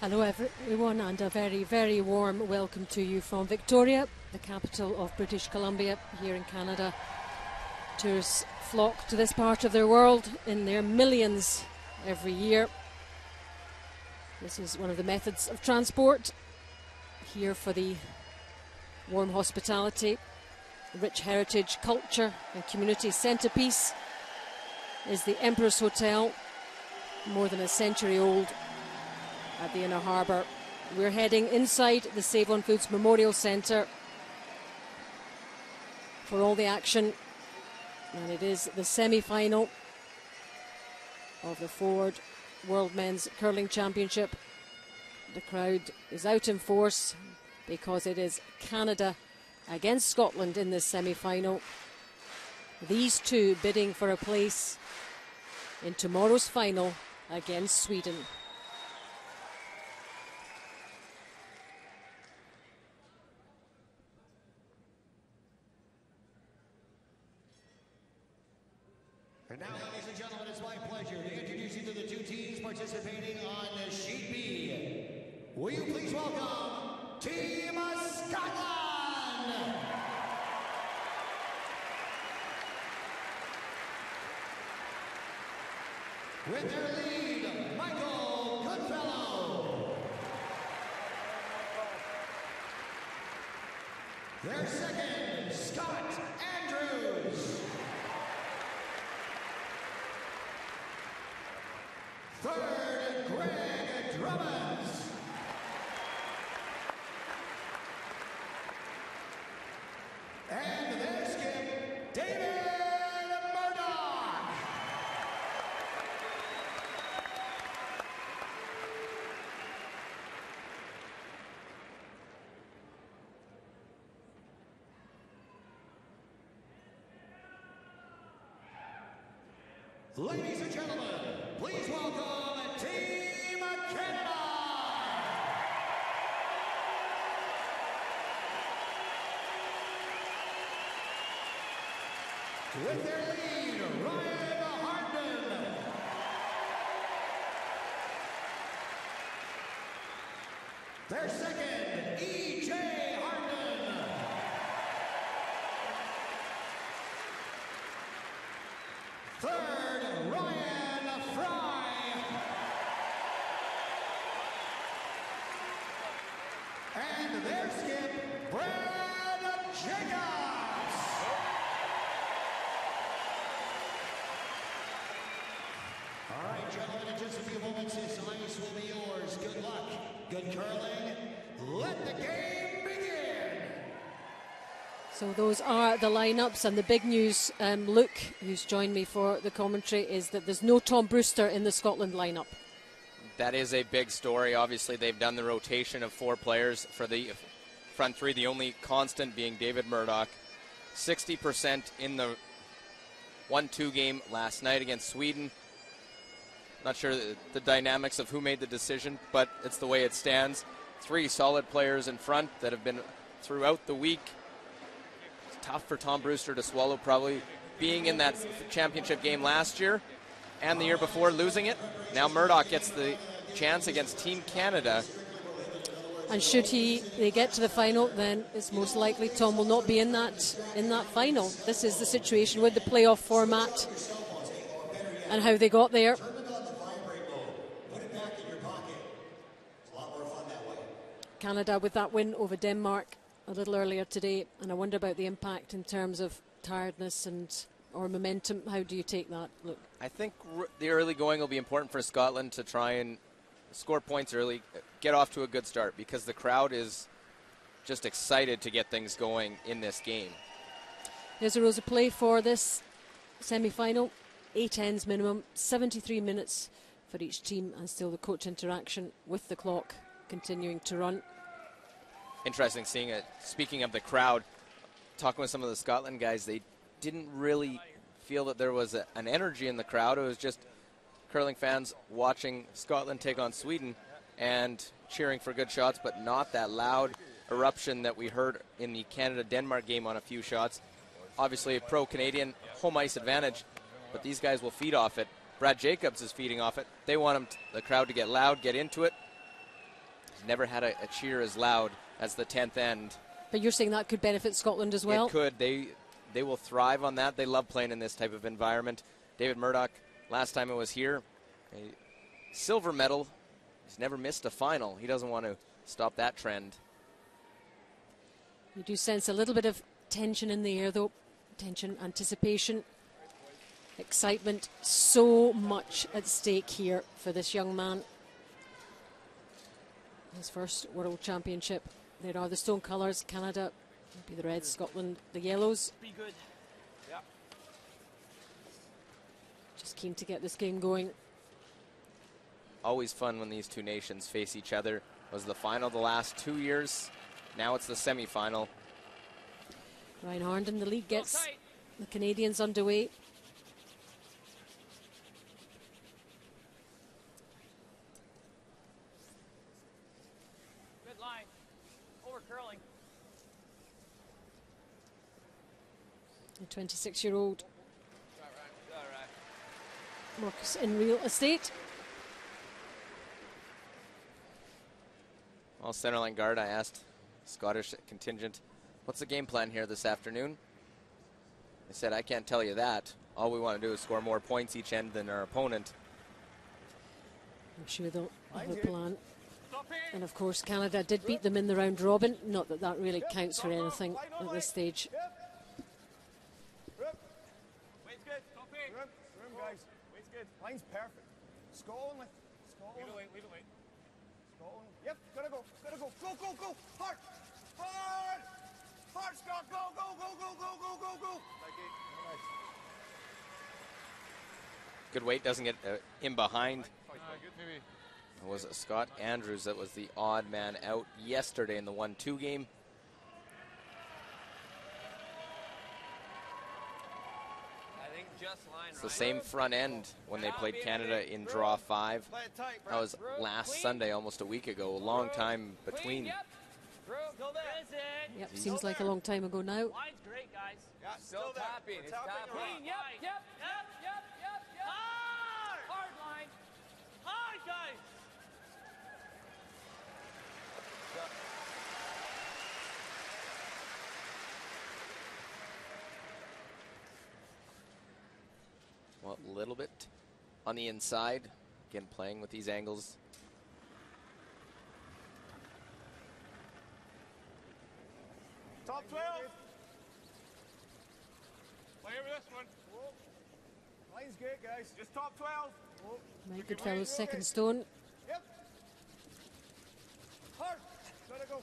Hello everyone, and a very, very warm welcome to you from Victoria, the capital of British Columbia, here in Canada. Tourists flock to this part of their world in their millions every year. This is one of the methods of transport here for the warm hospitality, rich heritage, culture and community centrepiece is the Empress Hotel, more than a century old, at the Inner Harbour. We're heading inside the Save On Foods Memorial Centre for all the action, and it is the semi-final of the Ford World Men's Curling Championship. The crowd is out in force because it is Canada against Scotland in this semi-final. These two bidding for a place in tomorrow's final against Sweden. And now, ladies and gentlemen, it's my pleasure to introduce you to the two teams participating on Sheet B. Will you please welcome Team Scotland? With their lead, Michael Goodfellow. Their second, Scott Andrews. Third, Greg Drummond. And their skip, David Murdoch. Ladies and gentlemen, please welcome Team Canada! With their lead, Ryan Harden. Their second, E.J. Harden. Third, Ryan Fry. And their skip, Brad Jacobs. All right, gentlemen, in just a few moments, this ice will be yours. Good luck, good curling. Let the game begin. So those are the lineups, and the big news, Luke, who's joined me for the commentary, is that there's no Tom Brewster in the Scotland lineup. That is a big story. Obviously, they've done the rotation of 4 players for the front 3, the only constant being David Murdoch. 60% in the 1-2 game last night against Sweden. Not sure the dynamics of who made the decision, but it's the way it stands. 3 solid players in front that have been throughout the week. It's tough for Tom Brewster to swallow, probably being in that championship game last year and the year before, losing it. Now Murdoch gets the chance against Team Canada. And should they get to the final, then it's most likely Tom will not be in that final. This is the situation with the playoff format and how they got there. Canada with that win over Denmark a little earlier today, and I wonder about the impact in terms of tiredness or momentum. How do you take that, Luke? I think the early going will be important for Scotland to try and score points early, get off to a good start, because the crowd is just excited to get things going in this game. Here's the rules of play for this semi-final. 8 ends minimum, 73 minutes for each team, and still the coach interaction with the clock continuing to run. Interesting seeing it. Speaking of the crowd, talking with some of the Scotland guys, they didn't really feel that there was an energy in the crowd. It was just curling fans watching Scotland take on Sweden and cheering for good shots, but not that loud eruption that we heard in the Canada-Denmark game on a few shots. Obviously a pro-Canadian home ice advantage, but these guys will feed off it. Brad Jacobs is feeding off it. They want the crowd to get loud, get into it. never had a cheer as loud as the 10th end. But you're saying that could benefit Scotland as well? It could. They will thrive on that. They love playing in this type of environment. David Murdoch, last time it was here, a silver medal. He's never missed a final. He doesn't want to stop that trend. You do sense a little bit of tension in the air, though. Tension, anticipation, excitement. So much at stake here for this young man. His first World Championship. There are the stone colours. Canada will be the reds, Scotland the yellows. Be good. Yeah. Just keen to get this game going. Always fun when these two nations face each other. It was the final the last 2 years. Now it's the semi-final. Ryan Harnden, the lead, gets the Canadians underway. Good line. Over curling. The 26-year-old All right. Marcus in real estate. Well, centerline guard, I asked Scottish contingent, what's the game plan here this afternoon? They said, I can't tell you that. All we want to do is score more points each end than our opponent. I'm sure they'll have a plan. And of course, Canada did beat them in the round robin. Not that that really counts for anything at this stage. Wait's good. Stop it. Room, guys. Wait's good. Line's perfect. Skull only. Skull only. Leave it wait. Skull only. Yep, gotta go. Gotta go. Go, go, go. Hard. Hard. Hard, Scott. Go, go, go, go, go, go, go, go. Like it. Nice. Good weight, doesn't get in behind. Good maybe. It was Scott Andrews that was the odd man out yesterday in the 1-2 game. I think just line. It's the same front end when they played Canada in draw 5. Play it tight, That was last Sunday, almost a week ago. A long time between. Yep. Still there. Yep, seems like a long time ago now. Line's great, guys. Yeah, Still tapping. It's tapping. around. Yep. Hard line. Hard, guys. Well, a little bit on the inside. Again, playing with these angles. Top 12. Play over this one. Line's great, guys. Just top 12. My Goodfellow's second stone. Yep. Hard. Gotta go.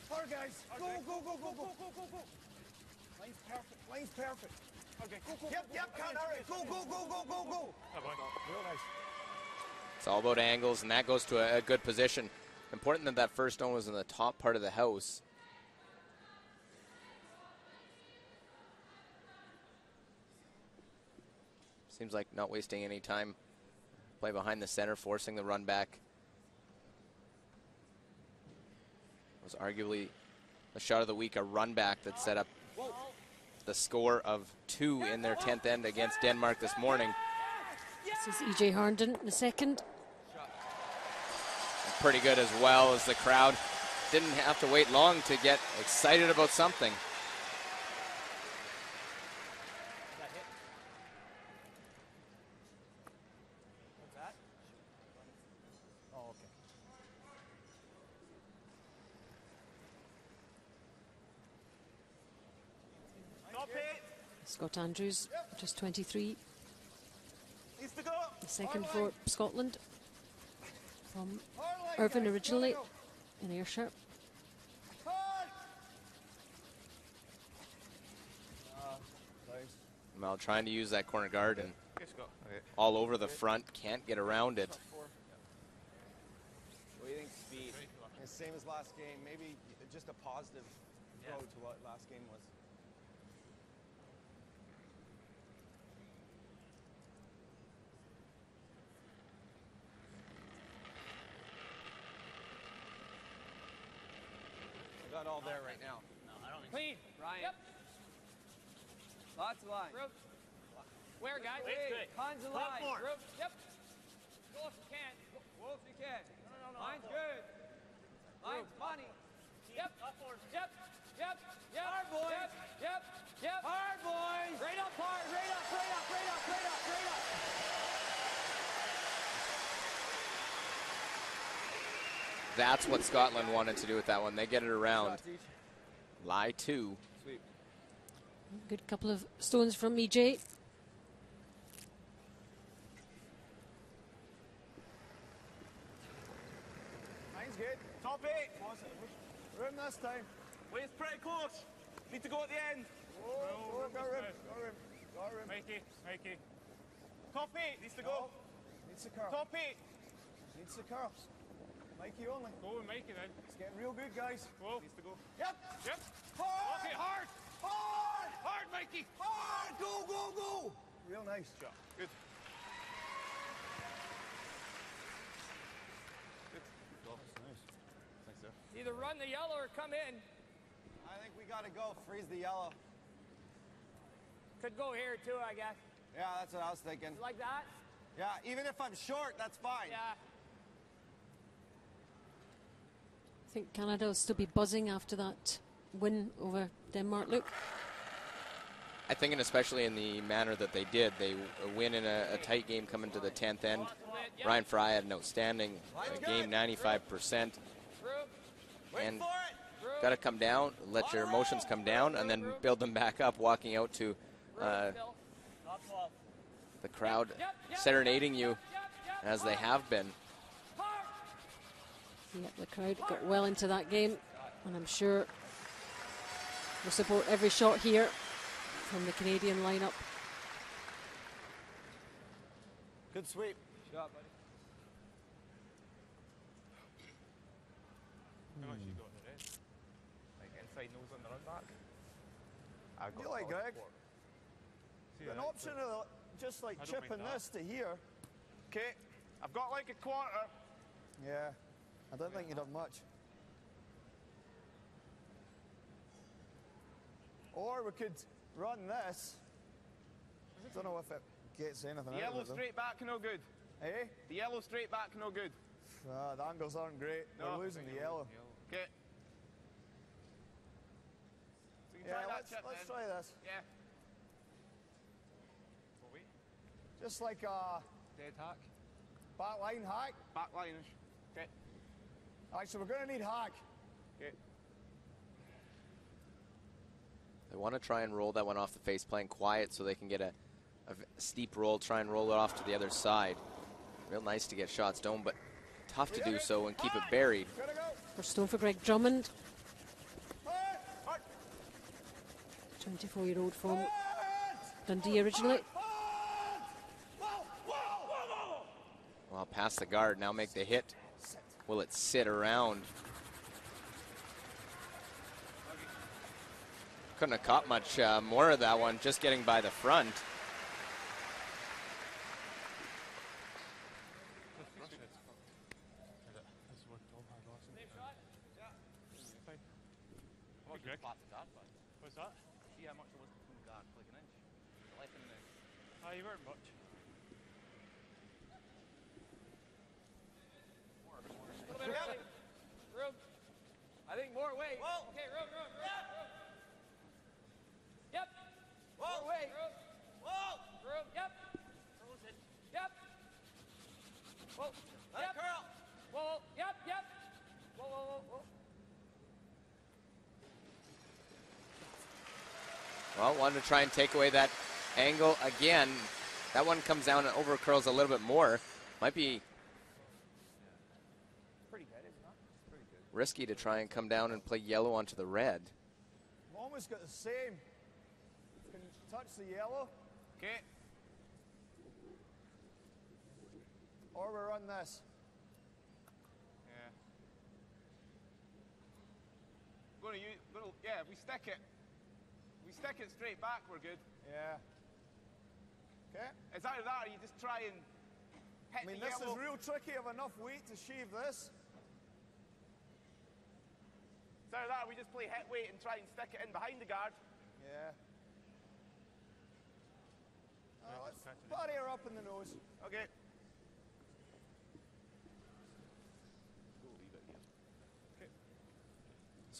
Hard, guys. Go, go, go, go, go, go, go, go. Line's perfect. Line's perfect. Okay, go, go. Yep, can't hurry. Go, go, go, go, go, go. Real nice. It's all about angles, and that goes to a good position. Important that that first stone was in the top part of the house. Seems like not wasting any time. Play behind the center, forcing the run back. It was arguably the shot of the week, a run back that set up the score of 2 in their 10th end against Denmark this morning. This is E.J. Harnden, the second. Pretty good as well, as the crowd didn't have to wait long to get excited about something. What's that? Oh, okay. Stop it. Scott Andrews, just 23. Needs to go. The second Hard for line. Scotland. From Hard line, Irvine guys. originally, Gotta in Ayrshire. go. Hard. Nice. Well, trying to use that corner guard and Let's go. Okay. all over the front, can't get around it. What do you think, speed? Same as last game. Maybe just a positive throw to what last game was. We got all there right now. No, I don't think clean. Ryan. Yep. Lots of line. Group. Where, guys? Tons of line. Group. Yep. Go if you can. Go if you can. No, Line's good. Line's money. Yep. Up forward. Yep. Yep. Hard, boys. Yep. Yep. Yep. Hard, boys. Right up hard. Right up. Right up. Right up. Right up. Right up. That's what Scotland wanted to do with that one. They get it around. Lie 2. Sweep. Good couple of stones from EJ. Line's good. Top 8. Room this time. Waist pretty close. Need to go at the end. Oh, got room. Got room. Got room. Mikey. Mikey. Top 8 needs to go. Needs the curl. Top 8. Needs the curls. Mikey only. Go with Mikey then. It's getting real good, guys. Go. Needs to go. Yep. Yep. Hard. Okay, hard. Hard. Hard, Mikey. Hard. Go, go, go. Real nice. Shot. Good. Good. Go. That's nice. Thanks, sir. Either run the yellow or come in. I think we got to go. Freeze the yellow. Could go here too, I guess. Yeah, that's what I was thinking. Like that? Yeah, even if I'm short, that's fine. Yeah. I think Canada will still be buzzing after that win over Denmark. Luke? I think, and especially in the manner that they did, they win in a tight game coming to the 10th end. Ryan Fry had an outstanding game, 95%. And got to come down, let your emotions come down, and then build them back up, walking out to the crowd serenading you as they have been. Yeah, the crowd got well into that game, and I'm sure will support every shot here from the Canadian lineup. Good sweep. Shot, buddy. How much you got in the red? Like inside nose on the run back? I You like Greg? See, An option of just like I don't chipping mind that. this to here. Okay, I've got like a quarter. Yeah, I don't think you'd have much. Or we could run this. Don't know if it gets anything The out yellow of it, though. straight back, no good. Eh? The yellow straight back, no good. The angles aren't great. No. We're losing the yellow. Okay. So you can Yeah, try that let's chip then. try this. Yeah. Oh, wait. Just like a Dead hack. back line hack. Back line-ish. Okay. Actually, we're going to need hack. Okay. They want to try and roll that one off the face, playing quiet so they can get a steep roll, try and roll it off to the other side. Real nice to get shots dome, but tough to do so and keep it buried. Gotta go. First stone for Greg Drummond, Hard. 24-year-old from Hard. Dundee originally. Hard. Whoa, whoa, whoa, whoa. Well, past the guard, now make the hit. Will it sit around? Couldn't have caught much more of that one, just getting by the front. What's that? See how much it was between the guard, like an inch. Left in there. Ah, you weren't much. Room. I think more weight. Whoa. Okay, room. Yep. More weight. Room. Yep. Yep. Whoa. Let it curl. Whoa. Yep. Whoa. Well, wanted to try and take away that angle again. That one comes down and over curls a little bit more. Might be Pretty good, isn't it? Pretty good. risky to try and come down and play yellow onto the red. We've almost got the same. Can touch the yellow, Okay. or we run this. Yeah. Yeah, if we stick it. We stick it straight back, we're good. Yeah. Okay. It's either that or you just try and hit I mean, the this yellow. is real tricky of enough weight to shave this. It's either that or we just play hit weight and try and stick it in behind the guard. Yeah. Let's bury her up in the nose. Okay.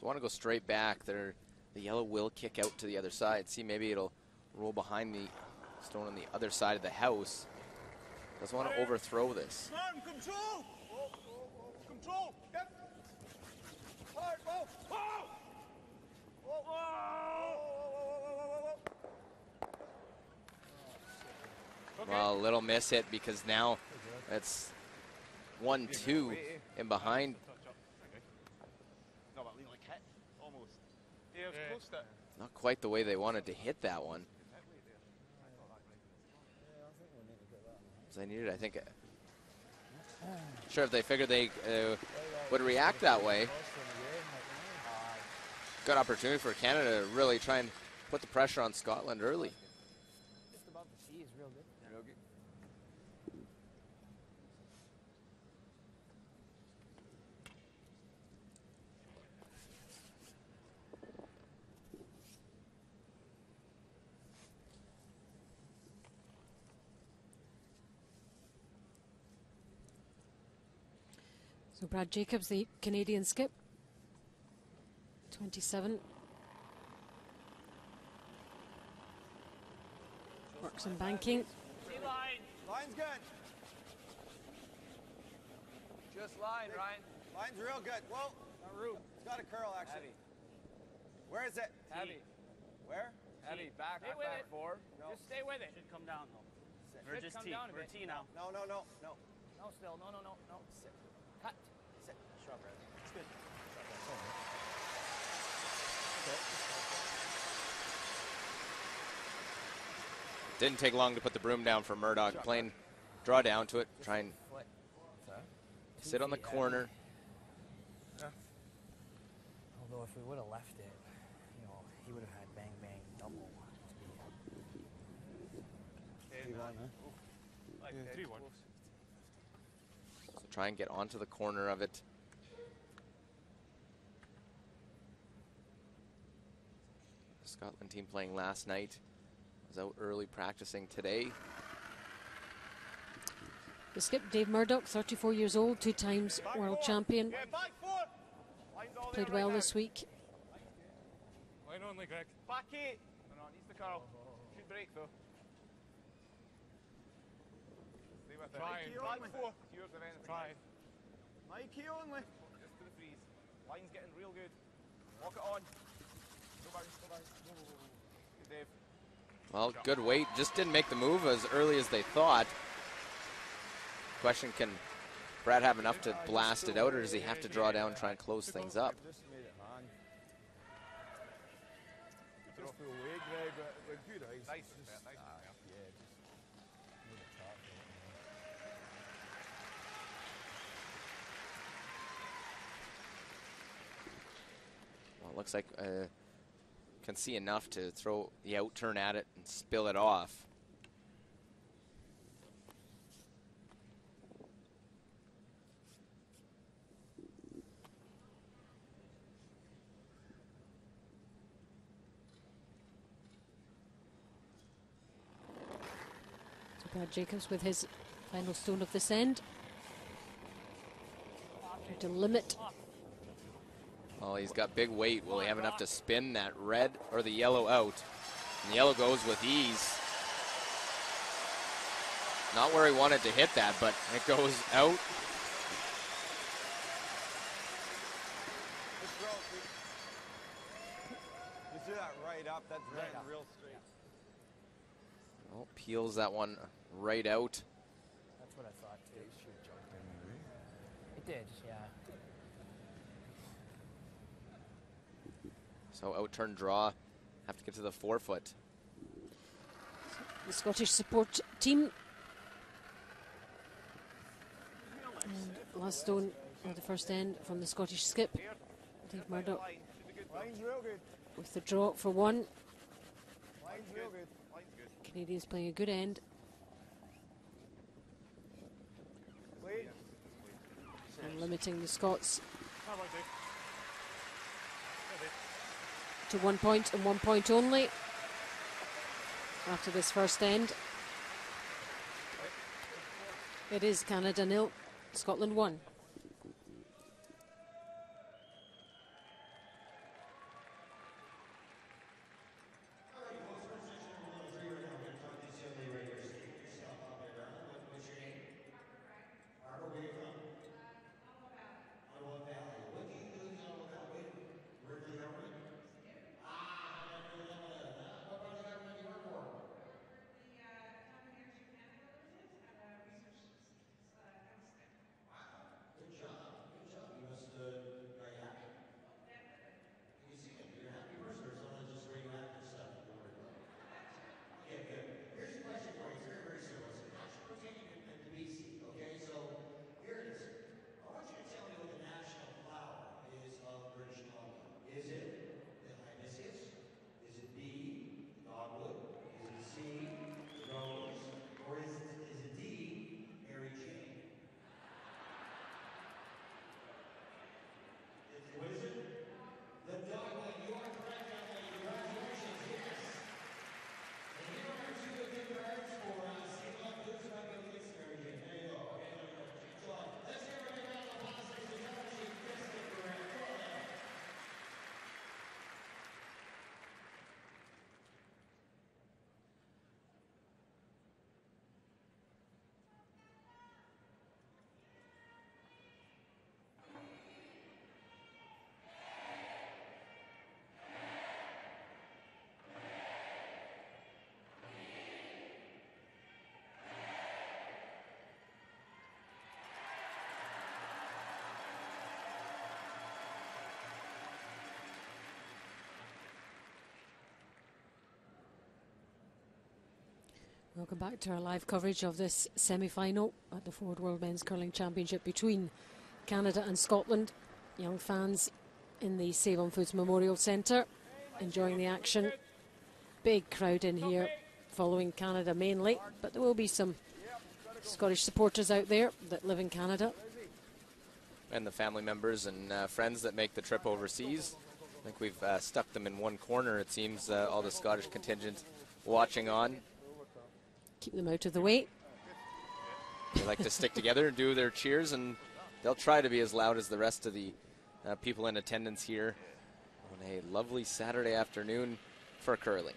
So want to go straight back. The yellow will kick out to the other side. See, maybe it'll roll behind the stone on the other side of the house. Doesn't want to overthrow this. Man, control! Control! Yep! Hard, whoa! Whoa! Whoa! Whoa! Well, a little miss hit because now it's 1-2 in behind. No, but like hit. Almost. Yeah, it was close to it. Not quite the way they wanted to hit that one. So they needed, I think, sure if they figured they would react that way. Good opportunity for Canada to really try and put the pressure on Scotland early. Just above the sea is real good. Real good. So Brad Jacobs, the Canadian skip, 27. Works in banking. Line's good. Just line, Ryan. Line's real good. Whoa. Not rude. It's got a curl, actually. Heavy. Where is it? Heavy. Where? Heavy. Back. Stay with Back. it. Forward. No. Just stay with it. Should come down though. Or just come T. down a We're bit. T now. No, no, no, no. No, still. No, no, no, no. Sit. Cut. Sit. Shrub, right? It's good. Didn't take long to put the broom down for Murdoch. Playing, draw down to it, try and Foot. sit on the corner. Although if we would have left it, you know, he would have had bang bang double. Like 3-1. So try and get onto the corner of it. The Scotland team playing last night was out early practicing today. The skip, Dave Murdoch, 34 years old, 2 times world champion. Yeah, back 4. Line's all Played there well right this week. now. Line only, Greg. Back 8. No, it needs the curl. Should break though. Stay with it. Back 4. It's yours if anything. Try. Mikey only. Just to the freeze. Line's getting real good. Walk it on. Go back. Go back. Go, go, go, go. Good, Dave. Well, good weight. Just didn't make the move as early as they thought. Question, can Brad have enough to blast it out, or does he have to draw down and try and close things up? Just made it man. Just the way, Greg, but good ice. Nice. Just, Nice. yeah, just made it tap. Well, it looks like can see enough to throw the out turn at it and spill it off. So Brad Jacobs with his final stone of this end. Trying to limit. Well, he's got big weight. Will he have enough to spin that red or the yellow out? And the yellow goes with ease. Not where he wanted to hit that, but it goes out. Just roll, you see that right up? That's right up. real straight. Well, peels that one right out. That's what I thought too. It did, yeah. So out turn draw. Have to get to the forefoot. The Scottish support team. And last stone at the first end from the Scottish skip, Dave Murdoch, Line. Should be good. Line's real good. with the draw for 1. Line's real good. Line's good. Canadians playing a good end. Wait. And limiting the Scots How about Dave? to 1 point and 1 point only after this first end. It is Canada 0, Scotland 1. Welcome back to our live coverage of this semi-final at the Ford World Men's Curling Championship between Canada and Scotland. Young fans in the Save-On-Foods Memorial Centre enjoying the action. Big crowd in here following Canada mainly, but there will be some Scottish supporters out there that live in Canada. And the family members and friends that make the trip overseas. I think we've stuck them in one corner, it seems, all the Scottish contingent watching on. Keep them out of the way. They like to stick together and do their cheers, and they'll try to be as loud as the rest of the people in attendance here on a lovely Saturday afternoon for curling.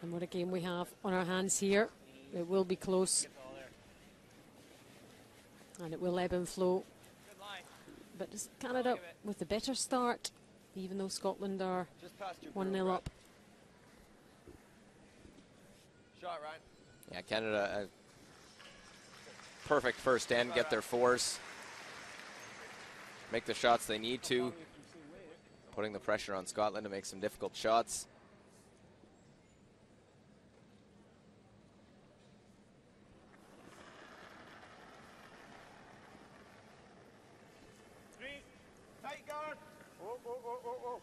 And what a game we have on our hands here. It will be close. And it will ebb and flow. But it's Canada with the better start, even though Scotland are 1-0 up. Shot, Ryan. Yeah, Canada, perfect first end, get their force, make the shots they need to, putting the pressure on Scotland to make some difficult shots. Tight guard. Oh, oh, oh, oh, oh.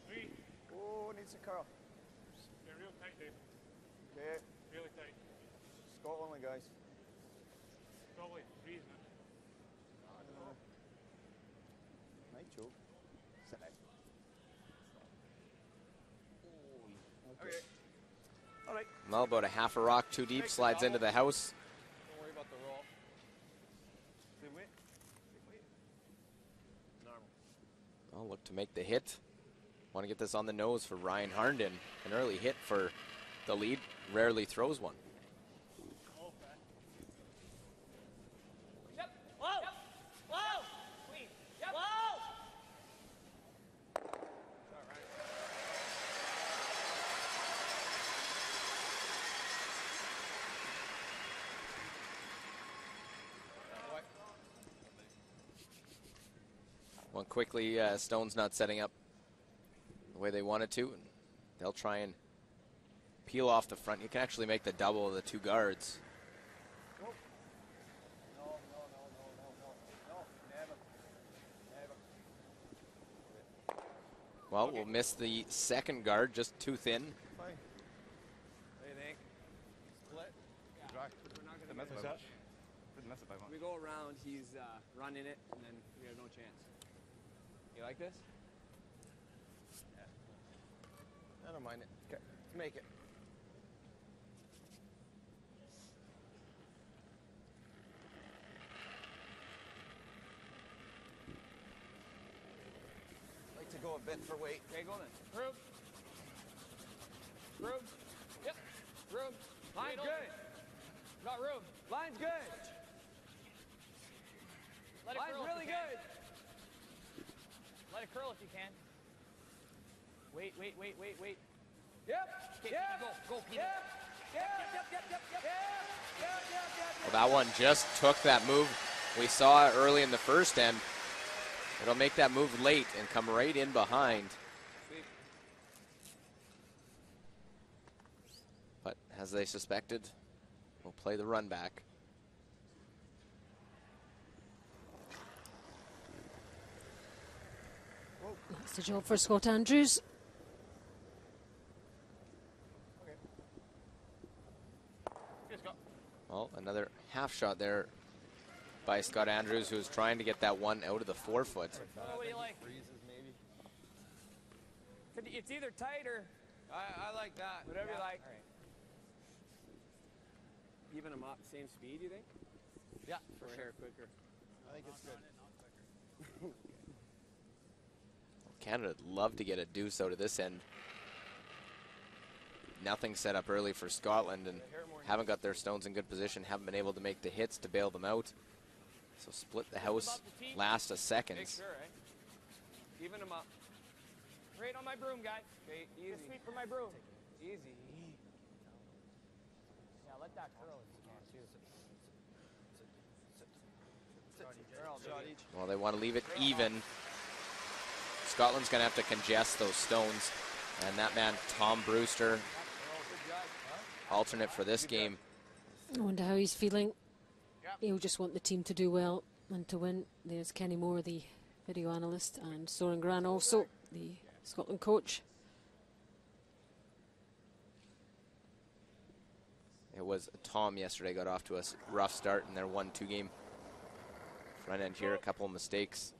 Three. Oh, needs a curl. Get real tight, Dave. Okay. Really tight. Scotland only, guys. Probably three, isn't it? Night choke. Sit down. Okay. All right. Well, about a half a rock too deep, slides into the house. Don't worry about the roll. Same weight. Same weight. Normal. I'll look to make the hit. Want to get this on the nose for Ryan Harnden. An early hit for the lead. Rarely throws one. Yep. Whoa. Yep. Whoa. Clean. Yep. Whoa. Shot, Ryan. One quickly, Stone's not setting up the way they wanted to. And they'll try and peel off the front. You can actually make the double of the two guards. No, no, no, no, no, no. No, never. Never. Well, we'll miss the second guard, just too thin. Fine. What do you think? Split? Yeah. Dry. We're not Didn't going miss to by miss much. Didn't miss it by much. We go around, he's running it, and then we have no chance. You like this? I don't mind it. Okay, let's make it. Like to go a bit for weight. Okay, go then. Room. Room. Yep. Room. Line's good. Got room. Line's good. Let it Line's curl really good. Let it curl if you can. Wait, wait, wait, wait, wait. Yep. Okay, yep. Go, Peter. Yep. Well, that one just took that move. We saw it early in the first end. It'll make that move late and come right in behind. But as they suspected, we'll play the run back. That's the job for Scott Andrews. Well, another half shot there by Scott Andrews, who's trying to get that one out of the forefoot. What do you like? It's either tight or... I like that. Whatever you like. All right. Even them up, same speed, you think? Yeah, for sure. Quicker. I think it's good. Canada'd love to get a deuce out of this end. Nothing set up early for Scotland, and haven't got their stones in good position, haven't been able to make the hits to bail them out. So split the house, last of seconds. Make sure, eh? Even them up. Right on my broom, guys. Okay, easy. Just sweep for my broom. Easy. Yeah, let that curl if you can, too. Well, they want to leave it even. Scotland's going to have to congest those stones And that man, Tom Brewster, alternate for this game. I wonder how he's feeling. He'll just want the team to do well and to win. There's Kenny Moore, the video analyst, and Soren Gran also, the Scotland coach. It was Tom yesterday, got off to a rough start in their 1-2 game. Front end here, a couple of mistakes.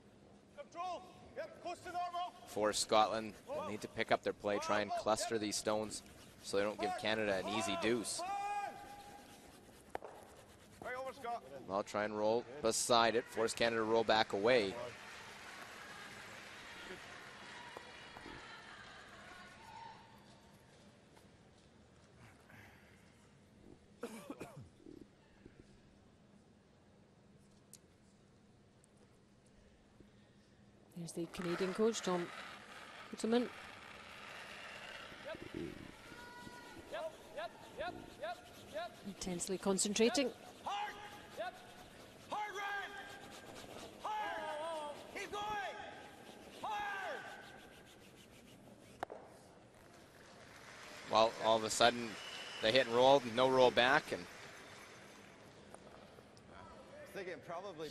For Scotland, they need to pick up their play, try and cluster these stones so they don't give Canada an easy deuce. I'll try and roll beside it, force Canada to roll back away. There's the Canadian coach, Tom Guterman. Intensely concentrating. Hard! Yep. Hard run! Hard! Keep going! Hard! Well, all of a sudden, they hit and roll, no roll back, and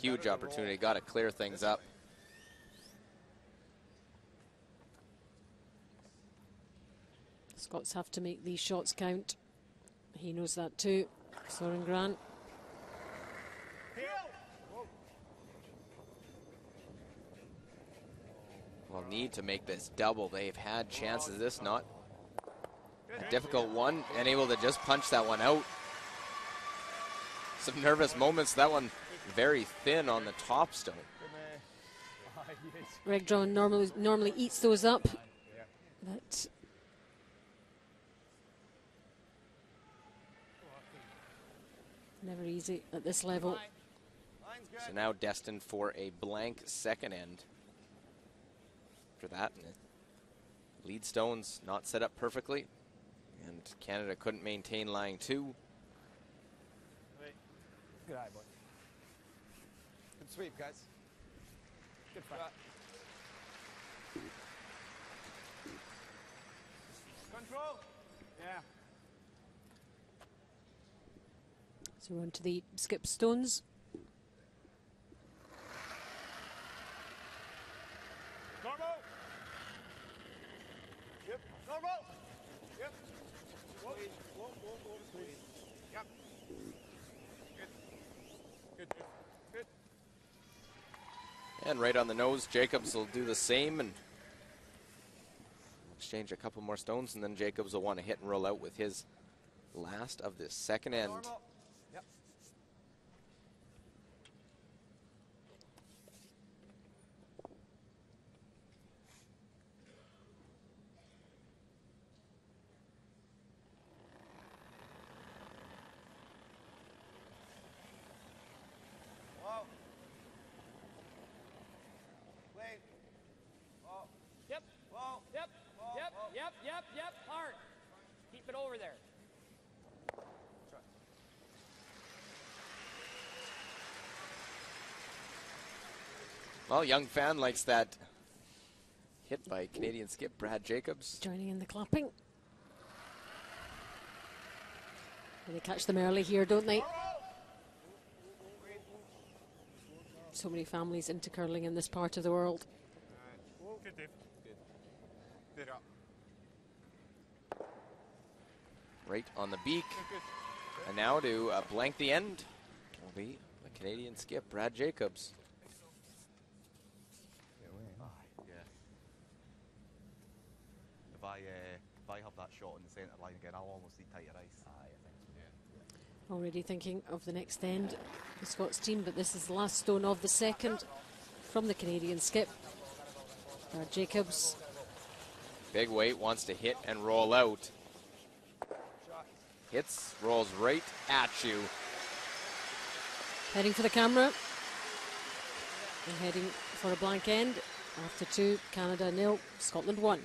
huge opportunity, got to clear things up. Scots have to make these shots count. He knows that too. Soren Gran. Will need to make this double. They've had chances. This not a difficult one, and able to just punch that one out. Some nervous moments. That one very thin on the top stone. Greg John normally eats those up, but never easy at this level. So now destined for a blank second end. After that, lead stones not set up perfectly, and Canada couldn't maintain line 2. Good eye, boy. Good sweep, guys. Good fight. Control. Yeah. So we're on to the skip stones. Normal. Yep. Normal. Yep. Whoa. Whoa. Yep. Good. Good. And right on the nose, Jacobs will do the same and exchange a couple more stones, and then Jacobs will want to hit and roll out with his last of this second end. Normal. Yep. Whoa. Wait. Whoa. Yep. Whoa. Yep. Whoa. Yep. Whoa. Yep. Yep. Yep. Hard. Keep it over there. Well, young fan likes that hit by Canadian skip Brad Jacobs. Joining in the clapping. They catch them early here, don't they? So many families into curling in this part of the world. Good, Dave. Good up. Right on the beak. And now to blank the end will be the Canadian skip Brad Jacobs. If I have that shot on the centre line again, I'll almost need tighter ice. Already thinking of the next end, the Scots team, but this is the last stone of the second from the Canadian skip. Brad Jacobs. Big weight, wants to hit and roll out. Hits, rolls right at you. Heading for the camera. And heading for a blank end. After 2, Canada 0, Scotland 1.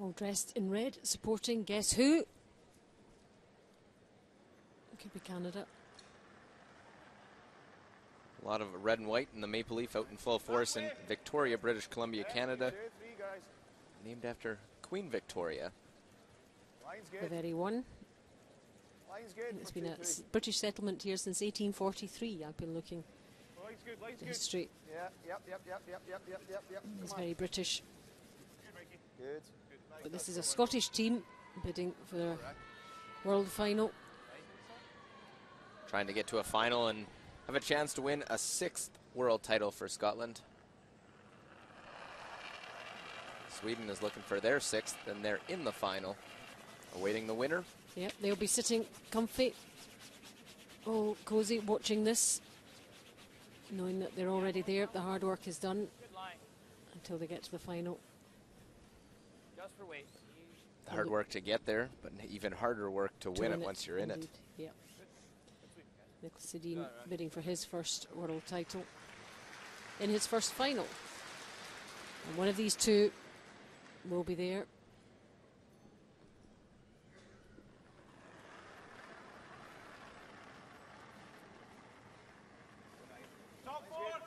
all dressed in red, supporting guess who? It could be Canada. A lot of red and white in the maple leaf out in full force in Victoria, British Columbia, Canada. Named after Queen Victoria. The very one. It's been a British settlement here since 1843. I've been looking at the history. It's very British. But this is a Scottish team bidding for their world final. Trying to get to a final and have a chance to win a 6th world title for Scotland. Sweden is looking for their 6th, and they're in the final, awaiting the winner. Yep, they'll be sitting comfy, all cozy, watching this, knowing that they're already there. The hard work is done until they get to the final. Just for weight. Hard work to get there, but even harder work to win it once you're in it. Yep. Nicholas Sedin bidding for his first world title in his first final. And one of these two will be there. Top forward.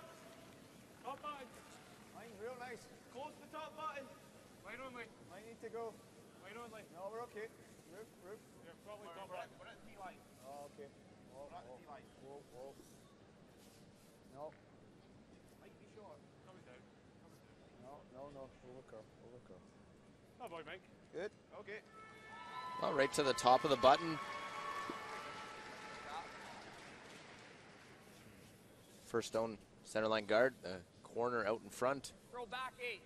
Top button. Mine's real nice. Close the top button. Right on, mate. I need to go. Right on, like. No, we're okay. Roof, roof. Yeah, probably top right. We're at T-line. Oh, okay. We're at T-line. Whoa, whoa. No. Might be short. Coming down. Coming down. No, no, no. Overcurl. Overcurl. Oh, boy, Mike. Good. Okay. Well, right to the top of the button. First stone centerline guard, the corner out in front. Throw back 8.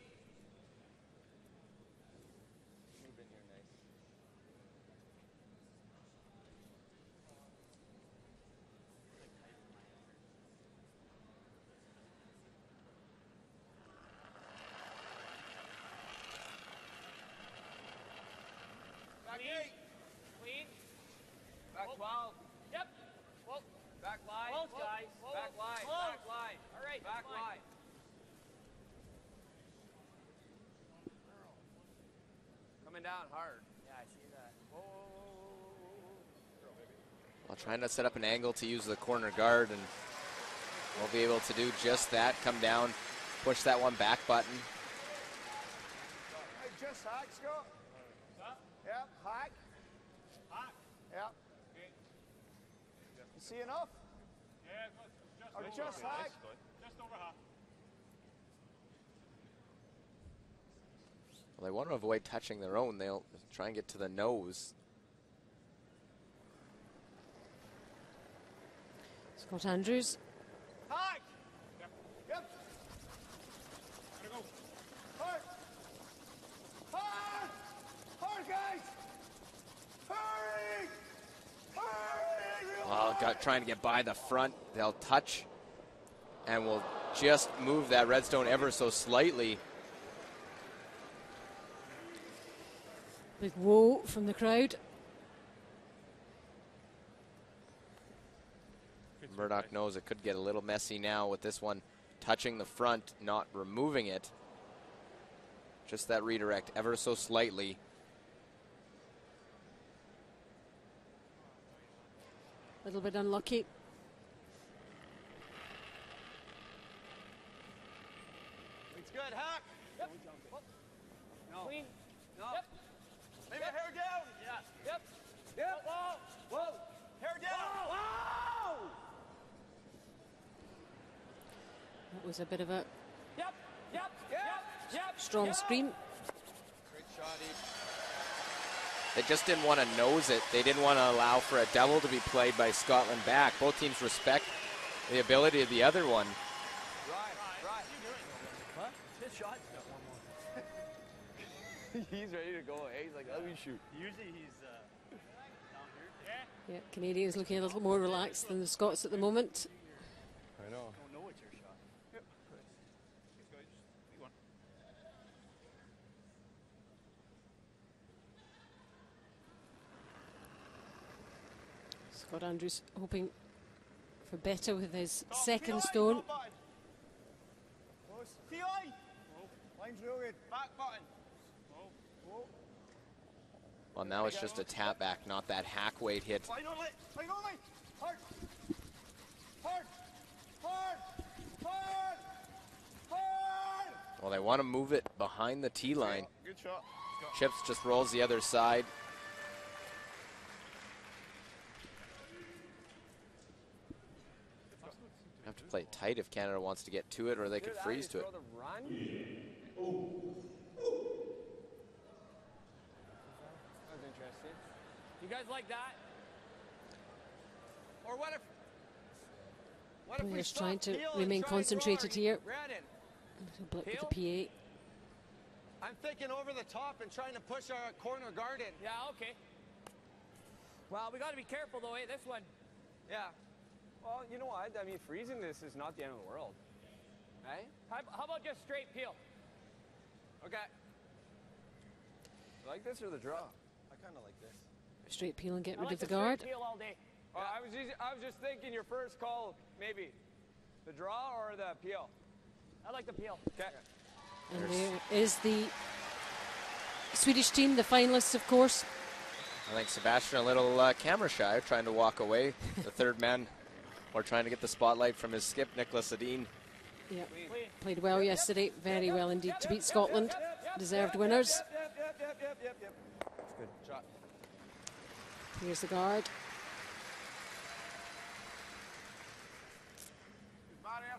Back 8. Clean. Back 12. Yep. Well, back line. Close, guys. Back line. Back line. All right. Back line. Coming down hard. Yeah, I see that. Whoa, whoa, whoa, whoa, whoa. While trying to set up an angle to use the corner guard, and we'll be able to do just that. Come down, push that one back button. Hey, just hack, Scott. Yep, hack. Hack. Yep. Okay. You see enough? Yeah, just hack. Just over half. Well, they want to avoid touching their own. They'll try and get to the nose. Scott Andrews. Hack. Yep. Yep. Gotta go. Hard. Hard. Hard, guys. Hurry. Hurry. Well, trying to get by the front. They'll touch and will just move that redstone ever so slightly. Big whoa from the crowd. Murdoch knows it could get a little messy now with this one touching the front, not removing it. Just that redirect ever so slightly. A little bit unlucky. It's good, hack. Yep. No. Clean. No. Yep. Maybe hair down. Yeah. Yep. Yep. Whoa. Whoa. Hair down. Whoa. That was a bit of a Yep. Yep. Yep. Yep. strong Yep. screen. Great shot, They just didn't want to nose it. They didn't want to allow for a double to be played by Scotland back. Both teams respect the ability of the other one. Right. What? Good shot. He's ready to go. He's like, let me shoot. Usually he's down here. Yeah. Yeah, Canadians looking a little more relaxed than the Scots at the moment. I know. Don't know it's your shot. Yep. Scott Andrews hoping for better with his second stone. Close. T-line. Line's real good. Back button. Whoa. Well, now it's just a tap back, not that hack weight hit. Line only! Line only! Hard! Hard! Hard! Hard! Hard! Well, they want to move it behind the tee line. Good shot. Chips just rolls the other side. Have to play it tight if Canada wants to get to it, or they could freeze to it. Run. That was interesting. You guys like that? Or what if we Players stop trying to Peel and remain try concentrated throwing? here. Brandon, A blip with the Peel? PA. I'm thinking over the top and trying to push our corner guard in. yeah, okay. Well, we got to be careful though, this one. Yeah. Well, you know what? I mean, freezing this is not the end of the world. Right? How about just straight Peel? Okay. You like this or the draw? I kind of like this. Straight peel and get I rid like of the straight guard. Peel all day. I was just thinking your first call, maybe the draw or the peel. I like the Peel. Okay. And there is the Swedish team, the finalists, of course. I think Sebastian a little camera shy, trying to walk away. The third man, or trying to get the spotlight from his skip, Nicholas Edin. Yeah, played well yesterday, very well indeed to beat Scotland. Deserved winners. Yep. Good shot. Here's the guard. Barrier.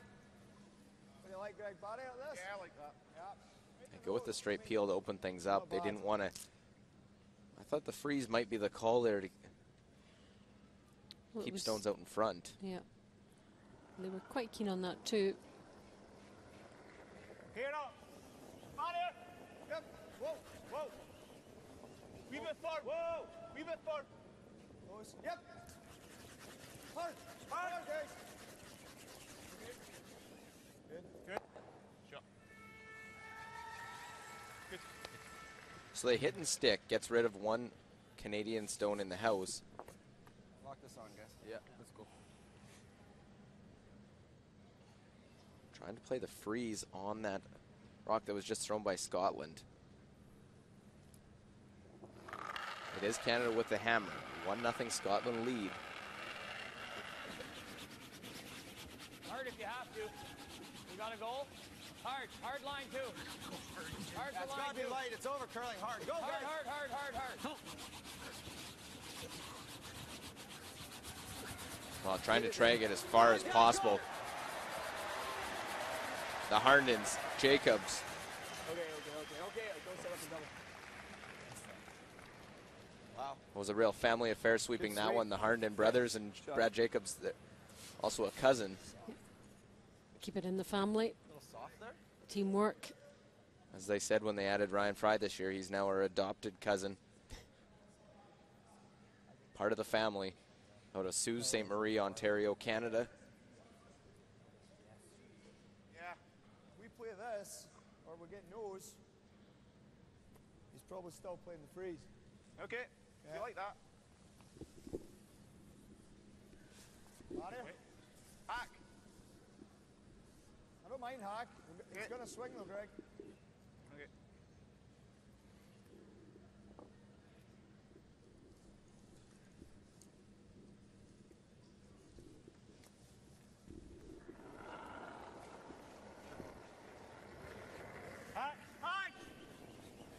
What do you like, Greg? Barrier at this? Yeah, I like that. Yeah. They go with the straight peel to open things up. They didn't want to. I thought the freeze might be the call there to Well, it keep was- Stones out in front. Yeah. They were quite keen on that too. Here up. Barrier. Yep. Whoa. Whoa. We bit forward. Whoa. We bit forward. Close. Yep. Hard. Hard, guys. Good. Good. Shot. Good. So they hit and stick, gets rid of one Canadian stone in the house. Lock this on, guys. Yeah. Let's go. Trying to play the freeze on that rock that was just thrown by Scotland. It is Canada with the hammer. 1-0 Scotland lead. Hard if you have to. We got a goal. Hard line too. Hard That's for got line to be two. light. It's over curling hard. Go, guys. Hard. Well, trying to drag it as far as possible. The Harndens, Jacobs. Okay. Don't set up a double. Wow. It was a real family affair sweeping that one. The Harnden brothers and Brad Jacobs, also a cousin. Keep it in the family. A little soft there. Teamwork. As they said when they added Ryan Fry this year, he's now our adopted cousin. Part of the family out of Sault Ste. Marie, Ontario, Canada. Yeah. We play this, or we get nose. He's probably still playing the freeze. Okay. Yeah. You like that? Barrier. Hack. I don't mind hack. It's going to swing though, Greg. Okay. Hack. Hack.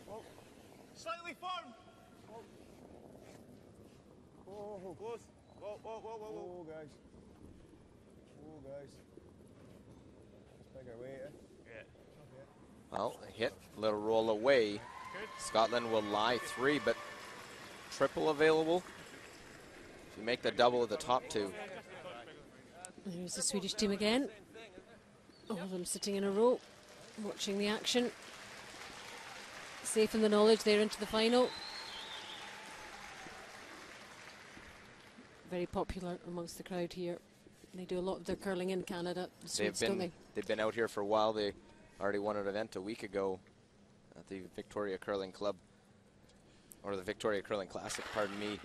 Whoa. Slightly forward. Whoa. Close. Whoa. Oh, guys. Oh, guys. Let's make our way, Yeah. Well, a hit, little roll away. Scotland will lie 3, but triple available. If you make the double of the top 2. There's the Swedish team again. All of them sitting in a row, watching the action. Safe in the knowledge they're into the final. Very popular amongst the crowd here. They do a lot of their curling in Canada. The Swedes, don't they? They've been out here for a while. They already won an event a week ago at the Victoria Curling Club, or the Victoria Curling Classic, pardon me,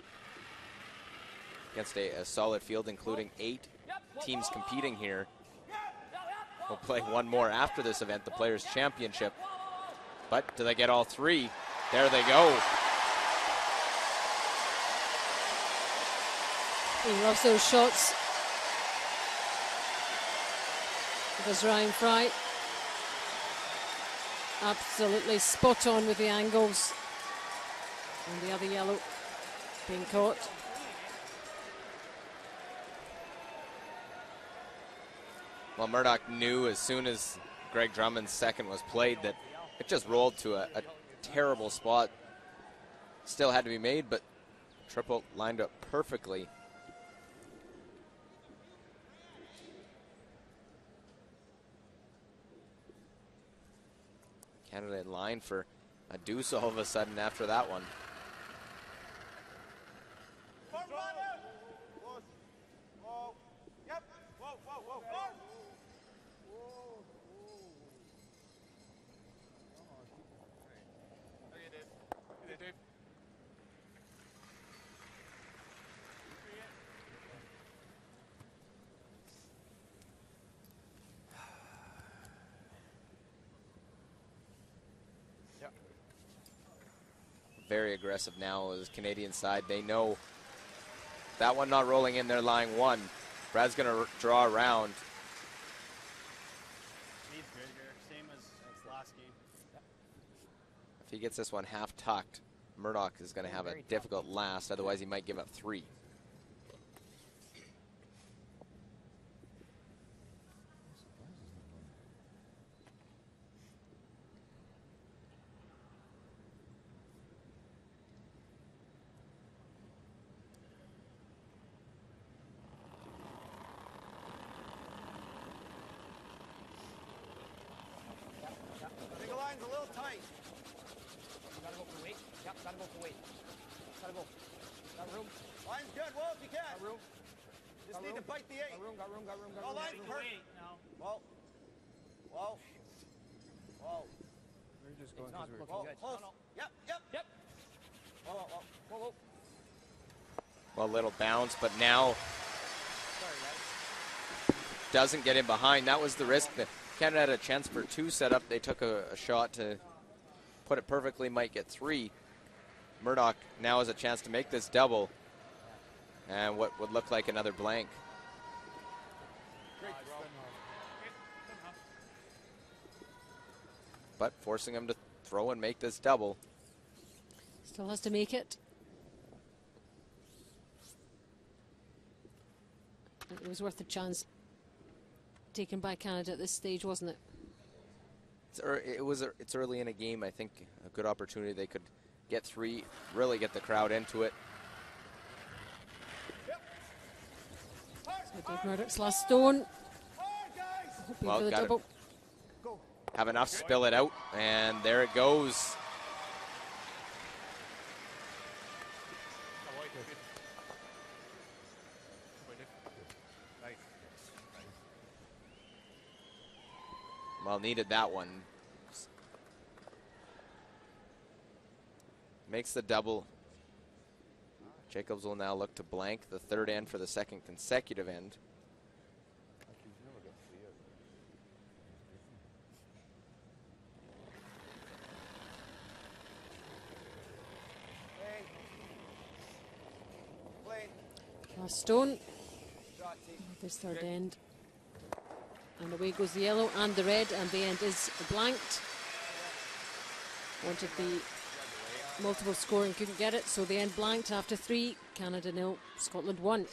against a solid field, including 8 teams competing here. We'll play one more after this event, the Players' Championship. But do they get all 3? There they go. He loves those shots. There's Ryan Fry. Absolutely spot on with the angles. And the other yellow being caught. Well, Murdoch knew as soon as Greg Drummond's second was played that it just rolled to a terrible spot. Still had to be made, but triple lined up perfectly. Canada in line for a deuce all of a sudden after that one. Very aggressive now as Canadian side. They know that one not rolling in, they're lying one. Brad's going to draw around. He's good here, same as last game. If he gets this one half tucked, Murdoch is going to have a difficult last. Otherwise, he might give up three. Line's a little tight. Gotta go for weight. Yep, gotta go for weight. Gotta go. Got room. Line's good. Well, if you can. Got room. Just need to bite the eight. Got room, got room, got room, got Oh, room. line's perfect. Whoa. Whoa. Whoa. We're just It's not looking Whoa, good. close. No, no. Yep, yep. Yep. Whoa, whoa, whoa. Whoa, whoa. Well, little bounce, but now Sorry, guys. doesn't get in behind. That was the risk. That Canada had a chance for two set up. They took a shot to put it perfectly, might get three. Murdoch now has a chance to make this double. And what would look like another blank. But forcing him to throw and make this double. Still has to make it. It was worth the chance taken by Canada at this stage, wasn't it? It's early in a game. I think a good opportunity. They could get three, really get the crowd into it. So Dave Murdoch's last stone. Hoping Well, for the got it. double. Have enough, spill it out, and there it goes. Well, needed that one. Makes the double. Jacobs will now look to blank the third end for the second consecutive end. Last stone. This third end. And away goes the yellow and the red, and the end is blanked. Wanted the multiple score and couldn't get it, so the end blanked after three. Canada 0, Scotland 1.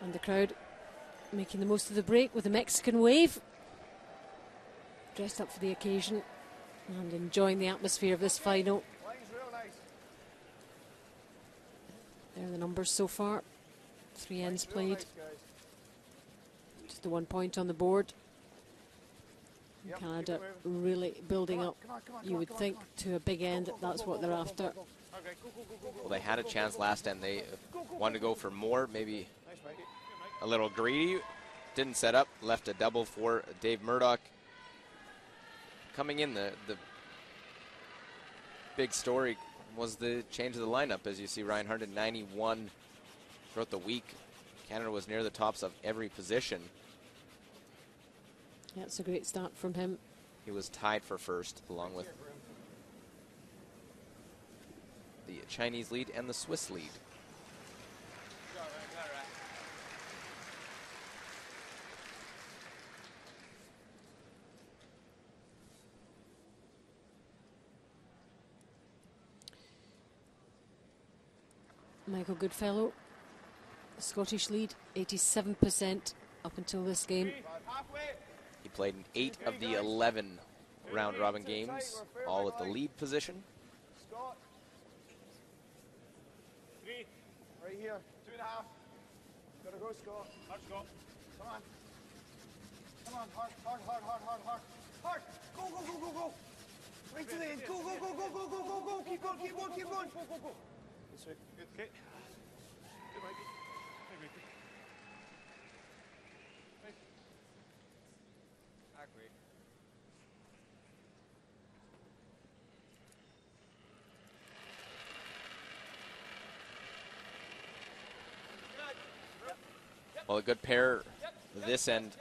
And the crowd making the most of the break with the Mexican wave. Dressed up for the occasion and enjoying the atmosphere of this final. Line's real nice. There are the numbers so far. 3 ends played. Nice, guys. Just the 1 point on the board. Yep, Canada keep it moving. really building up, Come on, you would think, to a big end. That's what they're after. Well, they had a chance last end. They wanted to go for more, maybe Nice, Mikey. a little greedy. Didn't set up, left a double for Dave Murdoch. Coming in, the big story was the change of the lineup. As you see, Ryan Hart at 91 throughout the week. Canada was near the tops of every position. Yeah, it's a great start from him. He was tied for first, along with the Chinese lead and the Swiss lead. Michael Goodfellow, Scottish lead, 87% up until this game. He played in 8 of the 11 round-robin games, all at the lead position. Scott. 3. Right here. 2.5. Gotta go, Scott. Hard, Scott. Come on. Come on, hard, hard, hard, hard, hard, hard. Hard. Go, go, go, go, go. Right to the end. Go, go, go, go, go, go, go, go. Keep going, keep going, keep going. Go, go, go. This way. Good. Okay. Good, Mikey. Hey, Mikey. Great. Well, a good pair this end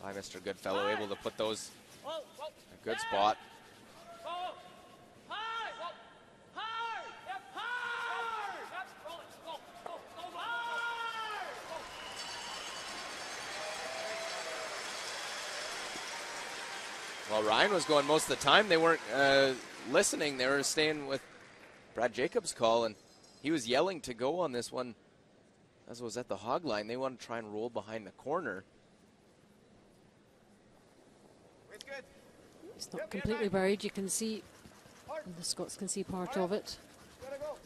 by Mr. Goodfellow, able to put those in a good spot. Well, Ryan was going most of the time. They weren't listening. They were staying with Brad Jacobs' call, and he was yelling to go on this one. As it was at the hog line, they wanted to try and roll behind the corner. It's not completely buried. You can see, and the Scots can see part of it. Gotta go.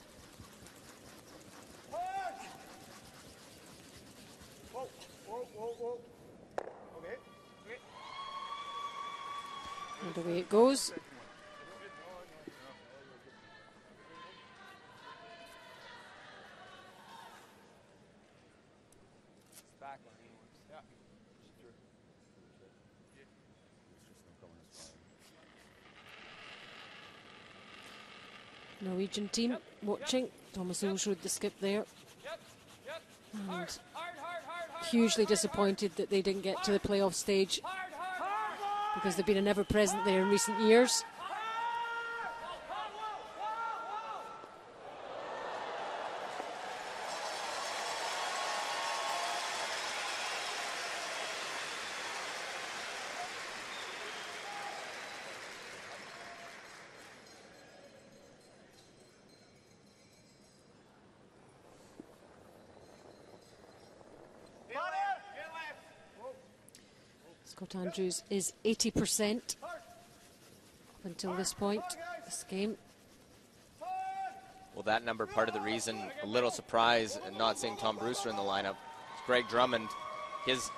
Whoa, whoa, whoa, whoa. Okay. Okay. And away it goes. Norwegian team watching. Thomas Olsrud the skip there. And hugely disappointed that they didn't get to the playoff stage because they've been an ever-present there in recent years. Scott Andrews is 80% up until this point, this game. Well, that number, part of the reason, a little surprise in not seeing Tom Brewster in the lineup. Greg Drummond, his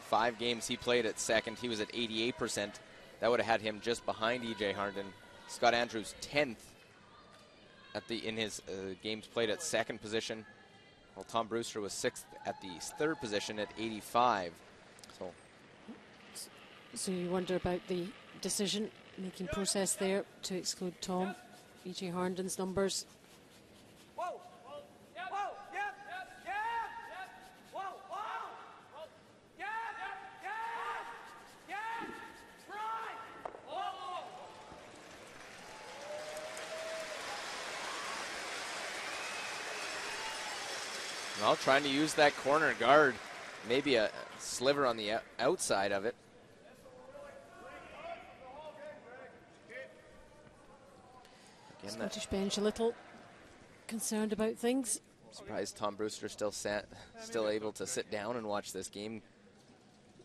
5 games he played at second, he was at 88%. That would have had him just behind E.J. Harnden. Scott Andrews 10th in his games played at second position, while Tom Brewster was 6th at the third position at 85. So you wonder about the decision-making process there to exclude Tom. E.J. Harnden's numbers. Whoa! Whoa! Yep! Whoa! Yep! Yep! Yep! Whoa! Whoa! Yep! Yep! Yep! Yep! Right! Whoa! Well, trying to use that corner guard, maybe a sliver on the outside of it. Scottish bench a little concerned about things. Surprised Tom Brewster still able to sit down and watch this game,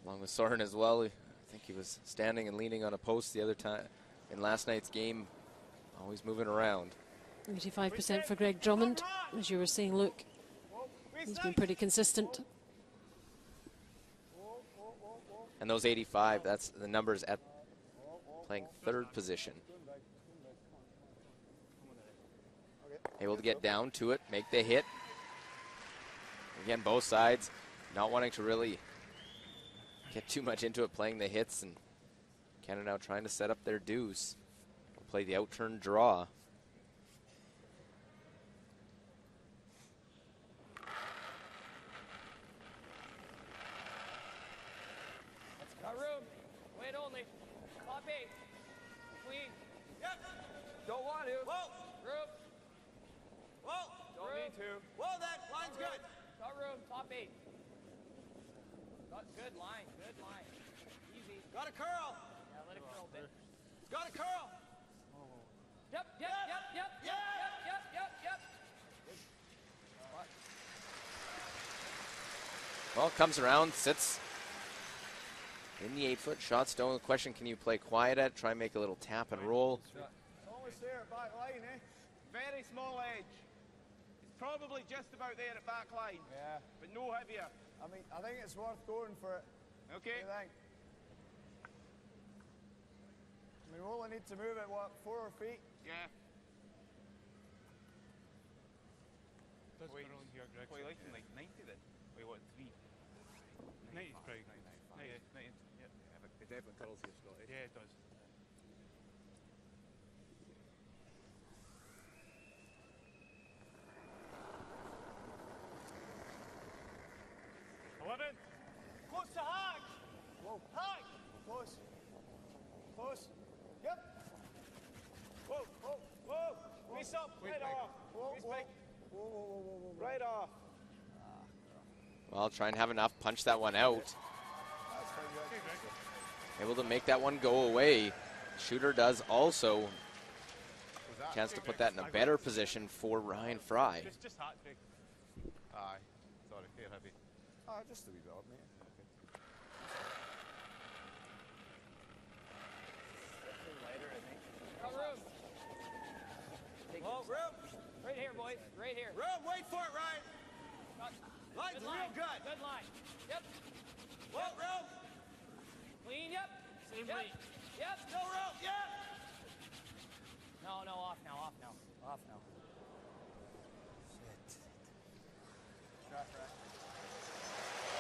along with Soren as well. I think he was standing and leaning on a post the other time in last night's game, always moving around. 85% for Greg Drummond, as you were saying, Luke. He's been pretty consistent. And those 85, that's the numbers at playing third position. Able to get down to it, make the hit. Again, both sides not wanting to really get too much into it, playing the hits, and Canada now trying to set up their deuce. We'll play the out-turn draw. Got room. Wait only. Top 8. Clean. Yep. Don't want to. Whoa. Room. Whoa. Don't need to. Whoa, that line's good. Got room. Top 8. Got good line. Good line. Easy. Got a curl. Yeah, let it curl a bit. Got a curl. Yep. Well, comes around, sits in the 8-foot shot stone. The question, can you play quiet at it, try and make a little tap and roll? Almost there, back line, eh? Very small edge. It's probably just about there at back line. Yeah. But no heavier. I mean, I think it's worth going for it. Okay. What do you think? I mean, we only need to move it, what, 4 feet? Yeah. Does go around here, Greg. Well, you like him like 90 then? Wait, what, 3? 90 is probably 90. Yeah. It definitely curls here, Scotty. Yeah, it does. Close to Hag! Whoa. Hag! Close. Close. Yep. Whoa. Face up. Right off. Whoa. Right off. Well, try and have enough, punch that one out. Able to make that one go away. Shooter does also. Chance to put that in a better position for Ryan Fry. Just hot, Greg. Aye. Sorry, fair heavy. Just a wee bit up, mate. Got room. Whoa, room. Right here, boys. Right here. Room, wait for it, Ryan. Line's Good line. real good. Good line. Yep. Whoa, room. Clean, yep. Same Yep. lead. Yep. No room, yeah. No, off now.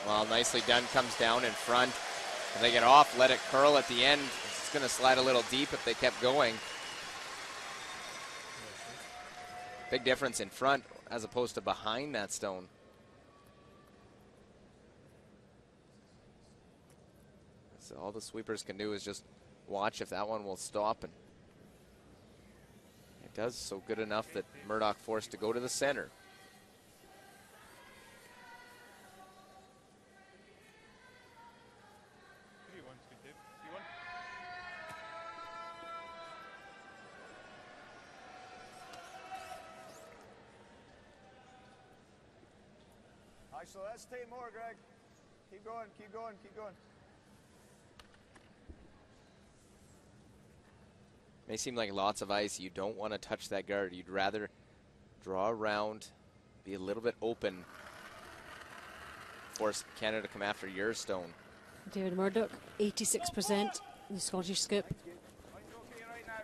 Well, nicely done, comes down in front. And they get off, let it curl at the end. It's going to slide a little deep if they kept going. Big difference in front as opposed to behind that stone. So all the sweepers can do is just watch if that one will stop. And it does so good enough that Murdoch forced to go to the center. So let's take more, Greg. Keep going. May seem like lots of ice. You don't want to touch that guard. You'd rather draw around, be a little bit open, force Canada to come after your stone. David Murdoch, 86% in the Scottish scoop. Line's okay right now.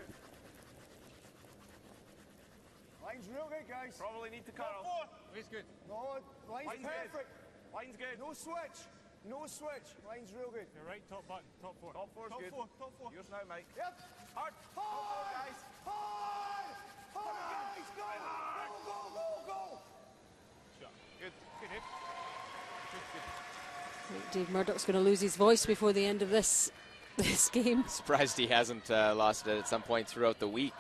Line's real good, guys. Probably need to curl. It's good. No, line's perfect. Good. Line's good. No switch. Line's real good. You're right, top button, top 4. Top 4's good. Top 4. Yours now, Mike. Yep. Hard. Hard, guys. Hard, guys. Go. Good hit. I think Dave Murdoch's going to lose his voice before the end of this game. Surprised he hasn't lost it at some point throughout the week.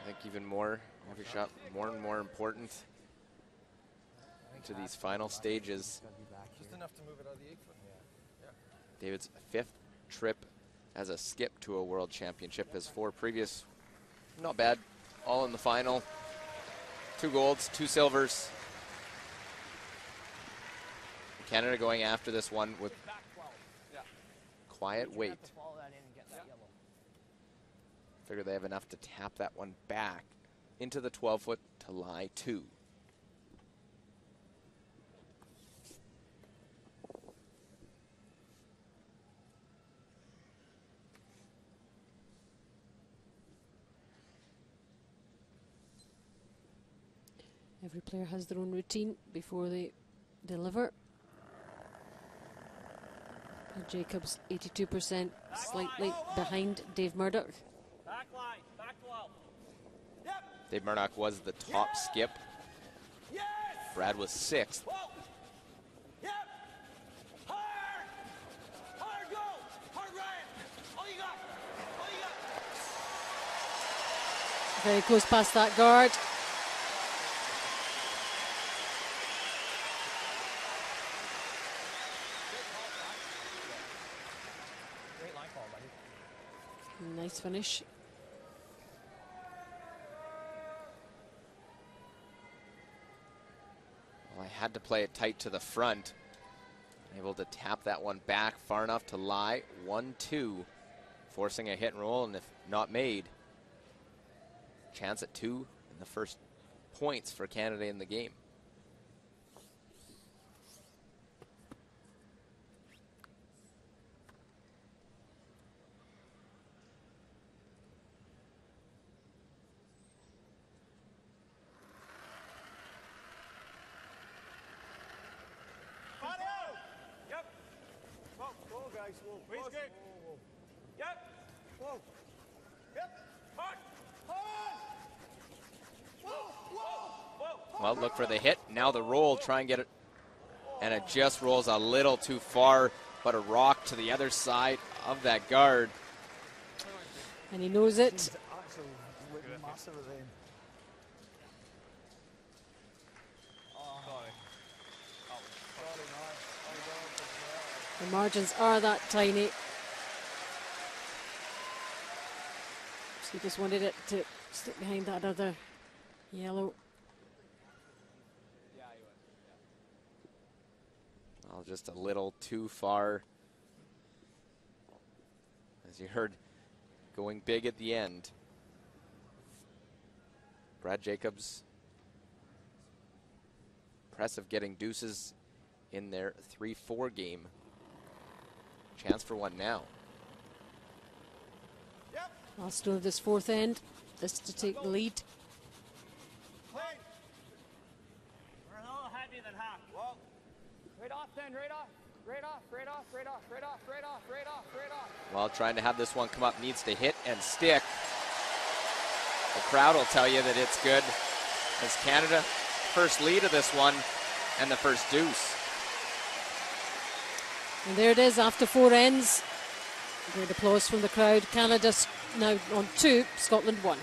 I think even more, every shot more and more important to these final stages. Just enough to move it out of the 8-foot. Yeah. David's 5th trip as a skip to a world championship. His 4 previous, not bad, all in the final. 2 golds, 2 silvers. Canada going after this one with quiet weight. Figure they have enough to tap that one back into the 12-foot to lie 2. Every player has their own routine before they deliver. Jacobs 82%, slightly behind Dave Murdoch. Back line, back 12. Dave Murdoch was the top skip. Yes! Brad was 6th. Whoa! Yep! Hard! Hard, go! Hard, Ryan! All you got! All you got! Very close past that guard. Nice finish. Well, I had to play it tight to the front. Able to tap that one back far enough to lie. 1-2. Forcing a hit and roll, and if not made, chance at 2 in the first points for Canada in the game. Well, look for the hit. Now the roll, try and get it. And it just rolls a little too far, but a rock to the other side of that guard. And he knows it. The margins are that tiny. So he just wanted it to stick behind that other yellow. Well, just a little too far. As you heard, going big at the end. Brad Jacobs, impressive getting deuces in their 3-4 game. Chance for one now. Last of this 4th end, this to take the lead. We're a little heavier than half. Whoa. Right off then, right off. Right off, right off, right off, right off, right off, right off, right off. While trying to have this one come up, needs to hit and stick. The crowd will tell you that it's good, as Canada first lead of this one and the first deuce. And there it is after 4 ends. Great applause from the crowd. Canada now on 2, Scotland 1.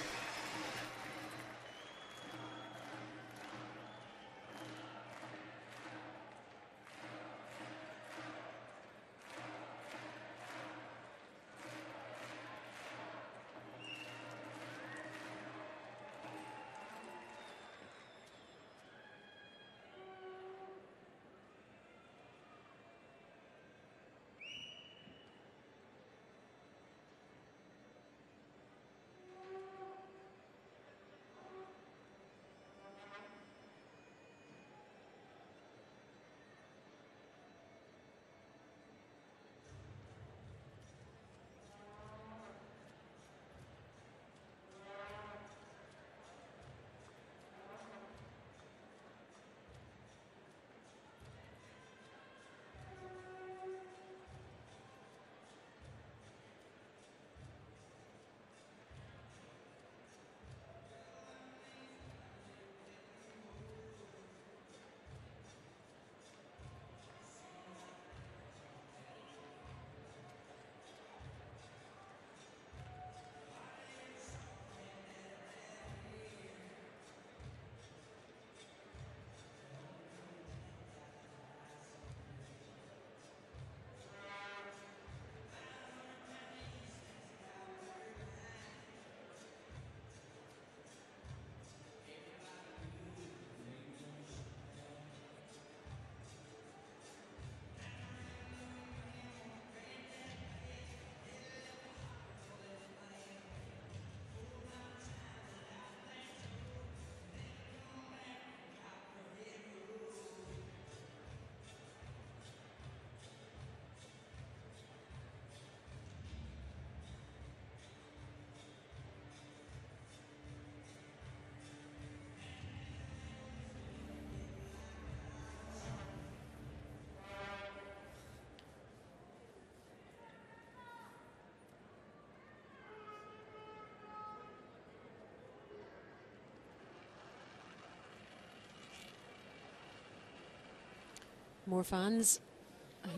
More fans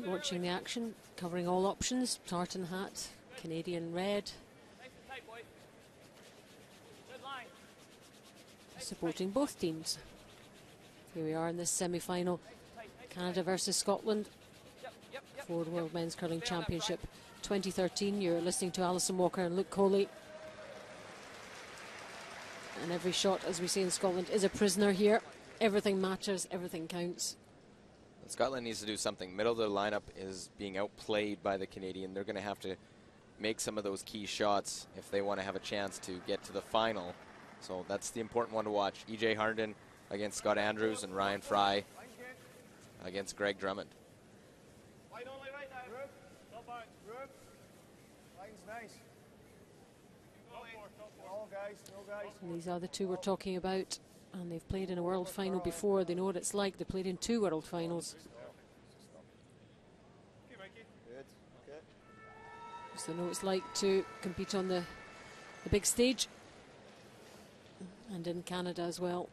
watching the action, covering all options. Tartan hat, Canadian red. Nice and tight, boys. Good line. Supporting both teams. Here we are in this semi-final. Canada versus Scotland for the World Men's Curling Championship 2013. You're listening to Alison Walker and Luke Coley. And every shot, as we see in Scotland, is a prisoner here. Everything matters, everything counts. Scotland needs to do something. Middle of the lineup is being outplayed by the Canadian. They're going to have to make some of those key shots if they want to have a chance to get to the final. So that's the important one to watch. E.J. Harnden against Scott Andrews and Ryan Fry against Greg Drummond. Line only right now. Roof. Top back. Roof. Line's nice. No guys, no guys. And these are the two we're talking about. And they've played in a world final before. They know what it's like. They played in 2 world finals. Good. Okay. So they know what it's like to compete on the big stage. And in Canada as well.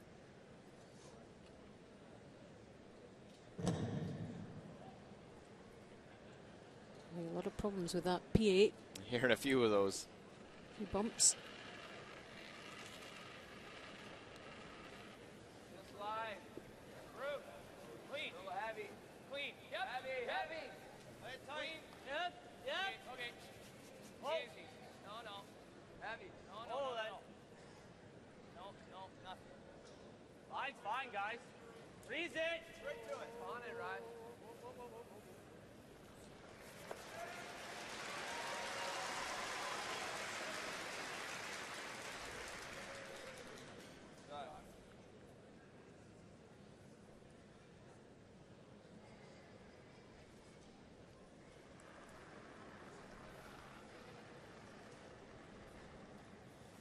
A lot of problems with that P8. Hearing a few of those. Few bumps. Just line. Roof. Clean. A little heavy. Clean. Yep. Heavy. Heavy. Let it tight. Yep. Yep. Okay. Easy. No, no. Heavy. No, no, no, no. No, no, nothing. Line's fine, guys. Freeze it. Straight to it. On it, Ryan.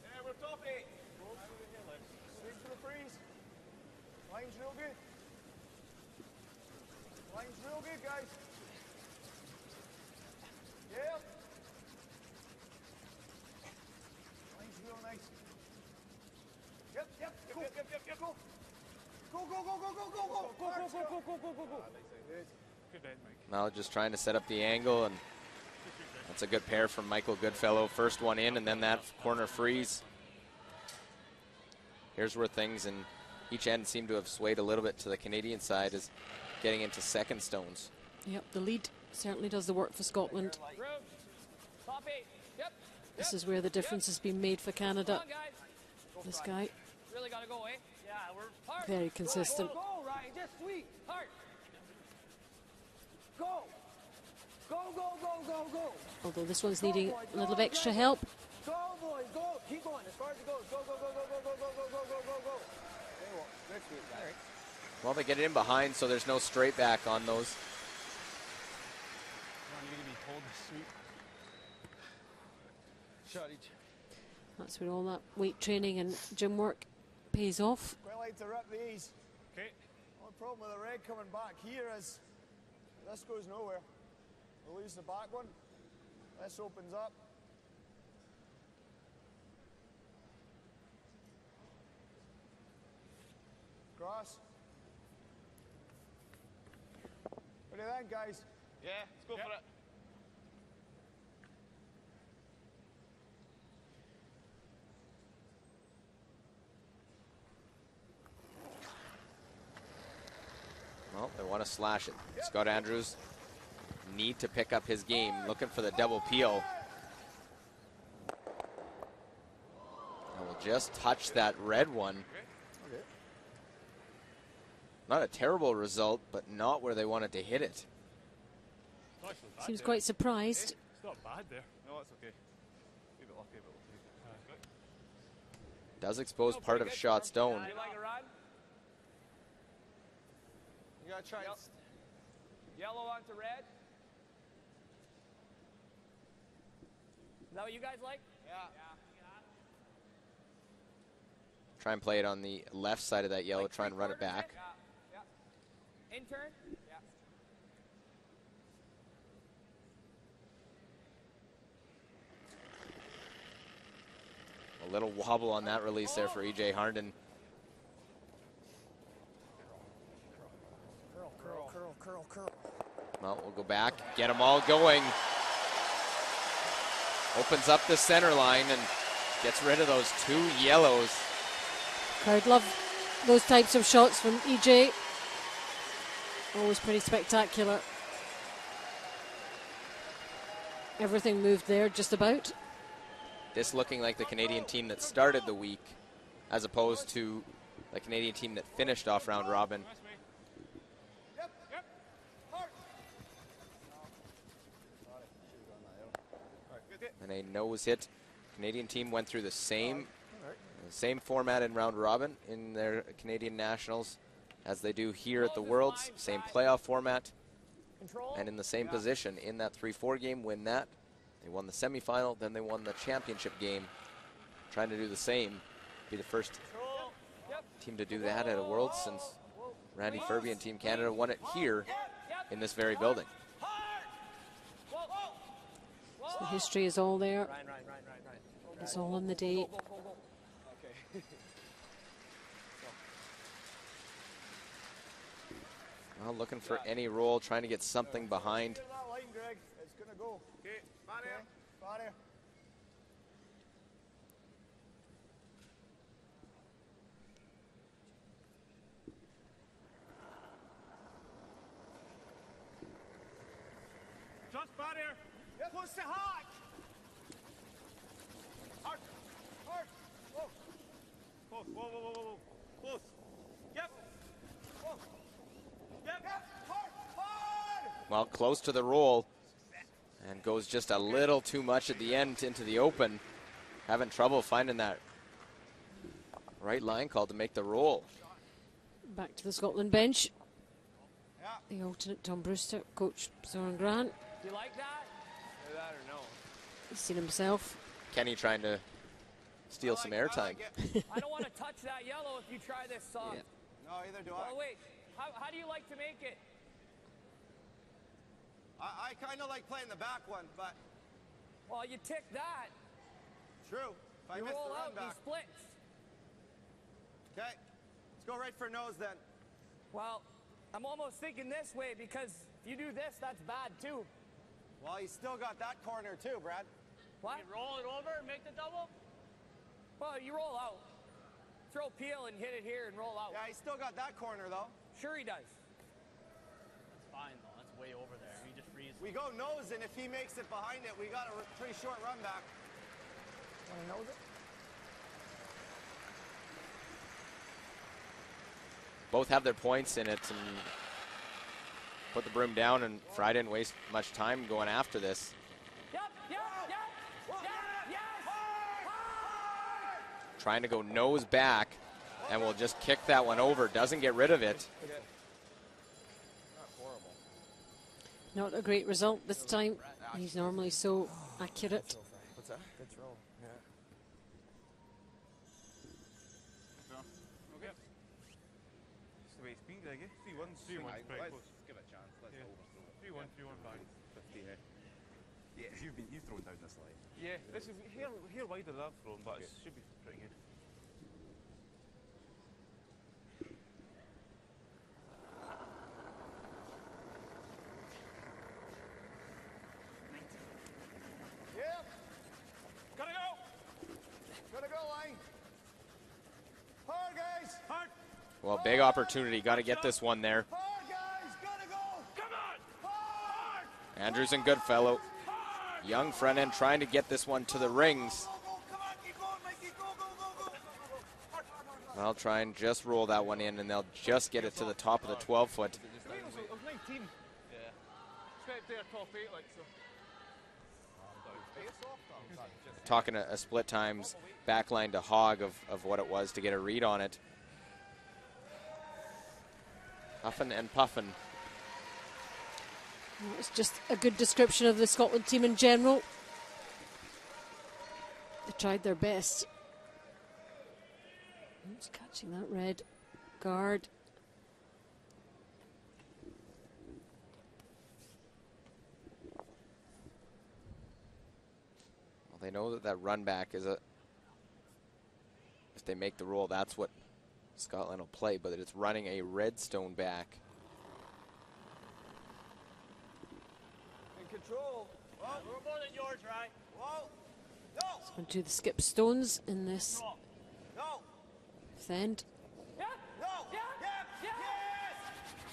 Yeah, we're top 8. Straight to the freeze. Line's real good. Line's real good, guys. Yeah. Line's real nice. Yep. Go. Go. Go. Good bed, Mike. Now just trying to set up the angle, and that's a good pair from Michael Goodfellow. First one in, and then that corner freeze. Here's where things in each end seem to have swayed a little bit to the Canadian side, is getting into second stones. Yep, the lead certainly does the work for Scotland. Roof. Top 8. Yep. This is where the difference has been made for Canada. Come on, guys. This guy, Really got to go, eh? Yeah, we're hard. very consistent. Go, Ryan. Just sweep. Hard. Go. Go. Although this one's needing a little of extra help. Go, boys. Go. Keep going as far as it goes. Go. Good sweep, guys. Well, they get it in behind, so there's no straight back on those. You're going to be told to sweep. Shot each. That's where all that weight training and gym work pays off. Quite like to rip these. Okay. Only problem with the red coming back here is this goes nowhere. We lose the back one. This opens up. Cross. What do you think, guys? Yeah, let's go for it. Well, they want to slash it. Scott Andrews need to pick up his game, looking for the double peel. And will just touch that red one. Not a terrible result, but not where they wanted to hit it. Seems quite surprised. It's not bad there. No, it's okay. Maybe lucky, but we'll take it. Does expose part of shot stone. You like a run? You gotta try it. Yellow onto red. Is that what you guys like? Yeah. Try and play it on the left side of that yellow, try and run it back. Yeah. In turn? Yeah. A little wobble on that release there for E.J. Harnden. Curl. Curl, curl, curl. Well, we'll go back, get them all going. Opens up the center line and gets rid of those 2 yellows. Crowd love those types of shots from EJ. Always pretty spectacular. Everything moved there just about. This looking like the Canadian team that started the week as opposed to the Canadian team that finished off round robin. And a nose hit. Canadian team went through the same format in round robin in their Canadian Nationals as they do here at the Worlds. Same playoff format and in the same position in that 3-4 game. Win that. They won the semifinal, then they won the championship game. Trying to do the same. Be the first team to do that at a Worlds since Randy Ferbey and Team Canada won it here in this very building. So the history is all there. It's all on the day. Well, looking for any roll, trying to get something behind. It's going to go. Okay, Barrier. Just barrier. Close to Hart. Hart. Whoa. Close. Whoa. Close. Yep. Whoa. Yep. Hard. Well, close to the roll and goes just a little too much at the end into the open. Having trouble finding that right line call to make the roll. Back to the Scotland bench. The alternate Tom Brewster, coach Zoran Grant. Do you like that? Or that or no? He's seen himself. Kenny trying to steal some airtime. I don't want to touch that yellow if you try this soft. No, either do I. Oh, wait. How do you like to make it? I kind of like playing the back one, but... Well, you tick that. True. If I You miss roll the run out, he back. splits. Okay. Let's go right for nose then. Well, I'm almost thinking this way because if you do this, that's bad too. Well, he's still got that corner too, Brad. What? You roll it over and make the double? Well, you roll out. Throw peel and hit it here and roll out. Yeah, he's still got that corner though. Sure he does. That's fine though. That's way over there. You just freeze. We go nose, and if he makes it behind it, we got a pretty short run back. Want to nose it? Both have their points in it and put the broom down, and Fry didn't waste much time going after this. Yep. Trying to go nose back, and will just kick that one over. Doesn't get rid of it. Not a great result this time. He's normally so accurate. What's that? Good throw. Yeah. Okay. It's the way it's been, I guess. 3-1, 3-1's very close. Give it a chance. Let's Yeah. 3-1, 3-1 back. 50, yeah, you've thrown down this line. Yeah, this is here wider than I've thrown, but it should be pretty good. Yep. Gotta go, line. Hard, guys. Hard. Well, big opportunity. Got to get this one there. Hard, guys. Gotta go. Come on. Hard. Andrews and Goodfellow. Young front end trying to get this one to the rings. Come on, keep going, Mikey. Go. I'll try and just roll that one in, and they'll just get it to the top of the 12-foot. It was 19. Yeah. Expect their top 8, like so. Talking a split times backline to Hogg of what it was to get a read on it. Huffin' and puffin'. It's just a good description of the Scotland team in general. They tried their best. Who's catching that red guard? Well, they know that run back is if they make the roll, that's what Scotland will play, but it's running a redstone back. control. Whoa. We're more than yours, right? Whoa. No. On to the skip stones in this No. fifth end. Yeah. No. Yeah. Yeah. Yes.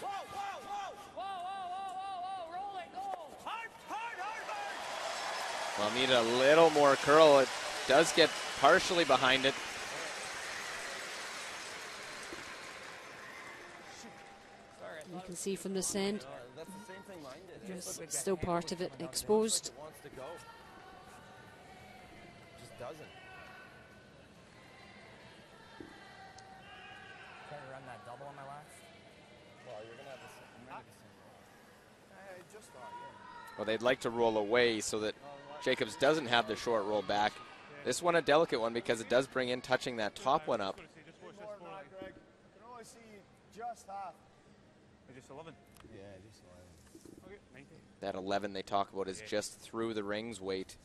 Whoa. Whoa. Whoa. Whoa. Whoa. Whoa. Whoa. Roll it. Go. Hard. Hard. Hard. Hard. Well, need a little more curl. It does get partially behind it. You can see from this end, That's the same thing mine did. there's still part of it exposed. It wants to go. Just doesn't. Trying to run that double on my last. Well, you're gonna have the Just thought, yeah. Well, they'd like to roll away so that Jacobs doesn't have the short roll back. This one a delicate one because it does bring in touching that top one up. More than that, Greg. I can only see just half. Just 11. Yeah, just 11. Okay, 19. That 11 they talk about is just through the rings weight.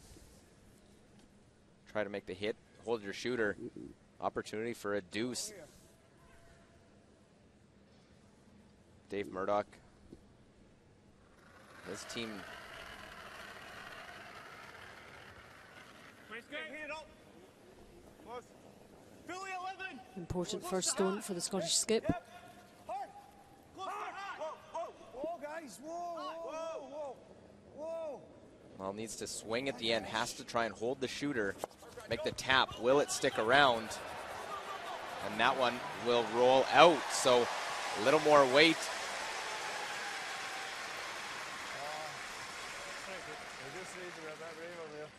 Try to make the hit, hold your shooter. Opportunity for a deuce. Dave Murdoch. His team. Philly 11. Important first stone for the Scottish skip. Hard. Close to hard. Whoa, whoa. Whoa, guys. Whoa, whoa, whoa, whoa. Well, needs to swing at the end, has to try and hold the shooter, make the tap. Will it stick around? And that one will roll out, so a little more weight. I just need to grab that brave over there.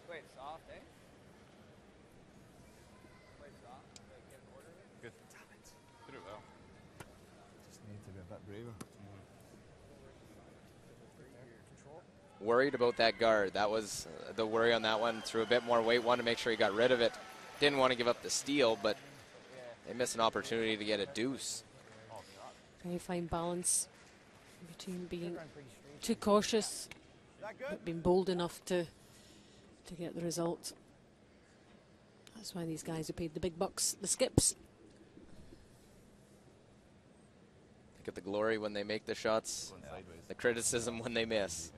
Wait, soft, eh? Wait, soft. Get an order of it? Good. Damn it. Did it well. Just need to be a bit braver. Worried about that guard. That was the worry on that one. Threw a bit more weight, wanted to make sure he got rid of it. Didn't want to give up the steal, but they missed an opportunity to get a deuce. Very fine balance between being too cautious but being bold enough to get the result. That's why these guys are paid the big bucks, the skips. Get the glory when they make the shots, the criticism when they miss.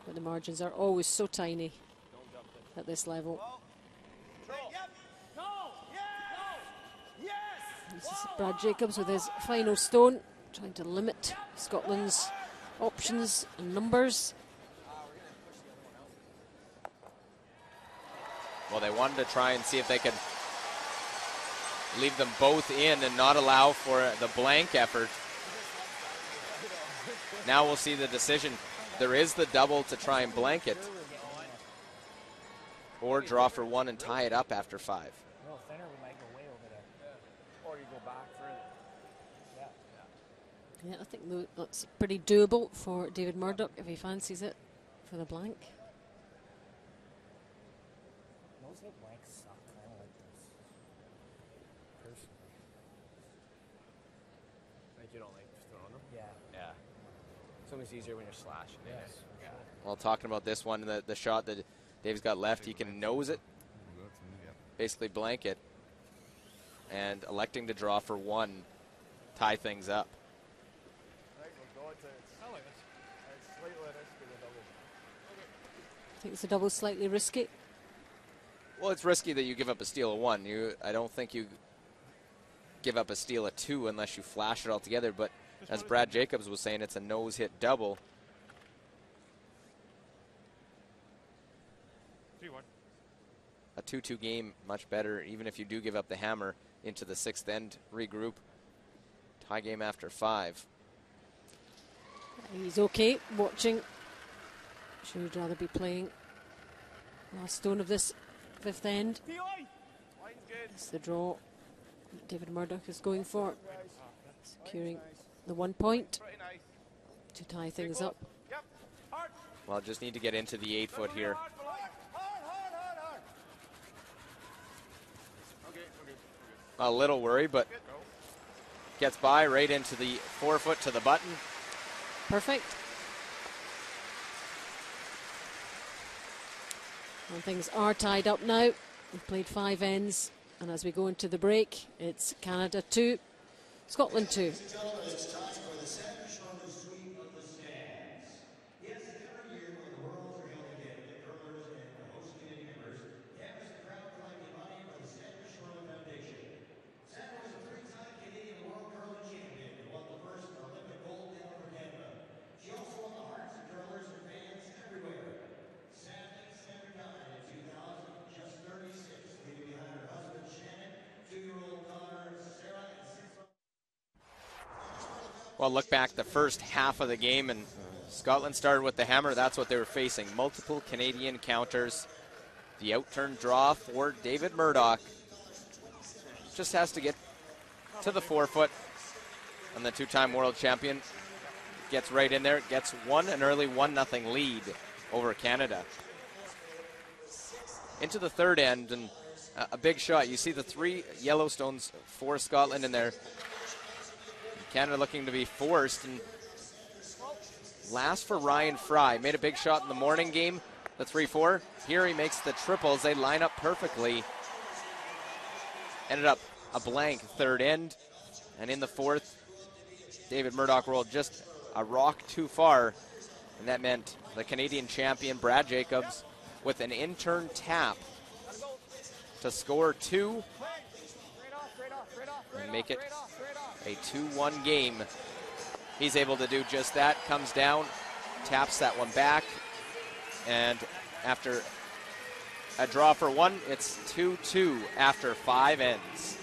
But the margins are always so tiny at this level. This is Brad Jacobs with his final stone, trying to limit Scotland's options and numbers. Well, they wanted to try and see if they could leave them both in and not allow for the blank effort. Now we'll see the decision. There is the double to try and blank it, or draw for one and tie it up after 5. A little thinner, we might go way over there. Or you go back further. Yeah, I think that's pretty doable for David Murdoch if he fancies it for the blank. Those hit blanks suck. I don't like those. Personally. Like you don't like throwing them? Yeah. Yeah. It's always easier when you're slashing. Yes. Yeah. Well, talking about this one, the shot that Dave's got left, he can nose it, basically blank it, and electing to draw for one, tie things up. Right, we'll go to I like this. it's slightly risky, the double. I think it's a double slightly risky. Well, it's risky that you give up a steal of 1. I don't think you give up a steal of 2 unless you flash it all together, but as Brad Jacobs was saying, it's a nose hit double. 3-1. A 2-2 game, much better, even if you do give up the hammer into the 6th end, regroup. Tie game after 5. He's okay watching. Sure, he'd rather be playing last stone of this 5th end. It's the draw that David Murdoch is going for, securing the 1 point to tie things up. Well, just need to get into the 8 foot here. A little worry, but gets by right into the 4 foot to the button. Perfect. And things are tied up now. We've played 5 ends, and as we go into the break, it's Canada 2, Scotland 2. Ladies and gentlemen, it's time for the second shortest sweep of the stands. Yes, Well, look back the first half of the game, and Scotland started with the hammer. That's what they were facing. Multiple Canadian counters. The outturn draw for David Murdoch. Just has to get to the forefoot. And the two-time world champion gets right in there, gets an early 1-0 lead over Canada. Into the third end, and a big shot. You see the 3 Yellowstones for Scotland in there. Canada looking to be forced, and last for Ryan Fry. Made a big shot in the morning game, the 3-4. Here he makes the triples. They line up perfectly. Ended up a blank third end, and in the fourth, David Murdoch rolled just a rock too far, and that meant the Canadian champion, Brad Jacobs, with an in-turn tap to score 2 and make it a 2-1 game. He's able to do just that, comes down, taps that one back, and after a draw for 1, it's 2-2 after 5 ends.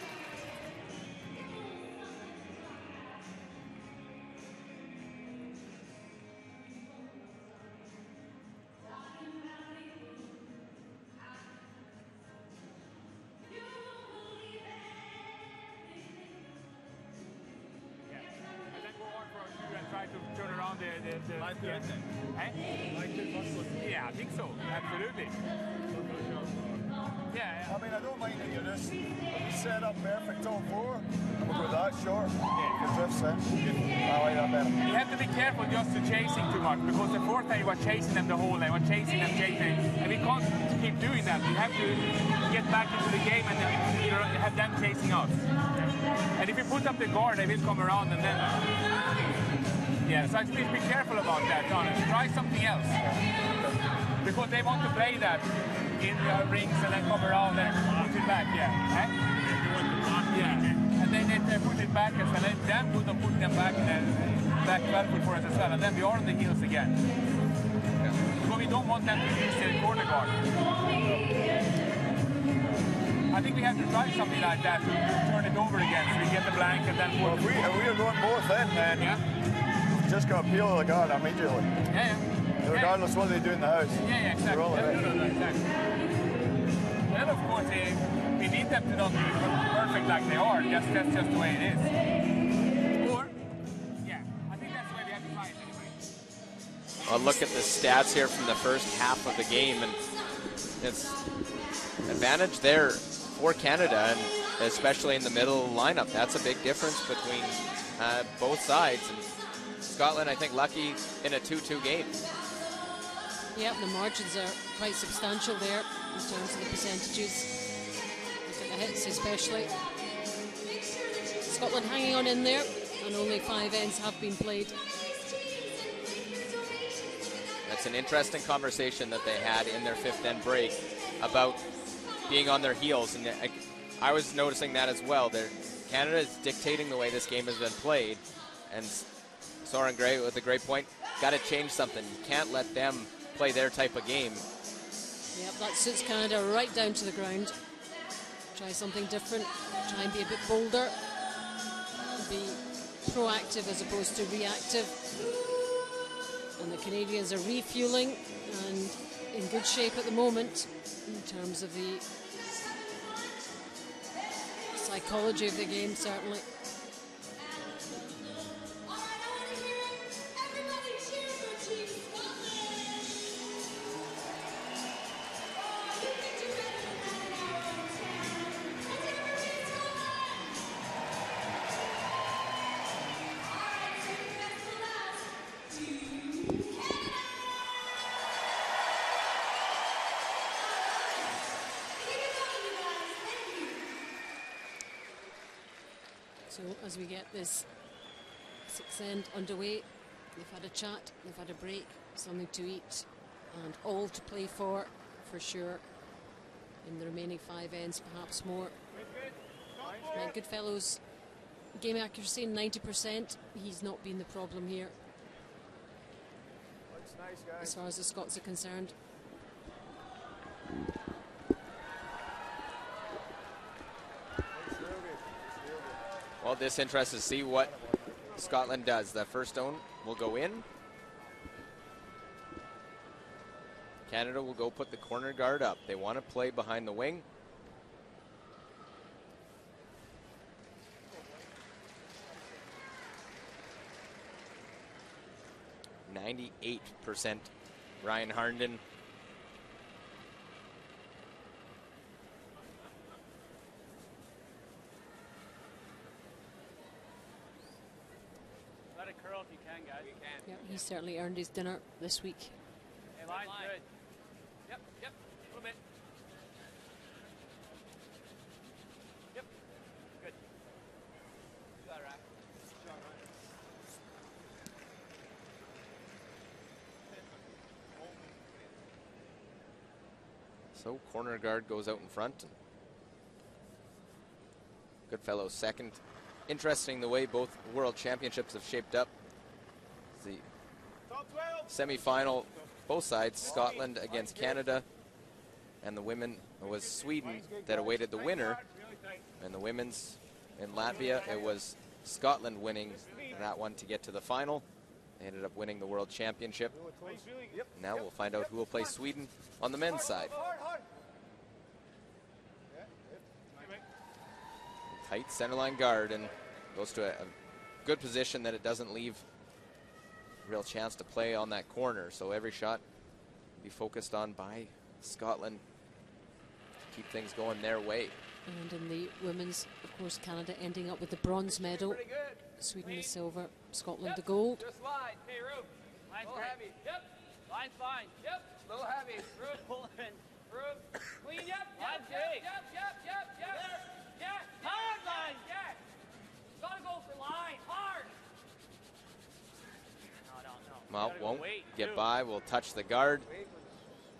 Yeah, I think so. Absolutely. Yeah. I mean, I don't mind that you're just set up perfect all 4, and we'll go that short. Yeah. Drifts in. I like that better. You have to be careful just to chasing too much, because the fourth time you were chasing them the whole day, chasing, and we can't keep doing that. We have to get back into the game and then have them chasing us. And if you put up the guard, they will come around and then. Yeah, so I think be careful about that, honest. Try something else. Because they want to play that in the rings and then come around and put it back, yeah. Eh? Yeah. And then they put it back as well. And then put them back and then back 12 foot for us as well. And then we are on the heels again. Because we don't want them to use their corner guard. I think we have to try something like that to turn it over again so we get the blank and then well, if we are going both in, then just got to peel the guard immediately. Yeah. Regardless of what they do in the house. Yeah, exactly. Exactly. And of course, we need them to not be perfect like they are. That's just the way it is. Or, yeah, I think that's the way we have to try it anyway. Well, look at the stats here from the first half of the game, and it's advantage there for Canada, and especially in the middle lineup. That's a big difference between both sides. And Scotland, I think, lucky in a 2-2 game. Yeah, the margins are quite substantial there in terms of the percentages. Look at the hits especially. Scotland hanging on in there, and only 5 ends have been played. That's an interesting conversation that they had in their 5th end break about being on their heels, and I was noticing that as well. Canada is dictating the way this game has been played, and Soren Gray with a great point. Got to change something. You can't let them play their type of game. Yep, that suits Canada right down to the ground. Try something different. Try and be a bit bolder. Be proactive as opposed to reactive. And the Canadians are refueling and in good shape at the moment in terms of the psychology of the game, certainly. So as we get this 6th end underway, they've had a chat, they've had a break, something to eat, and all to play for sure. In the remaining 5 ends, perhaps more. Goodfellow's game accuracy 90%. He's not been the problem here, as far as the Scots are concerned. Well, this interests to see what Scotland does. The first stone will go in. Canada will go put the corner guard up. They want to play behind the wing. %98% Ryan Harnden. Let it curl if you can, guys. You can. Yeah, he certainly earned his dinner this week. Hey, line's good. Yep, yep. A little bit. Yep. Good. You got it, Rack. So corner guard goes out in front. Goodfellow second. Interesting the way both world championships have shaped up. The semi-final, both sides, Scotland against Canada, and the women was Sweden that awaited the winner. And the women's in Latvia, it was Scotland winning that one to get to the final. They ended up winning the world championship. Now we'll find out who will play Sweden on the men's side. Tight centerline guard and goes to a good position that it doesn't leave real chance to play on that corner. So every shot be focused on by Scotland to keep things going their way. And in the women's, of course, Canada ending up with the bronze medal. Sweden the silver, Scotland the gold. Just slide. Hey, Rube. Line's great. Heavy. Yep. Line's fine. Yep. A little heavy. Rube, pull in. Rube. Clean. Yep. Line's great. Yep. Yeah. Hard line. Yeah. Gotta go for line. Hard. No. Well, won't get by. We'll touch the guard.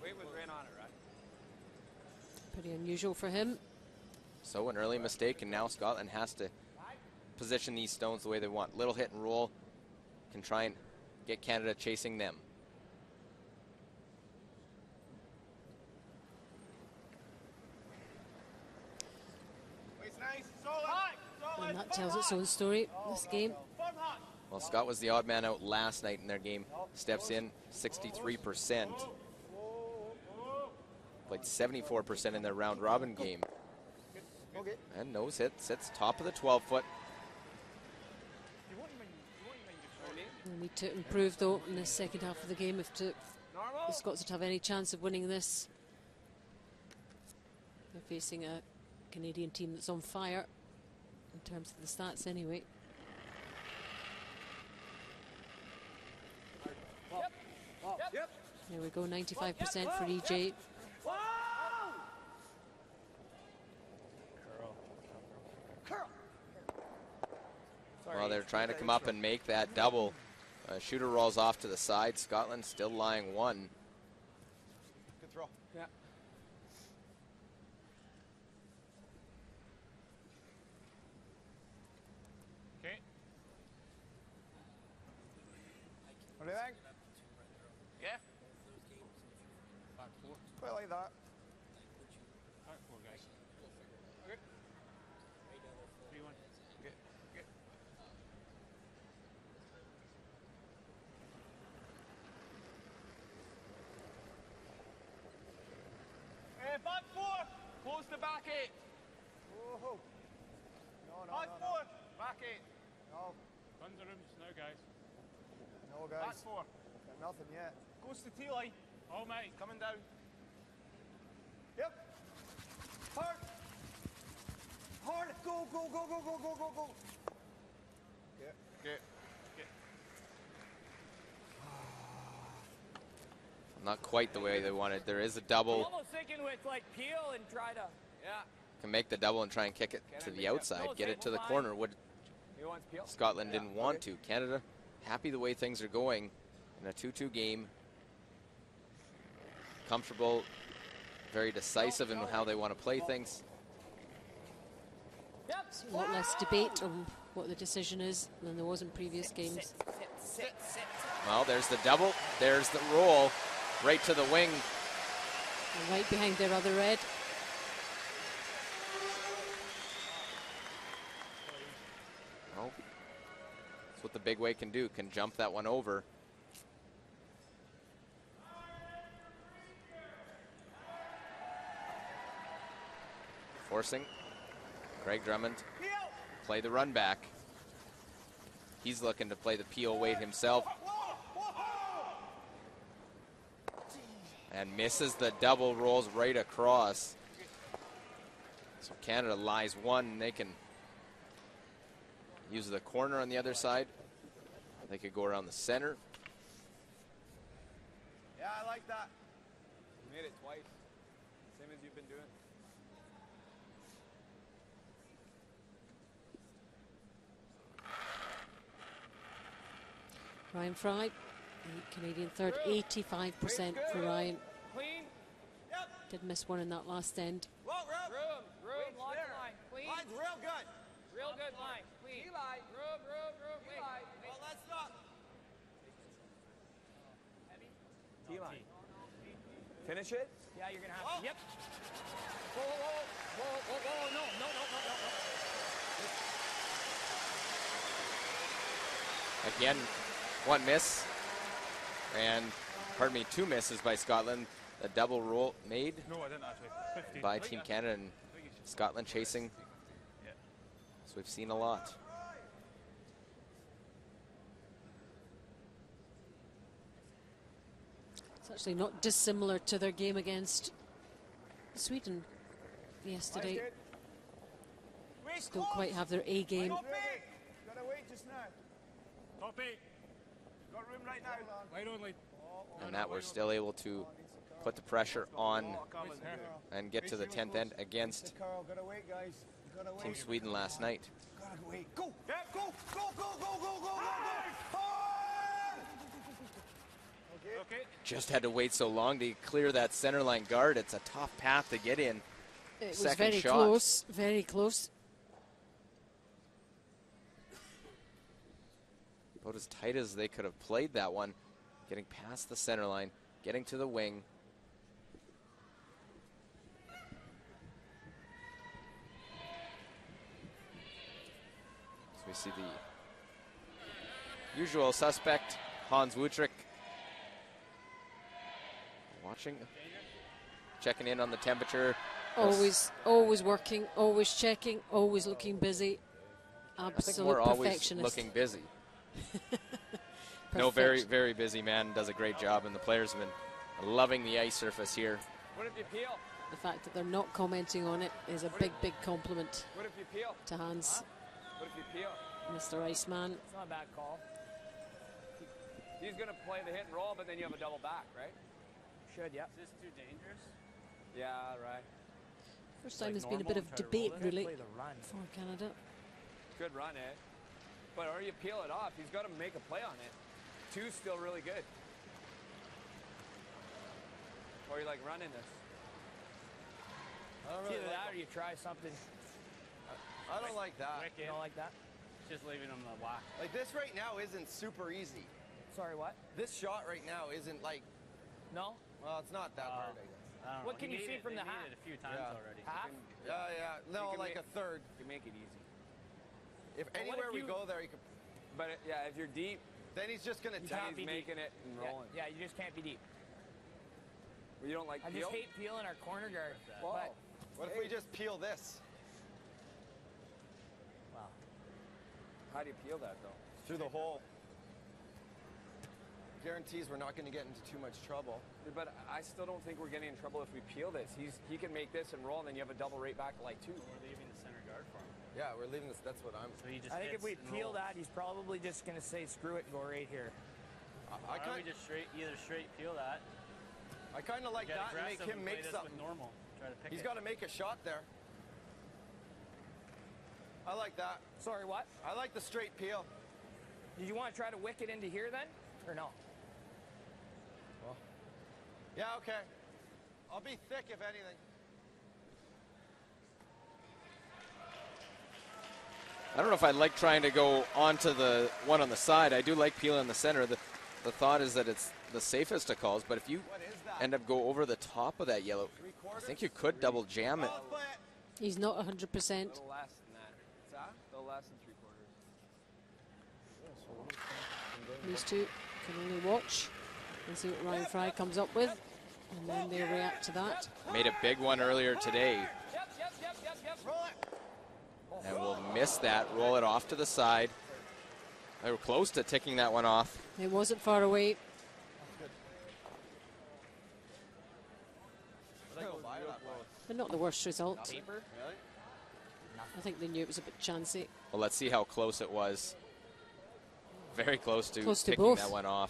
Weight was right on it, right? Pretty unusual for him. So an early mistake, and now Scotland has to position these stones the way they want. Little hit and roll can try and get Canada chasing them. And that tells its own story, this game. Well, Scott was the odd man out last night in their game. Steps in 63%. Played 74% in their round robin game. And nose hit, sits top of the 12-foot. We'll need to improve, though, in the second half of the game if the Scots would have any chance of winning this. They're facing a Canadian team that's on fire, in terms of the stats anyway. Yep. There we go, 95% for EJ. Well, they're trying to come up and make that double. Shooter rolls off to the side. Scotland still lying one. Good throw. Yeah. Okay. What do you think? Yeah. Back four. Quite like that. Back four, guys. Okay. 3-1. Okay. Okay. Back four. Close the back eight. Whoa. No. Back four. Back eight. No. Guns are rooms now, guys. No, guys. Back four. Got nothing yet. Goes to T line. All mate. Coming down. Yep. Hard. Hard. Go. Okay. Okay. Not quite the way they wanted. There is a double. Almost thinking with like peel and try to. Yeah. Can make the double and try and kick it to the outside. Get it to the corner. Would He wants peel. Scotland didn't want to. Canada happy the way things are going in a 2-2 game. Comfortable, very decisive in how they want to play things. Yep. A lot less debate on what the decision is than there was in previous games. Sit. Well, there's the double. There's the roll right to the wing. And right behind their other red. Well, that's what big weight can do, can jump that one over. Forcing Greg Drummond to play the run back. He's looking to play the peel weight himself. And misses the double, rolls right across. So Canada lies one, and they can use the corner on the other side. They could go around the center. Yeah, I like that. You made it twice. Same as you've been doing. Ryan Fry, the Canadian third, 85% for Ryan. Clean. Did miss one in that last end. Whoa, Room, lock the line. Clean. Line's real good. Real good line. Clean. Room, wait. Well, let's stop. T-line. Finish it? Yeah, you're going to have to. Yep. Whoa, no. Again, one miss. And, pardon me, two misses by Scotland. A double roll made by Team Canada, and Scotland chasing. So we've seen a lot. It's actually not dissimilar to their game against Sweden yesterday. Just don't quite have their A game. Gotta wait just now. Top 8. Got room right now. Wide only. And that we're still able to put the pressure on and get to the 10th end against Carl, gotta wait, guys. Gotta wait. Team Sweden last night. Gotta wait. Go! Go! Hard! Okay. Just had to wait so long to clear that center line guard. It's a tough path to get in. It was Second very shot. close, very close. About as tight as they could have played that one. Getting past the center line, getting to the wing. So we see the usual suspect, Hans Wuttrich, watching, checking in on the temperature. Always working, always checking, always looking busy. I think Absolute we're always perfectionist. looking busy. No, very busy man, does a great job, and the players have been loving the ice surface here. What if you peel? The fact that they're not commenting on it is a big compliment What if you peel? to Hans, What if you peel? Mr. Iceman. It's not a bad call. He's going to play the hit and roll, but then you have a double back, right? Should, yeah. Is this too dangerous? Yeah, right. First time there's been a bit of debate, really, Play the run. for Canada. Good run, eh? But or you peel it off, he's got to make a play on it. Two's still really good. Or you like running this? I don't It's really either like that or you try something. I don't like that. You don't like that? Just leaving them the whack. Like this right now isn't super easy. Sorry, what? This shot right now isn't like, No? well, it's not that hard, I guess. I don't What know. can you see from the half? It a few times Yeah. already. Half? Yeah. No, can like make- a third. You can make it easy. If what anywhere if we you- go there, he could. But yeah, if you're deep, Then he's just gonna You tell can't you. be deep. making it and rolling. Yeah, you just can't be deep. Well, you don't like I peel? just hate peeling our corner guard. Whoa. But, What if we just peel this well, How do you peel that, though? through the hole? Guarantees we're not going to get into too much trouble. But I still don't think we're getting in trouble if we peel this. He can make this and roll, and then you have a double right back to like two. We're leaving the center guard for him. Yeah, we're leaving this. That's what I'm. So he just I think if hits we and peel rolls. that, he's probably just going to say screw it and go right here. I Why don't we kind. just either straight peel that. I kind of like Get that and make aggressive him play make this something. with normal. Try to pick He's it. got to make a shot there. I like that. Sorry, what? I like the straight peel. Did you want to try to wick it into here then? Or no? Yeah, okay. I'll be thick if anything. I don't know if I like trying to go onto the one on the side. I do like peeling in the center. The thought is that it's the safest of calls, but if you What is that? end up go over the top of that yellow, I think you could double jam it. Let's play it. He's not 100%. A little less than that. A little less than 3/4. these two can only watch and see what Ryan Fry comes up with, and then they react to that. Made a big one earlier today. And we'll miss that, roll it off to the side. They were close to ticking that one off. It wasn't far away. But not the worst result. I think they knew it was a bit chancy. Well, let's see how close it was. Very close to ticking both. that one off.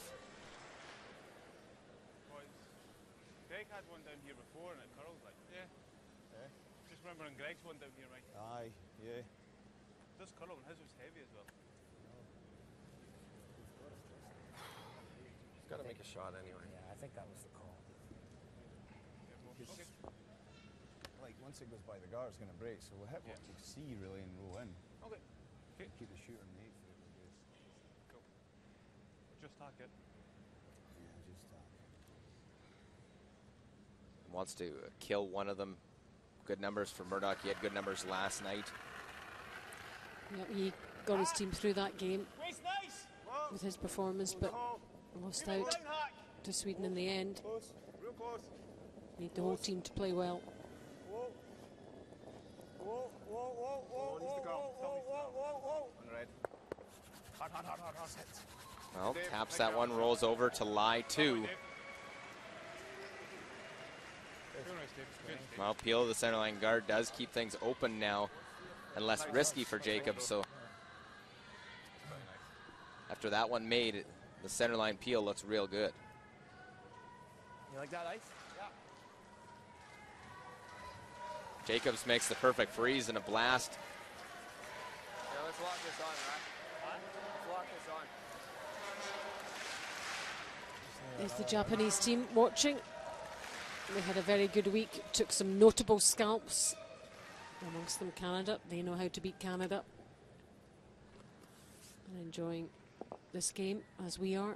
Greg had one down here before and it curled like. Yeah. Just remembering Greg's one down here, Mike. Aye, yeah. This curl and his was heavy as well. He's got to make a shot anyway. Yeah, I think that was the call. Okay. Like, once it goes by the guard, it's going to break, so we'll hit what you see, really, and roll in. Okay. Keep the shooter in the 8 for the base. Cool. Just tack it. Yeah, just tack. Wants to kill one of them. Good numbers for Murdoch. He had good numbers last night. Yep, he got his team through that game with his performance, but lost out to Sweden in the end. Real close. Need the whole team to play well. Whoa. Whoa, whoa, whoa, whoa, whoa, whoa, whoa, whoa, whoa. On red. Hard. Well, taps that one, rolls over to lie 2. Well, Peel, the centerline guard, does keep things open now and less risky for Jacobs. So after that one made, the centerline Peel looks real good. You like that, Ice? Yeah. Jacobs makes the perfect freeze and a blast. Yeah, let's lock this on, right? Let's lock this on. There's the Japanese team watching. They had a very good week, took some notable scalps, amongst them Canada. They know how to beat Canada. And enjoying this game as we are.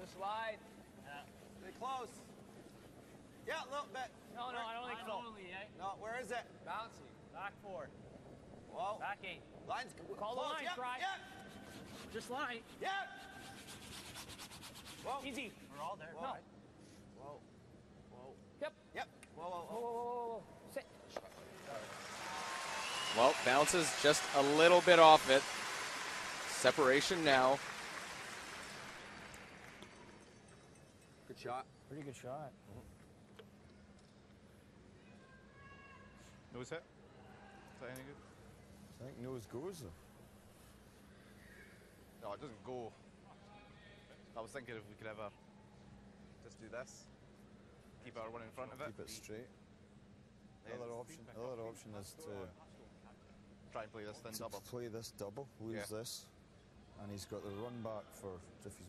Just slide. Stay close. Yeah, a little bit. No, I don't think totally, eh? No, where is it? Bouncy. Back 4. Whoa. Back 8. Line's Call close. the line, Yep, Fry. yep. Just line. Yeah. Whoa. Easy. We're all there. Whoa. No. Whoa. Whoa. Yep. Yep. Whoa, whoa, Whoa, whoa. whoa, whoa. Sit. Well, bounces just a little bit off it. Separation now. Good shot. Pretty good shot. Nose hit? Is that any good? I think nose goes, though. No, it doesn't go. I was thinking if we could ever just do this, keep our one in front of it. Keep it straight. Yeah, The other option is to try and play this thin double. play this double, lose Yeah. this, and he's got the run back for if he's.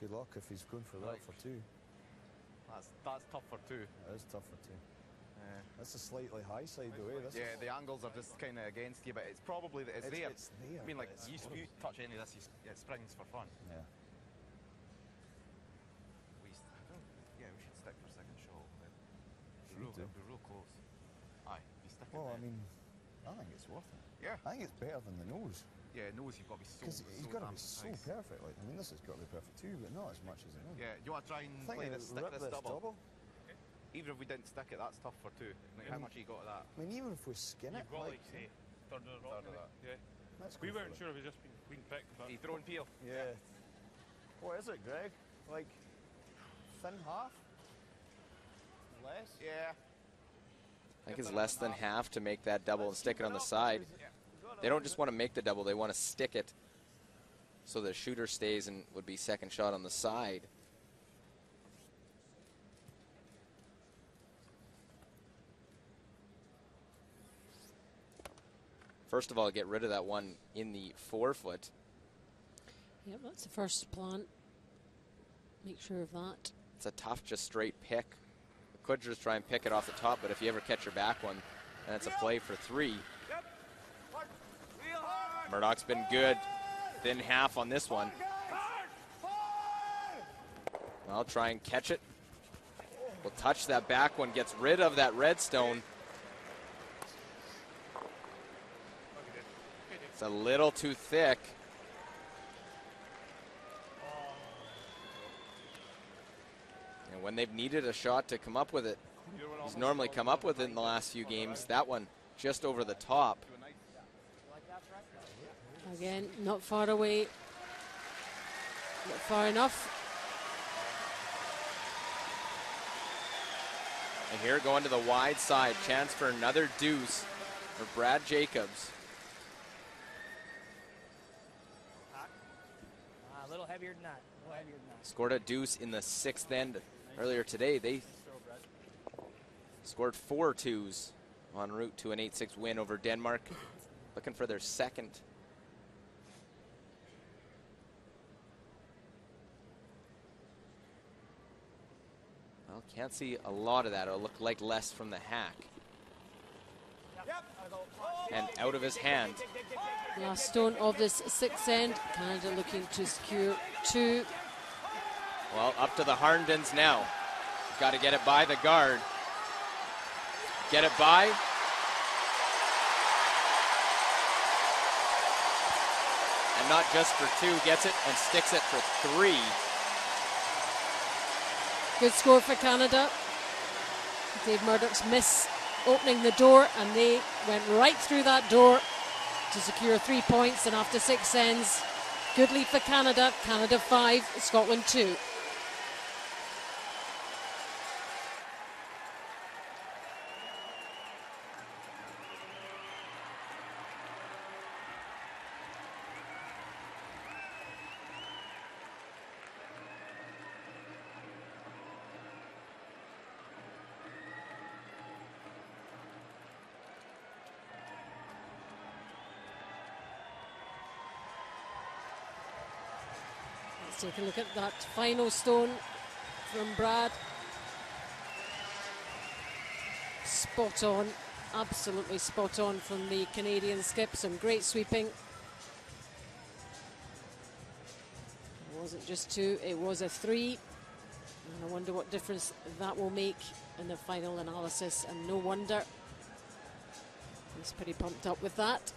Good luck if he's going for that Right. for 2. That's tough for 2. It is tough for 2. That's a slightly high side though, eh? This Yeah, is, the angles are just kind of against you, but it's probably it's there. It's there. I mean, like but it's you close. touch any of this, it springs for fun. Yeah. We should stick for second shot. Should do. It'd be real close. Aye, be sticking. Well, I there. mean, I think it's worth it. Yeah. I think it's better than the nose. Yeah, nose you've got to be so. Because he's got to damn be so precise. perfect. Like, I mean, this has got to be perfect too, but not as much as the nose. Yeah, you want to try and I think play they this, stick rip this double. Okay. Even if we didn't stick it, that's tough for 2. Like, how much you got of that? I mean, even if we skin it, You've got like, like, say, third of the rock. Third of that. Yeah. let's We go weren't for sure if it was just been picked, but Are you throwing Peel? it. Yeah. What is it, Greg? Like thin half? Less? Yeah. I think it's less than half to make that double and stick it on the side. They don't just want to make the double, they want to stick it so the shooter stays and would be second shot on the side. First of all, get rid of that one in the 4-foot. Yep, that's the first plan. Make sure of that. It's a tough, just straight pick. Could just try and pick it off the top, but if you ever catch your back one, then it's a play for 3. Murdoch's been good. thin half on this one. I'll try and catch it. Will touch that back one, gets rid of that redstone. It's a little too thick. And when they've needed a shot to come up with it, he's normally come up with it in the last few games. That one just over the top. Again, not far away, not far enough. And here going to the wide side, chance for another deuce for Brad Jacobs. A little heavier than that. Scored a deuce in the 6th end earlier today. They scored 4 twos en route to an 8-6 win over Denmark, looking for their second. Well, can't see a lot of that. It'll look like less from the hack. And out of his hand. Last stone of this 6th end. Canada looking to secure 2. Well, up to the Harndens now. Got to get it by the guard. Get it by. And not just for 2, gets it and sticks it for 3. Good score for Canada. Dave Murdoch's miss opening the door, and they went right through that door to secure 3 points. And after 6 ends, good lead for Canada. Canada 5, Scotland 2. Take a look at that final stone from Brad. Spot on, absolutely spot on from the Canadian skip. Some great sweeping. It wasn't just 2, it was a 3. And I wonder what difference that will make in the final analysis. And no wonder. He's pretty pumped up with that.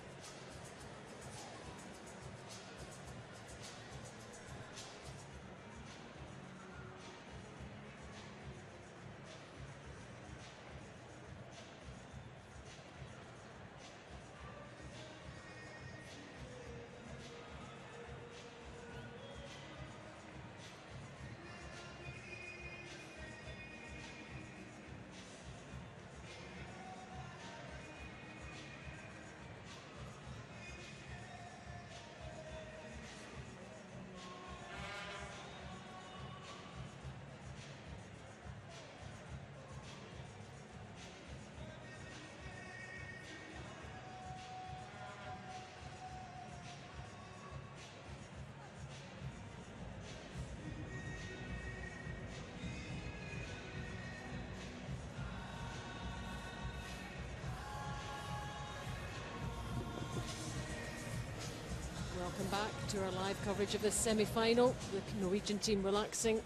Welcome back to our live coverage of this semi-final. The Norwegian team relaxing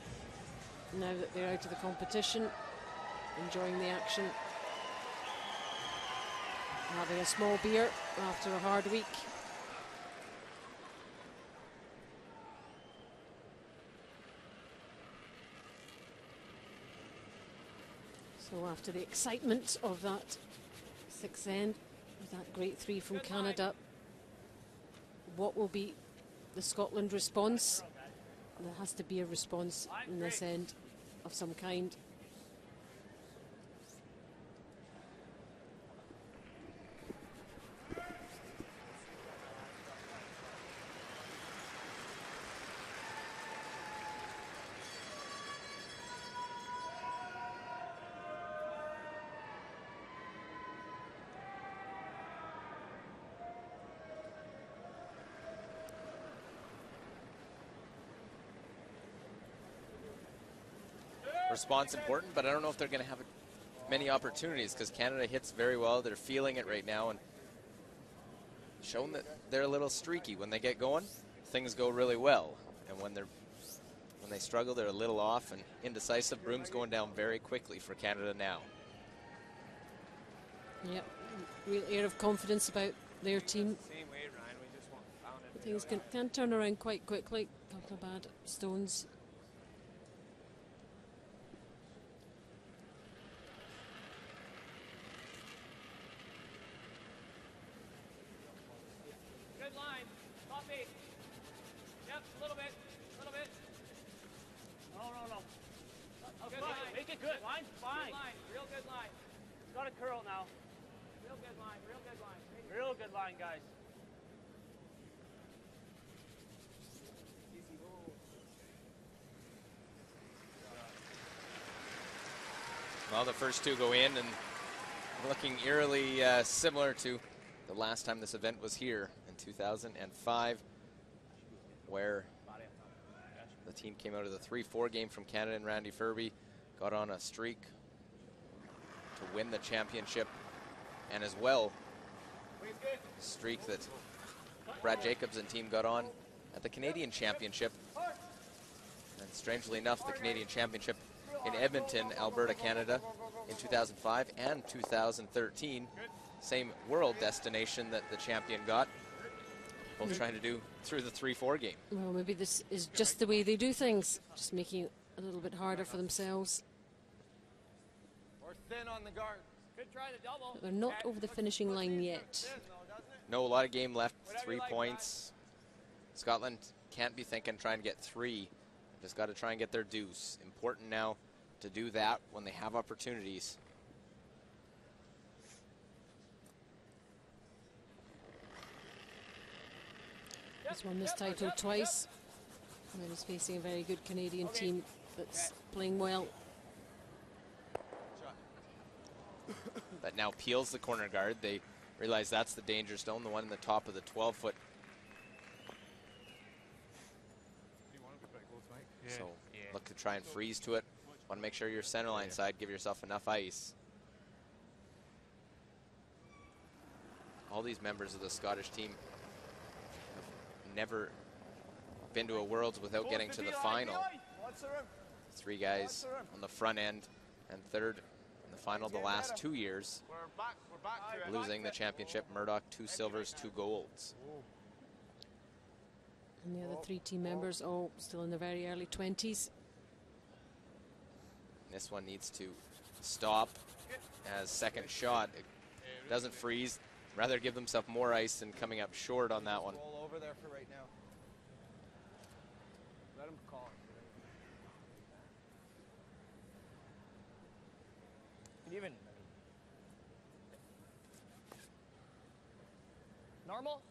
now that they're out of the competition, enjoying the action, having a small beer after a hard week. So after the excitement of that 6th end, with that great 3 from Canada, what will be the Scotland response? There has to be a response in this end of some kind. Response important, but I don't know if they're going to have many opportunities because Canada hits very well. They're feeling it right now and showing that they're a little streaky when they get going. things go really well, and when they struggle, they're a little off and indecisive. Broom's going down very quickly for Canada now. Yep, real air of confidence about their team. Same way, Ryan. We just found it. Things can turn around quite quickly. A couple of bad stones. Good line. Top 8. Yep, a little bit. No. Good line. Make it good. Line's fine. Good line. Real good line. Got a curl now. Real good line. Real good line, guys. Well, the first two go in, and looking eerily similar to the last time this event was here in 2005, where the team came out of the 3-4 game from Canada, and Randy Ferbey got on a streak to win the championship, and as well, streak that Brad Jacobs and team got on at the Canadian Championship. And strangely enough, the Canadian Championship in Edmonton, Alberta, Canada in 2005 and 2013. Same world destination that the champion got. Both trying to do through the 3-4 game. Well, maybe this is just the way they do things, just making it a little bit harder for themselves. Or thin on the guard. Good try the double. But they're not over the finishing line yet. No, a lot of game left, 3 points. Scotland can't be thinking trying to get 3. Just got to try and get their deuce. Important now to do that when they have opportunities. He's won this title twice. And he's facing a very good Canadian team that's playing well. But now peels the corner guard. They realize that's the danger stone, the one in the top of the 12-foot. So look to try and freeze to it. Want to make sure your center line side, give yourself enough ice. All these members of the Scottish team have never been to a Worlds without getting to the final. 3 guys on the front end and third in the final the last 2 years. Losing the championship, Murdoch 2 silvers, 2 golds. And the other 3 team members all still in their very early 20s. This one needs to stop as second shot. It doesn't freeze. Rather give themselves more ice than coming up short on that one. Roll over there for right now. Let him call it. Even Normal?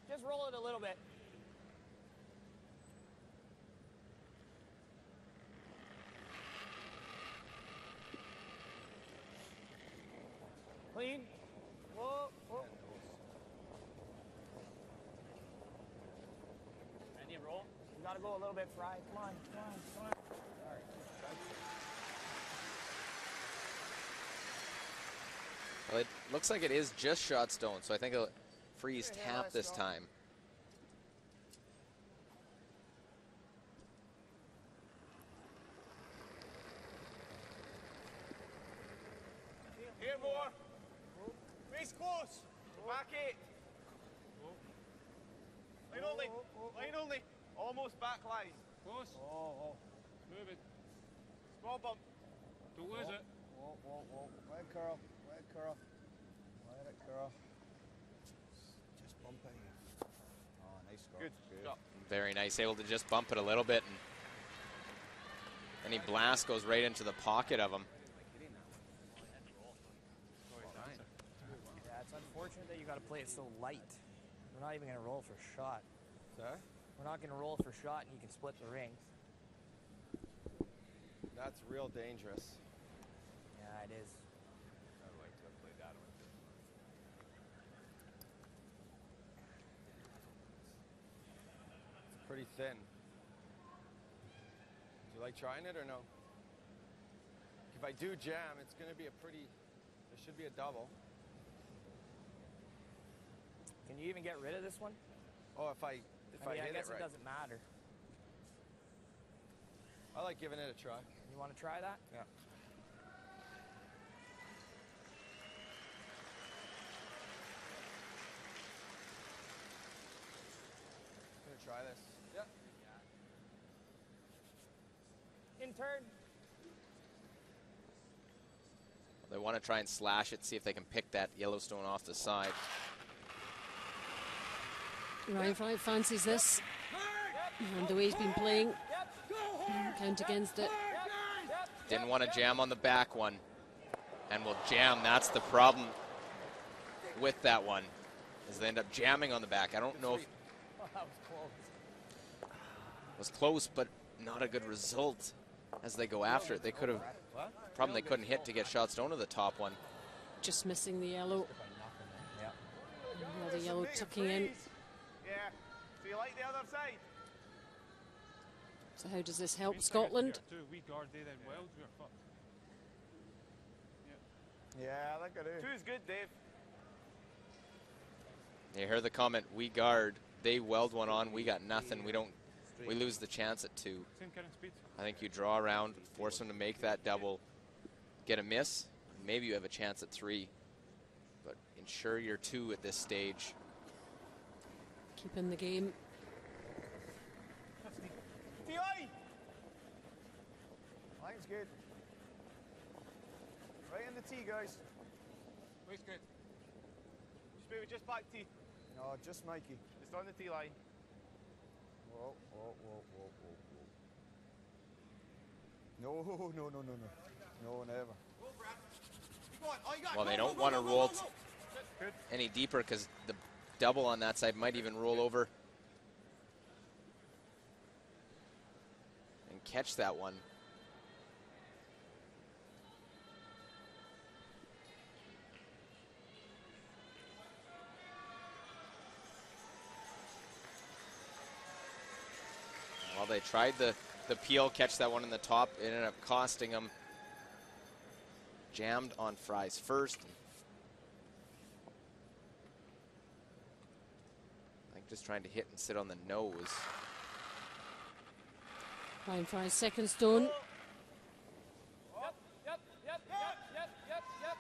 Just roll it a little bit. Clean. Whoa, whoa. And you roll. You gotta go a little bit fried. Come on, come on, come on. Sorry. Well, it looks like it is just shot stone, so I think it'll freeze tap this time. Here more. Face close. Back 8. Line only. Line only. Almost back line. Close. Move it. Small bump. Don't lose it. Whoa. Let it curl. Let it curl. Let it curl. Just bump it. Oh, nice curl. Good. Stop. Very nice, able to just bump it a little bit, and any blast goes right into the pocket of him. Yeah, it's unfortunate that you got to play it so light. We're not even going to roll for shot. Sorry? We're not going to roll for shot, and you can split the rings. That's real dangerous. Yeah, it is. I would like to have played that one too. It's pretty thin. Do you like trying it or no? If I do jam, it's going to be a pretty, there should be a double. Can you even get rid of this one? Oh, if I If I, I hit guess it right. doesn't matter. I like giving it a try. You want to try that? Yeah. I'm gonna try this. Yep. In turn. They want to try and slash it, see if they can pick that Yellowstone off the side. Ryan Fry fancies this, and the way he's been playing, count against it. Didn't want to jam on the back one, and will jam. That's the problem with that one, is they end up jamming on the back. I don't know if That was close. it was close, but not a good result as they go after it. They could have, problem they couldn't hit to get shot stone to the top one. Just missing the yellow. Yeah. Now the yellow tucking in. Yeah. So you like the other side? So how does this help Scotland? We guard, they then weld, we are fucked. Yeah, I think I do. Two's good, Dave. You hear the comment, we guard, they weld one on, we got nothing, we lose the chance at 2. Same kind of speed. I think you draw around, force them to make that double, get a miss, maybe you have a chance at 3, but ensure you're 2 at this stage. Keep in the game. T-line! Line's good. Right in the tee, guys. Waist good. Maybe just back tee. No, just Mikey. Just on the tee line. Whoa, whoa, whoa, whoa, whoa, whoa. No, no, no, no, no. No, never. Well, they don't want to roll any deeper because the double on that side might even roll over and catch that one. Well, they tried the peel, catch that one in the top. It ended up costing them. Jammed on Fry's first. I think just trying to hit and sit on the nose. Ryan Fry's second stone. Yep, yep, yep, yep, yep, yep, yep.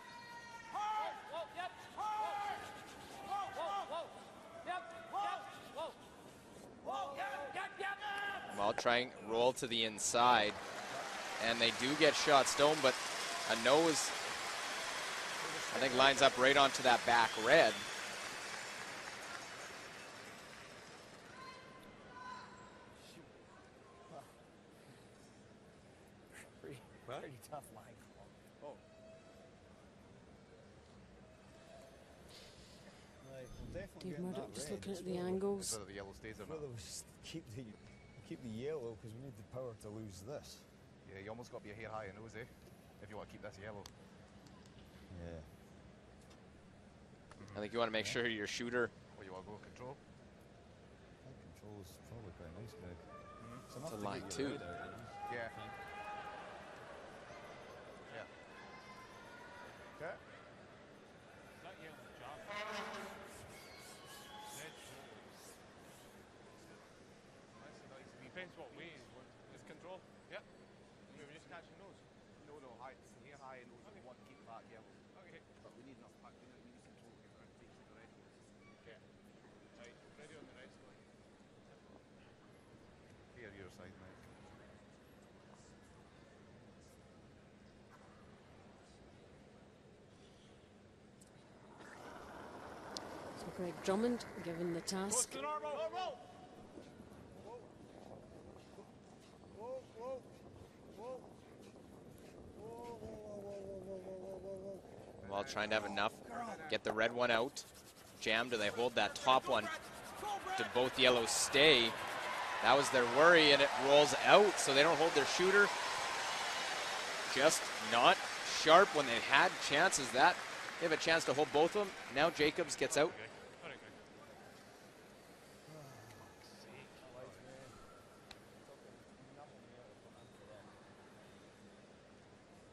Whoa, whoa, yep. Whoa, whoa, whoa. Yep, yep, whoa. Whoa, yep, yep, yep. Well, trying roll to the inside. And they do get shot stone, but a nose, I think, lines up right onto that back red. Pretty tough line call. Oh. Right, we'll definitely Dave get Murdoch that just red. looking It's at the whether- angles. Whether the yellow stays or not. Whether we just keep the yellow because we need the power to lose this. Yeah, you almost got to be a hair high in nose, eh? If you want to keep this yellow. Yeah. I think you want to make sure your shooter. Or you want to go control? I think control is probably quite nice, Greg. It's enough It's a to line get two. your red out, at least, Yeah. I think. Yeah. Okay. Is that yellow job? Red nice. Depends what way. Is control? Yep. We were just catching nose. No, high. Hair high and nose. We want to keep that yellow. Okay. But we need enough pack. We need control to get around to take the red. Okay. Right. Ready on the right side. Here, your side, mate. So Greg Drummond given the task. To normal. Normal. Whoa, whoa. Whoa. Whoa, whoa, whoa, whoa, whoa, whoa, whoa. While trying to have enough, get the red one out. Jam, do they hold that top one? Did both yellows stay? That was their worry, and it rolls out, so they don't hold their shooter. Just not sharp when they had chances. That they have a chance to hold both of them. Now Jacobs gets out.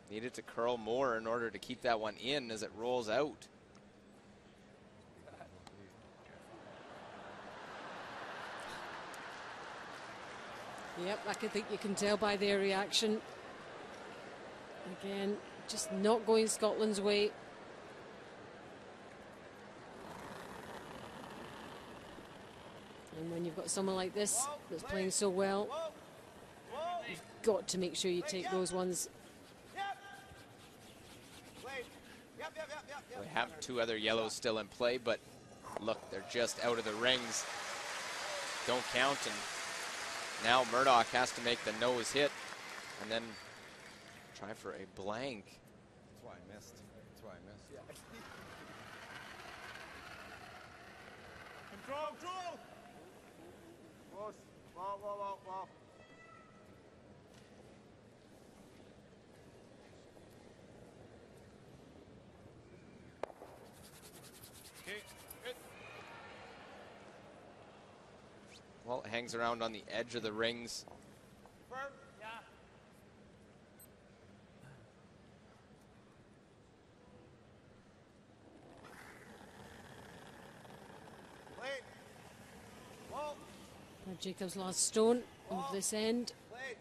Needed to curl more in order to keep that one in as it rolls out. Yep, I can think you can tell by their reaction. Again, just not going Scotland's way. And when you've got someone like this that's playing so well, you've got to make sure you take those ones. We have 2 other yellows still in play, but look, they're just out of the rings. Don't count, and now Murdoch has to make the nose hit and then try for a blank. That's why I missed. That's why I missed. Yeah. Control, control! Close. Wow, wow, wow, wow. Okay, good. Well, it hangs around on the edge of the rings. Firm. Yeah. Late. Whoa. Jacob's last stone of this end. Late.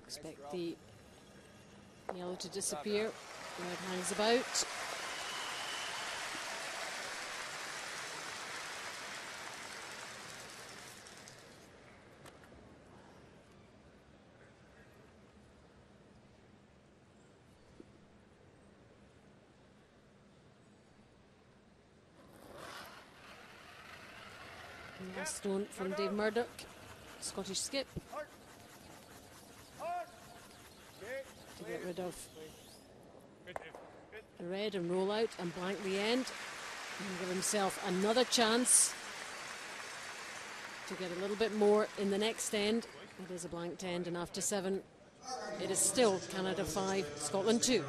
Expect the yellow to disappear. Red hangs about. Last stone from Dave Murdoch, Scottish skip, to get rid of the red and roll out and blank the end and give himself another chance to get a little bit more in the next end. It is a blanked end, and after 7 it is still Canada 5, Scotland 2.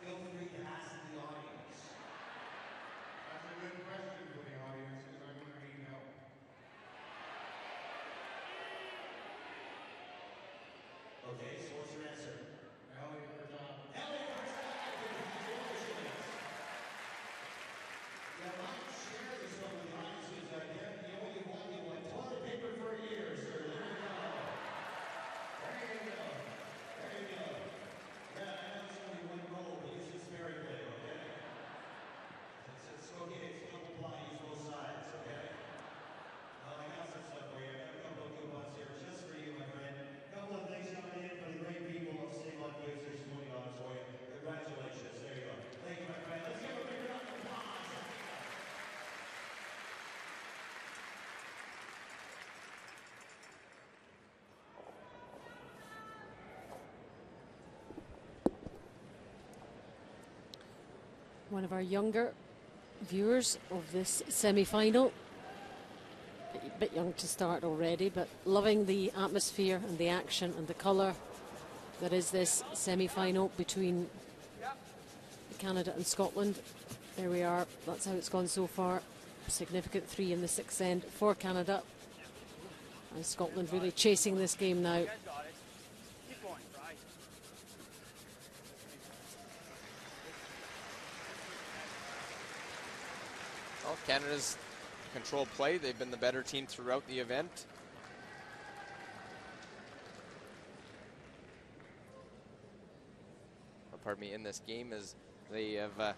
Feel free to ask the audience. That's a good question for the audience, because I'm going to need help. Okay, so what's your answer? Elliot Furtado. Elliot Furtado, congratulations. Yeah, why don't you share this one with the audience? Because you won toilet paper for a year, sir. There you go. There you go. There you go. Yeah, I know it's only one goal, but use it sparingly, okay? It's okay, it's double ply, use both sides, okay? Well, I got some stuff for you. I got a couple of coupons here just for you, my friend. A couple of things coming in for the great people of Save-On Goods. There's $20 for you. Congratulations. There you go. Thank you, my friend. Let's give a big round of applause. One of our younger viewers of this semi-final, a bit young to start already, but loving the atmosphere and the action and the colour that is this semi-final between Canada and Scotland. There we are, that's how it's gone so far. Significant 3 in the 6th end for Canada, and Scotland really chasing this game now. Well, Canada's controlled play. They've been the better team throughout the event. Or pardon me, in this game, as they have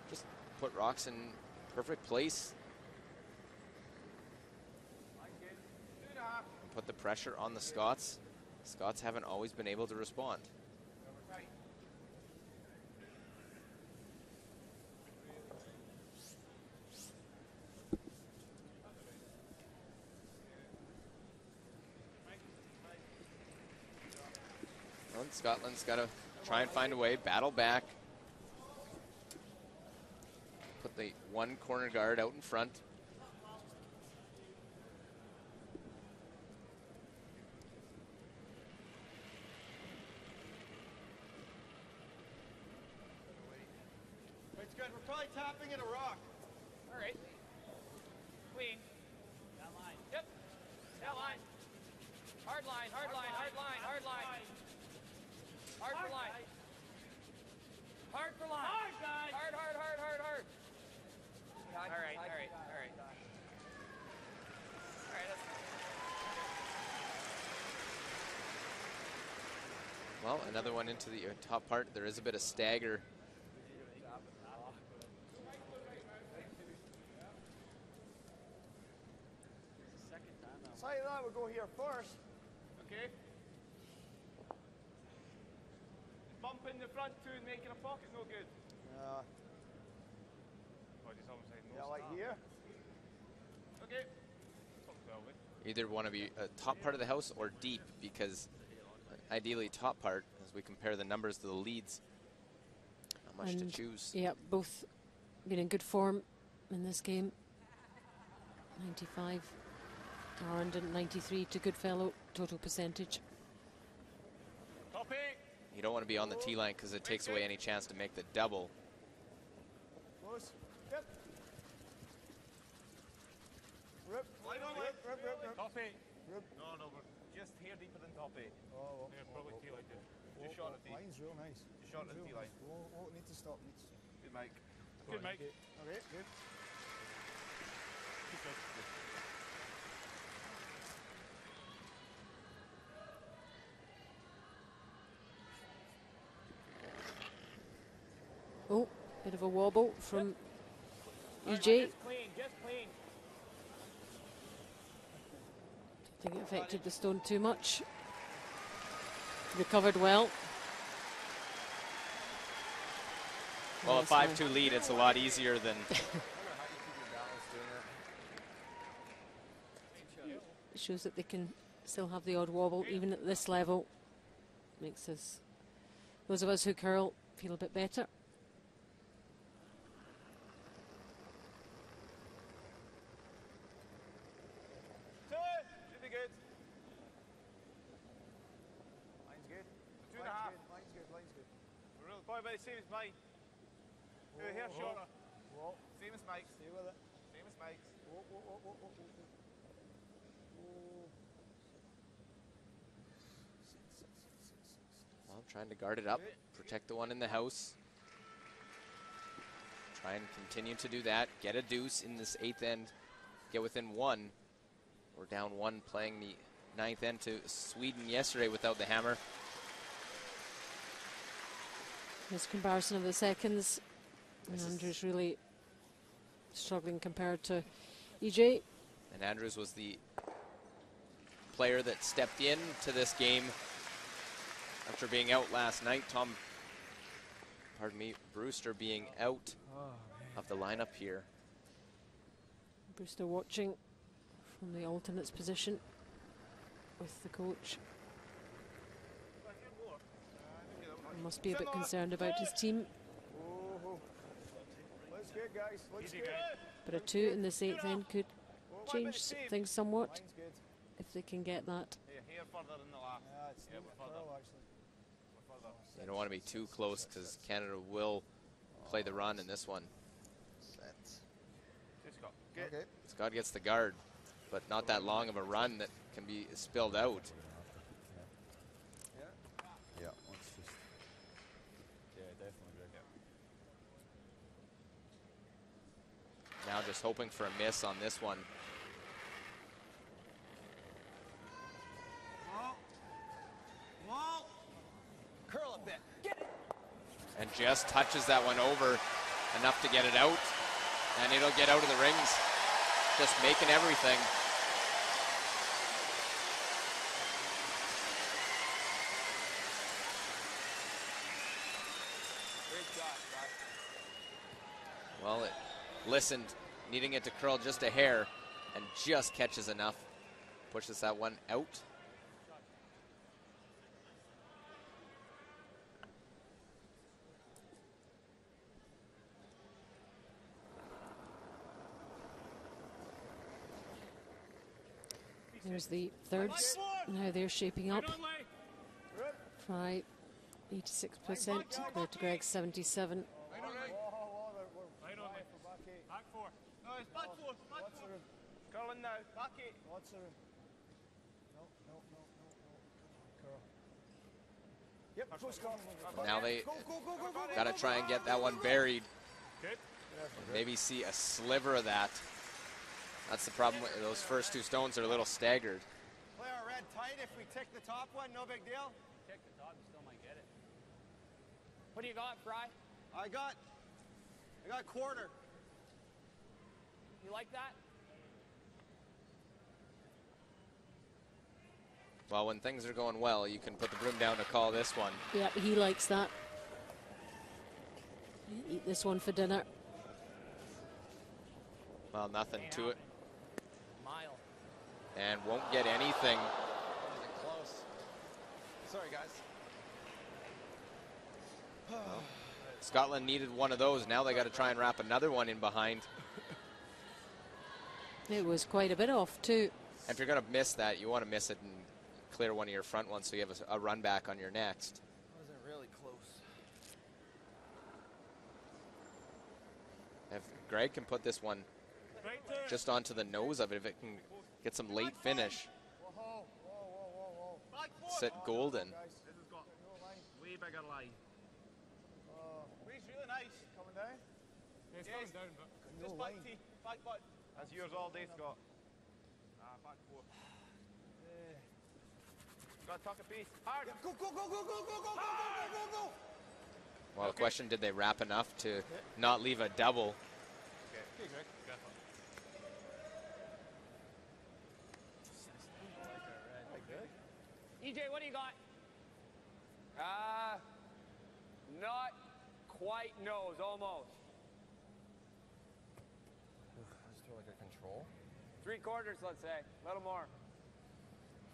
just put rocks in perfect place. Put the pressure on the Scots. Scots haven't always been able to respond. Well, Scotland's got to try and find a way, battle back. Put the one corner guard out in front. It's good. We're probably tapping at a rock. All right. Queen. That line. Yep. That line. Hard line, hard line, hard line, hard line. Hard for line. Hard for line. Hard, guys. Hard, hard, hard, hard, hard. All right, all right, all right. All right, that's... Well, another one into the top part. There is a bit of stagger. Say that, we'll go here first. Okay. Bumping the front two and making a pocket no good. Yeah, like here. Okay. Either want to be top part of the house or deep, because ideally top part, as we compare the numbers to the leads. Not much to choose. Yeah, both been in good form in this game. 95 to Harnden, 93 to Goodfellow, total percentage. Copy. You don't want to be on the tee line because it takes away any chance to make the double. Close. Yep. Rip. Line on it. Rip, rip, rip. Top 8. Rip. No, we're just here deeper than top 8. Oh, well. Yeah, probably tee like it. Just short of tee. Line's real nice. Just short of tee line. Oh, need to stop. Good, Mike. Good, Mike. Okay, good. Oh, bit of a wobble from EJ. Just clean, just clean. I think it affected the stone too much. Recovered well. Well, a Nice 5-2 lead, it's a lot easier than... It shows that they can still have the odd wobble, even at this level. Makes us, those of us who curl, feel a bit better. Should be good. Line's good. 2.5. Line's good. Line's good. We're really probably about the same as mine. Here, shorter. Whoa. Same as Mike's. Stay with it. Same as Mike's. Whoa, whoa, whoa, whoa, whoa, whoa. Well, trying to guard it up, protect the one in the house. Try and continue to do that. Get a deuce in this 8th end. Get within 1. We're down 1 playing the 9th end to Sweden yesterday without the hammer. This comparison of the seconds. And Andrews really struggling compared to EJ. And Andrews was the player that stepped in to this game after being out last night. Brewster being out of the lineup here. Brewster watching from the alternates position with the coach. Must be a bit concerned about his team. Looks good, guys. Looks good. But a 2 in this 8th end could change things somewhat if they can get that. Here further in the lap. Yeah, it's further. We're further. You don't want to be too close because Canada will play the run in this one. Okay. Scott gets the guard, but not that long of a run that can be spilled out. Yeah, let's just... Yeah, definitely good. Now just hoping for a miss on this one. Whoa. Curl a bit. Get it. And just touches that one over enough to get it out. And it'll get out of the rings. Just making everything. Well, it listened, needing it to curl just a hair, and just catches enough. Pushes that one out. There's the thirds. Now they're shaping up. Fry, 86% compared to Greg's 77. Back four. No, it's back four. Back four. Curling now. Back eight. Lots of room. No. Curl. Yep, close call. Now they got to try and get that one buried. Maybe see a sliver of that. That's the problem. Those first two stones are a little staggered. Play our red tight. If we tick the top one, no big deal. Tick the top, you still might get it. What do you got, Fry? I got quarter. You like that? Well, when things are going well, you can put the broom down to call this one. Yeah, he likes that. Eat this one for dinner. Well, nothing to it. Mile. And won't get anything. Close. Sorry, guys. Well, Scotland needed one of those. Now they got to try and wrap another one in behind. It was quite a bit off too. And if you're going to miss that, you want to miss it and clear one of your front ones so you have a run back on your next. Wasn't really close. If Greg can put this one just onto the nose of it, if it can get some late finish, sit golden. This has got way bigger line. Wade's really nice. Coming down? It's coming down, but Just back tee, back butt. That's yours all day, Scott. Back four. Got to tuck a piece. Hard. Go. Well, the question, did they wrap enough to not leave a double? Okay, Greg. EJ, what do you got? Not quite nose, almost. Just feel like a control. 3/4, let's say. A little more.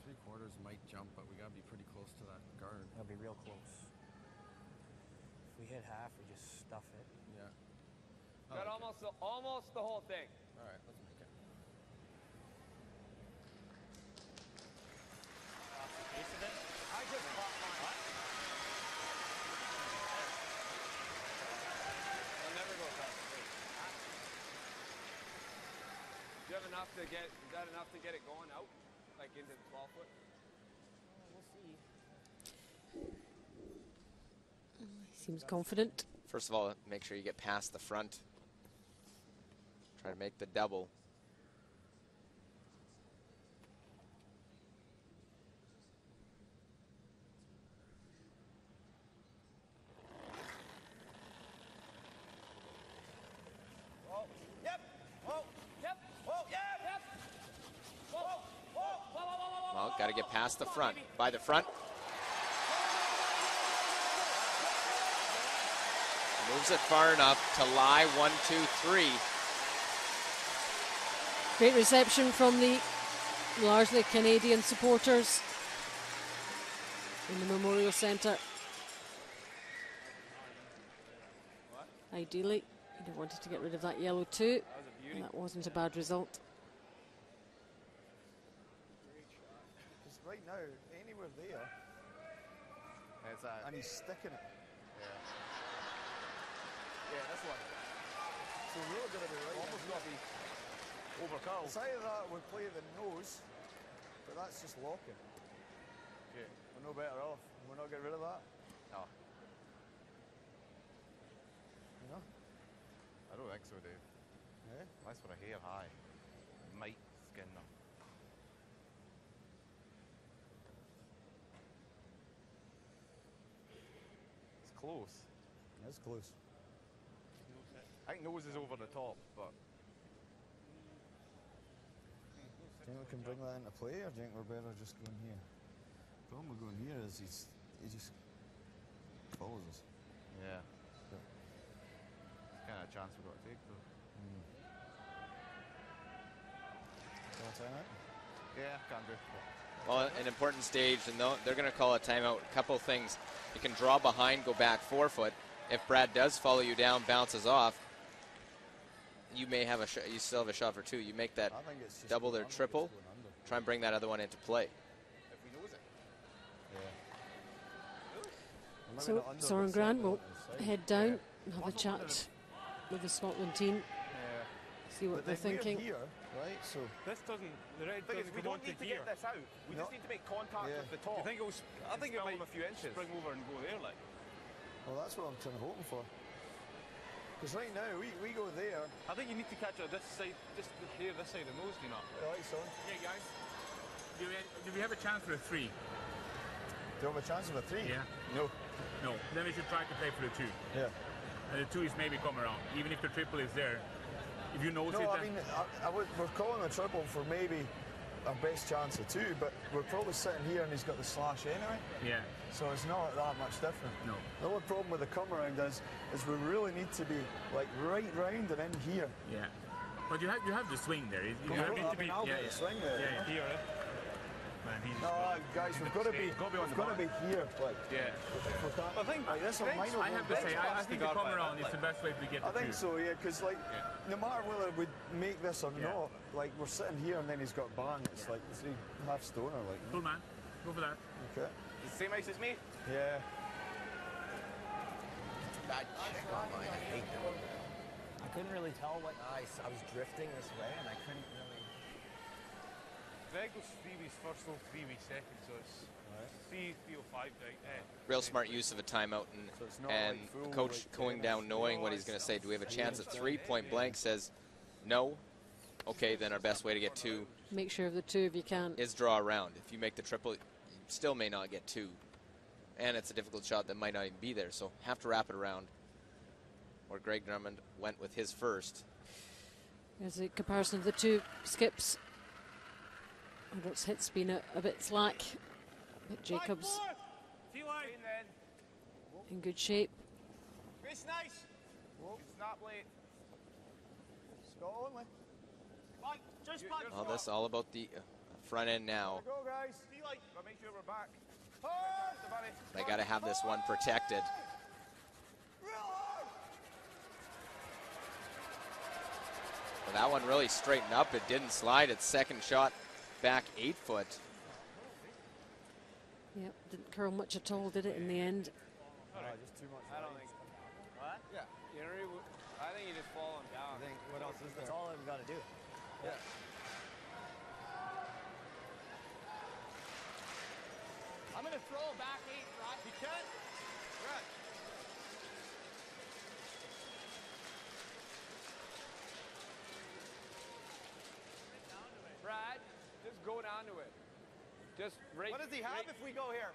3/4 might jump, but we gotta be pretty close to that guard. It'll be real close. If we hit half, we just stuff it. Yeah. Got almost the whole thing. All right, let's make it. I just caught mine. I'll never go past the plate. Do you have enough to get? Is that enough to get it going out, like into the 12-foot? We'll see. Seems confident. First of all, make sure you get past the front. Try to make the double. Yep. Whoa. Yep. Whoa. Yep. Yep. Whoa. Well, got to get past the front. By the front. Moves it far enough to lie 1, 2, 3. Great reception from the largely Canadian supporters in the Memorial Centre. Ideally, they wanted to get rid of that yellow too, and that wasn't a bad result. Because right now, anywhere there, and he's sticking it. Yeah, this one. So we're really going to be right. Almost got to be over curl. It's either that we play the nose, but that's just locking. Okay. We're no better off. We're not getting rid of that. No. You know? I don't think so, Dave. Yeah. Unless we're a hair high. Might skin them. It's close. That's close. I think nose is over the top, but Do you think we can bring that into play, or do you think we're better just going here? The problem with going here is he just follows us. yeah. But kind of chance we've got to take, though. Yeah, can do. Well, an important stage, and they're going to call a timeout. A couple things. You can draw behind, go back 4 foot. If Brad does follow you down, bounces off, you may have you still have a shot for 2. You make that double or triple. Try and bring that other one into play. If we lose it. Yeah. So Soren Grant will head down and have a chat with the Scotland team. See what they're thinking. Here, right? So This doesn't. The red Thing is, doesn't we come don't onto need to here. get this out. We just need to make contact with the top. I think it might a few inches. spring over and go there, like. well, that's what I'm kind of hoping for. Because right now we go there. I think you need to catch it this side, just here, this side of the nose, you know. Right, son. Yeah, guys. Do we have a chance for a 3? Do you have a chance of a 3? Yeah. No. No. Then we should try to play for the 2. Yeah. And the 2 is maybe come around, even if the triple is there. If you notice No, it. I mean, we're calling a triple for maybe our best chance of 2, but we're probably sitting here and he's got the slash anyway. Yeah. So it's not that much different. No. The only problem with the come around is we really need to be like right round and in here. Yeah. But you have the swing there. You Well, need to be. I'll get the swing there. Yeah, here. Man, he's No, guys, we've got to be here. Like, yeah. I think like this one might not I have to say, I think the come around is the best way to get the I think 2. so, yeah, because like no matter whether we make this or not, like we're sitting here and then he's got bang. It's like 3 half stoner, like. Cool, man. Go for that. Okay. The same ice as me? Yeah. Bad check on mine. I hate that. I couldn't really tell what I was drifting this way, and I couldn't really. Greg goes 3v first, 3v second, so it's 305. Real smart use of a timeout, and the coach going down knowing what he's going to say. Do we have a chance at 3? Point blank says no. Okay, then our best way to get 2. Make sure of the 2 if you can. Is draw around. If you make the triple, you still may not get 2. And it's a difficult shot that might not even be there, so have to wrap it around. Or Greg Drummond went with his first. There's a comparison of the 2 skips. Robert's hit's been a bit slack, but Jacobs in good shape. It's nice. Whoa. It's not late. Scott only. Well, this all about the front end now. Go, guys. But make sure we're back. They got to have this one protected. Well, that one really straightened up. It didn't slide. Its second shot back 8 foot. Yep, didn't curl much at all, did it, in the end? Just too much. I don't think. What? Yeah. I think you just fall him down. I think what else is there? That's all I've got to do. Yeah. I'm going to throw back 8, Brad. You can? Brad. Brad, just go down to it. Just right. What does he have if we go here?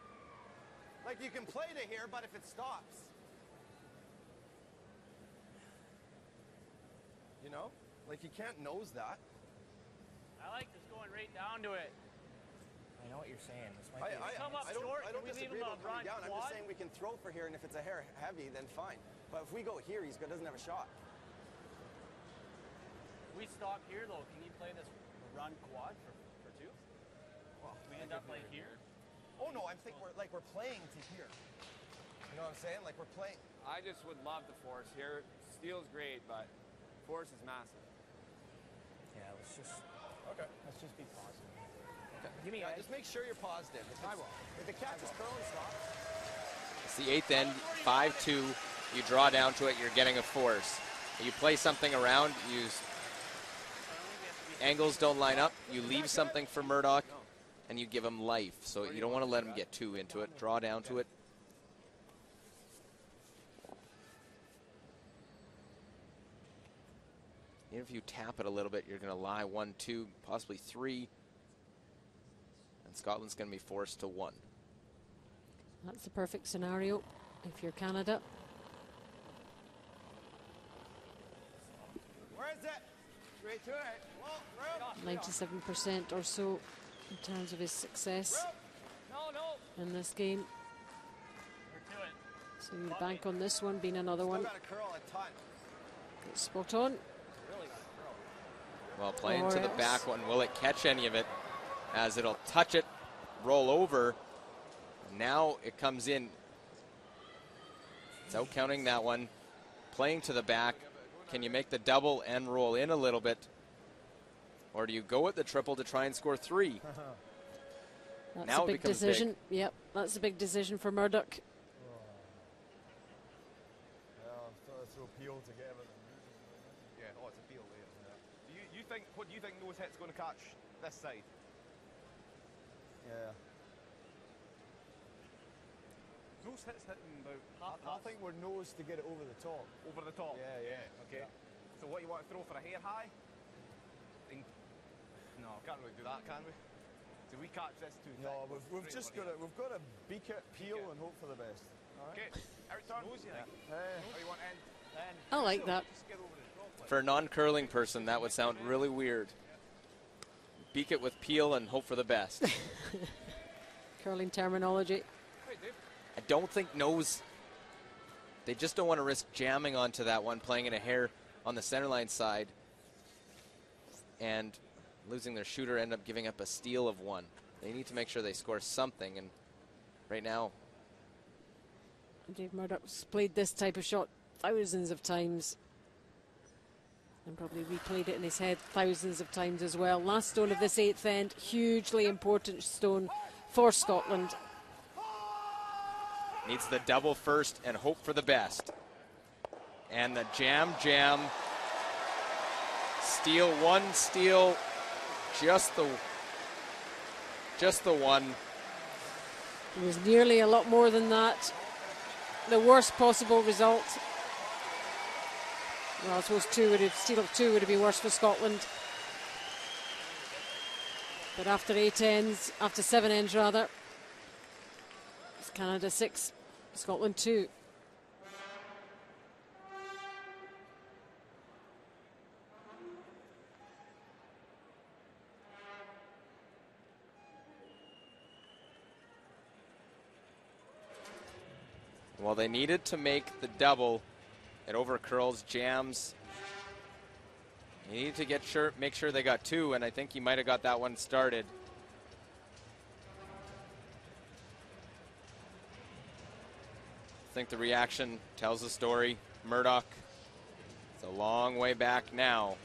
Like, you can play to here, but if it stops. You know? Like, you can't nose that. I like just going right down to it. I know what you're saying. This might be Come up short, I don't we leave disagree him about on coming down. I'm quad. just saying we can throw for here, and if it's a hair heavy, then fine. But if we go here, he doesn't have a shot. We stock here, though. Can you play this run quad for 2? Well, We end up like here. Oh no, I'm thinking we're playing to here. You know what I'm saying? Like we're playing. I just would love the force here. Steel's great, but force is massive. Yeah, let's just. Okay. Let's just be positive. Okay. Give me just make sure you're positive. If it catches curl and stop. It's the 8th end, 5-2. You draw down to it, you're getting a force. You play something around, angles don't line up, you leave something for Murdoch, and you give him life. So you don't want to let him get too into it. Draw down to it. Even if you tap it a little bit, you're going to lie 1, 2, possibly 3. And Scotland's going to be forced to 1. That's the perfect scenario if you're Canada. Where is it? Straight to it. Whoa, 97% or so in terms of his success in this game. So you bank on this one being another one. Still got to curl a ton. Spot on. Well, playing to the back one. Will it catch any of it? As it'll touch it, roll over. Now it comes in. It's out counting that one. Playing to the back. Can you make the double and roll in a little bit? Or do you go with the triple to try and score 3? That's now a big decision. Yep, that's a big decision for Murdoch. Throw Peel to get everything. Yeah, it's a Peel there, isn't it? What do you think Nose Hit's going to catch this side? Yeah. Nose Hit's hitting about I think we're nose to get it over the top. Over the top? Yeah. Okay. Yeah. So what you want to throw for a hair high? No, can't really do that, can we? Do we catch this too? No, we've just got to beak it, peel, and hope for the best. Okay, out turn. Nose, you think? How you want end? I like that. For a non-curling person, that would sound really weird. Beak it with peel and hope for the best. Curling terminology. I don't think nose. They just don't want to risk jamming onto that one, playing in a hair on the centerline side, and losing their shooter, end up giving up a steal of 1. They need to make sure they score something, and right now, Dave Murdoch's played this type of shot thousands of times, and probably replayed it in his head thousands of times as well. Last stone of this 8th end, hugely important stone for Scotland. needs the double first and hope for the best. And the jam, steal, 1 steal, just the one. It was nearly a lot more than that. The worst possible result. Well, I suppose steal of 2 would have been worse for Scotland. But after 8 ends, after 7 ends rather, it's Canada 6, Scotland 2. Well, they needed to make the double. It overcurls, jams. You needed to make sure they got 2, and I think he might have got that one started. I think the reaction tells the story. Murdoch, it's a long way back now.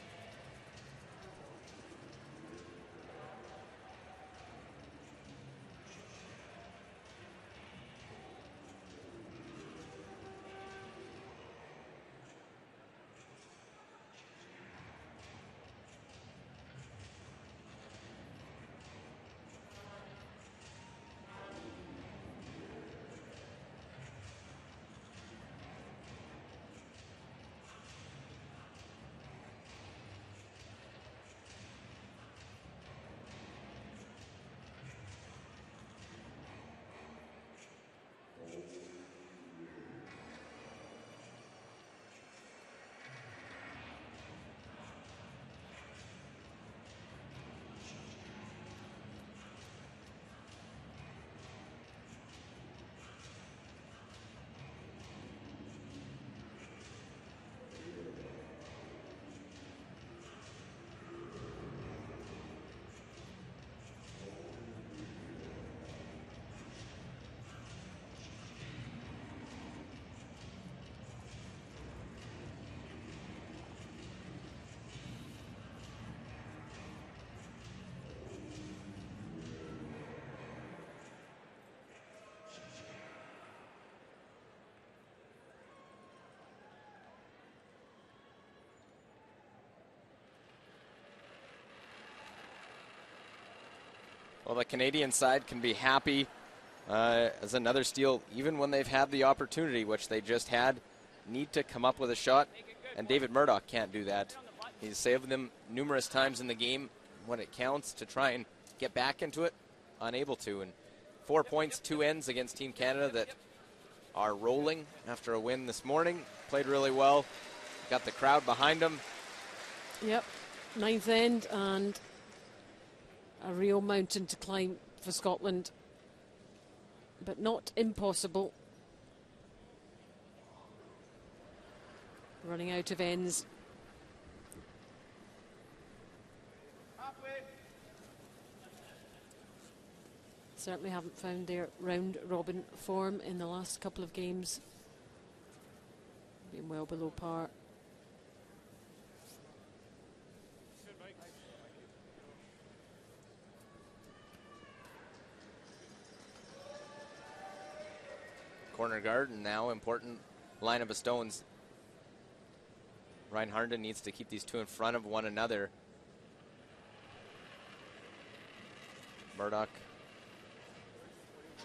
Well, the Canadian side can be happy as another steal, even when they've had the opportunity, which they just had. Need to come up with a shot, and David Murdoch can't do that. He's saved them numerous times in the game when it counts to try and get back into it, unable to. And 4 points, 2 ends against Team Canada that are rolling after a win this morning. Played really well, got the crowd behind them. Yep, 9th end and a real mountain to climb for Scotland, but not impossible. running out of ends. Certainly haven't found their round robin form in the last couple of games. Been well below par. Corner guard, and now important lineup of stones. Ryan Harnden needs to keep these two in front of one another. Murdoch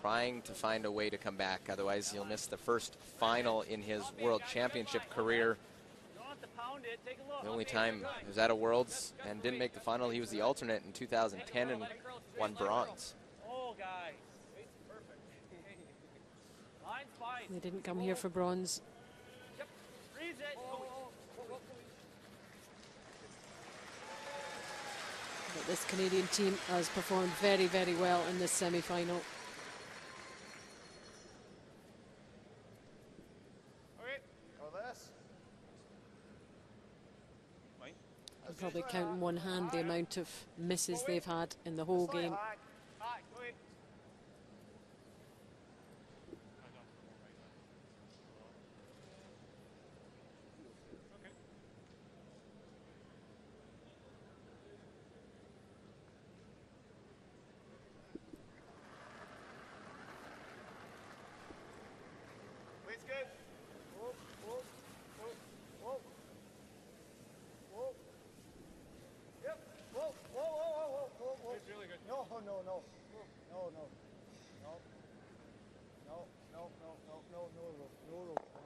trying to find a way to come back, otherwise he'll miss the first final in his World Championship career. The only time he was at a Worlds and didn't make the final, he was the alternate in 2010 and won bronze. They didn't come here for bronze. But this Canadian team has performed very, very well in this semi-final. You can probably count in one hand the amount of misses they've had in the whole game.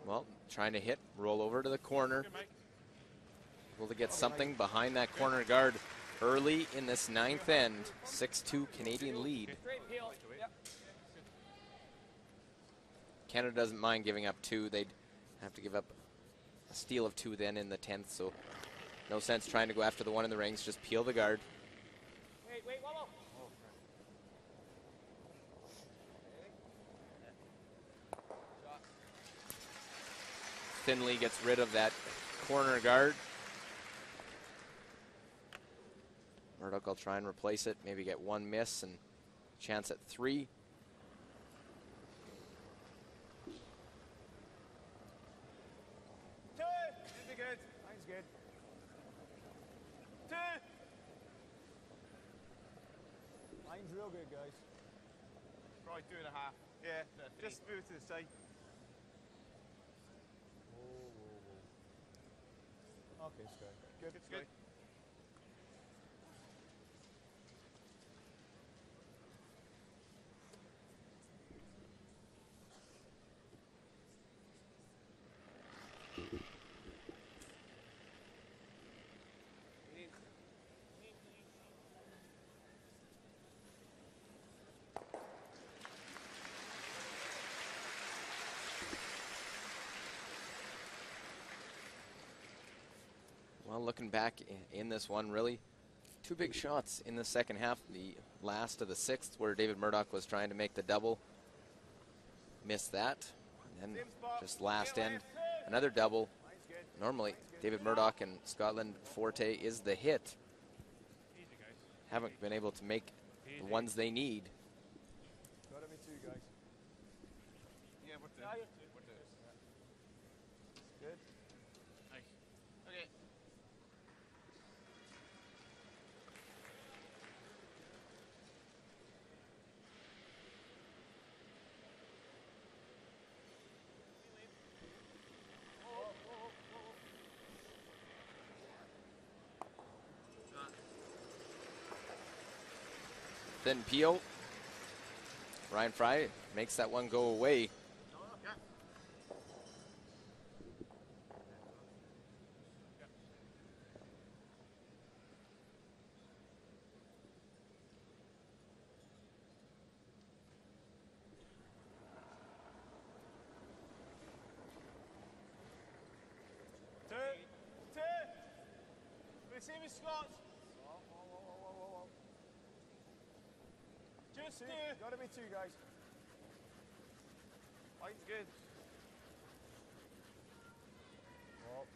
Well, trying to hit, roll over to the corner. Able to get something behind that corner guard early in this ninth end. 6-2 Canadian lead. Canada doesn't mind giving up two. They'd have to give up a steal of two then in the 10th, so no sense trying to go after the one in the rings. Just peel the guard. Wait, whoa. Finley gets rid of that corner guard. Murdoch will try and replace it, maybe get one miss and chance at three. Mine's real good, guys. Probably 2.5. Yeah, just move to the side. Okay, Sky. Good, Sky. Well, looking back in this one, really two big shots in the second half. The last of the sixth, where David Murdoch was trying to make the double, missed that. And then just last end, another double. Normally, David Murdoch and Scotland Forte is the hit. Haven't been able to make the ones they need. Gotta be two, guys. Yeah, we're two. Good. Nice. Okay. Thin peel. Ryan Fry makes that one go away. Two. We see me, Scots. Just two. Gotta be two, guys. Line's good. Well,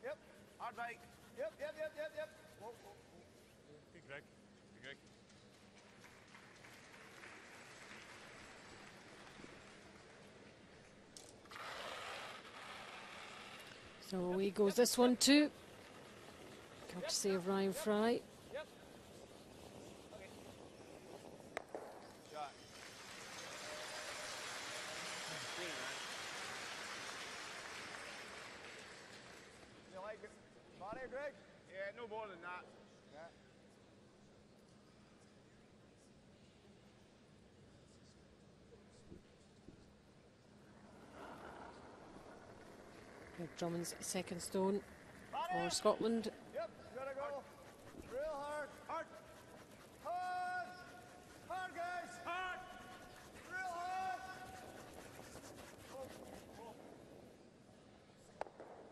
Yep. Hard bike. Yep. Whoa, whoa, whoa. Good, Greg. Good, Greg. So away goes this one too. Courtesy of Ryan Fry. You like it? Body, Greg? Yeah, no more than that. Yeah. Greg Drummond's second stone for Scotland. Yep, gotta go. Real hard. Hard. Hard. Hard, guys. Hard. Real hard.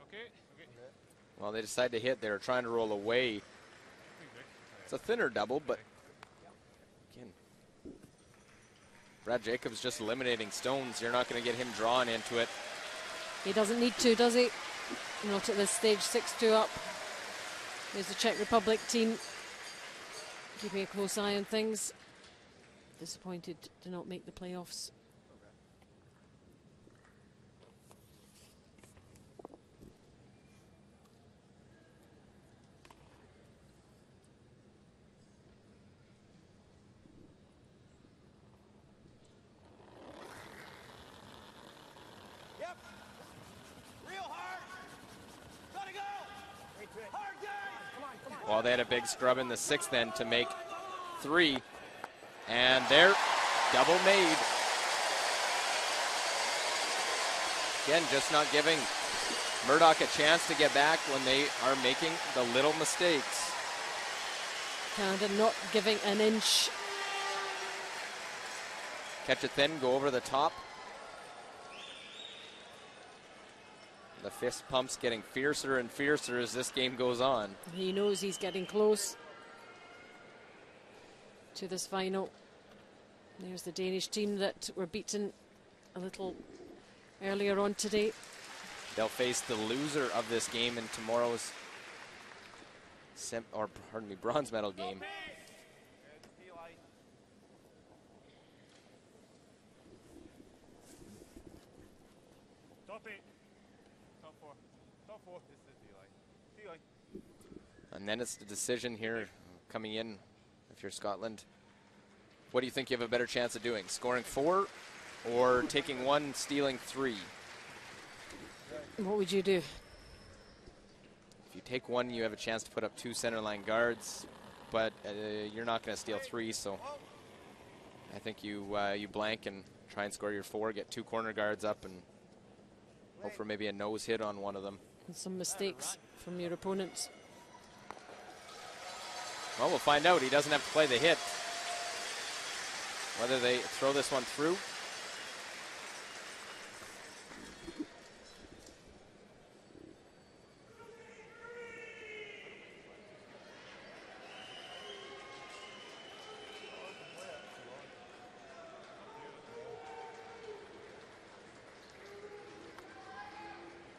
Okay. Well, they decide to hit. They were trying to roll away. It's a thinner double, but again, Brad Jacobs just eliminating stones. You're not going to get him drawn into it. He doesn't need to, does he? Not at this stage. 6-2 up. There's the Czech Republic team keeping a close eye on things. Disappointed to not make the playoffs. Yep. Real hard. Gotta go. Hard, guys. Come on, come on. Well, they had a big scrub in the sixth then to make 3. And they're double made. Again, just not giving Murdoch a chance to get back when they are making the little mistakes. Canada not giving an inch. Catch it thin, go over the top. The fist pumps getting fiercer and fiercer as this game goes on. He knows he's getting close to this final. There's the Danish team that were beaten a little earlier on today. They'll face the loser of this game in tomorrow's bronze medal game. Top 8. Top 4. Top 4. This is D-line. And then it's the decision here coming in if you're Scotland. What do you think you have a better chance of doing? Scoring 4 or taking 1, stealing 3? What would you do? If you take 1, you have a chance to put up 2 center line guards, but you're not going to steal 3, so I think you blank and try and score your 4, get 2 corner guards up, and hope for maybe a nose hit on one of them. And some mistakes from your opponents. Well, we'll find out. He doesn't have to play the hit. Whether they throw this one through.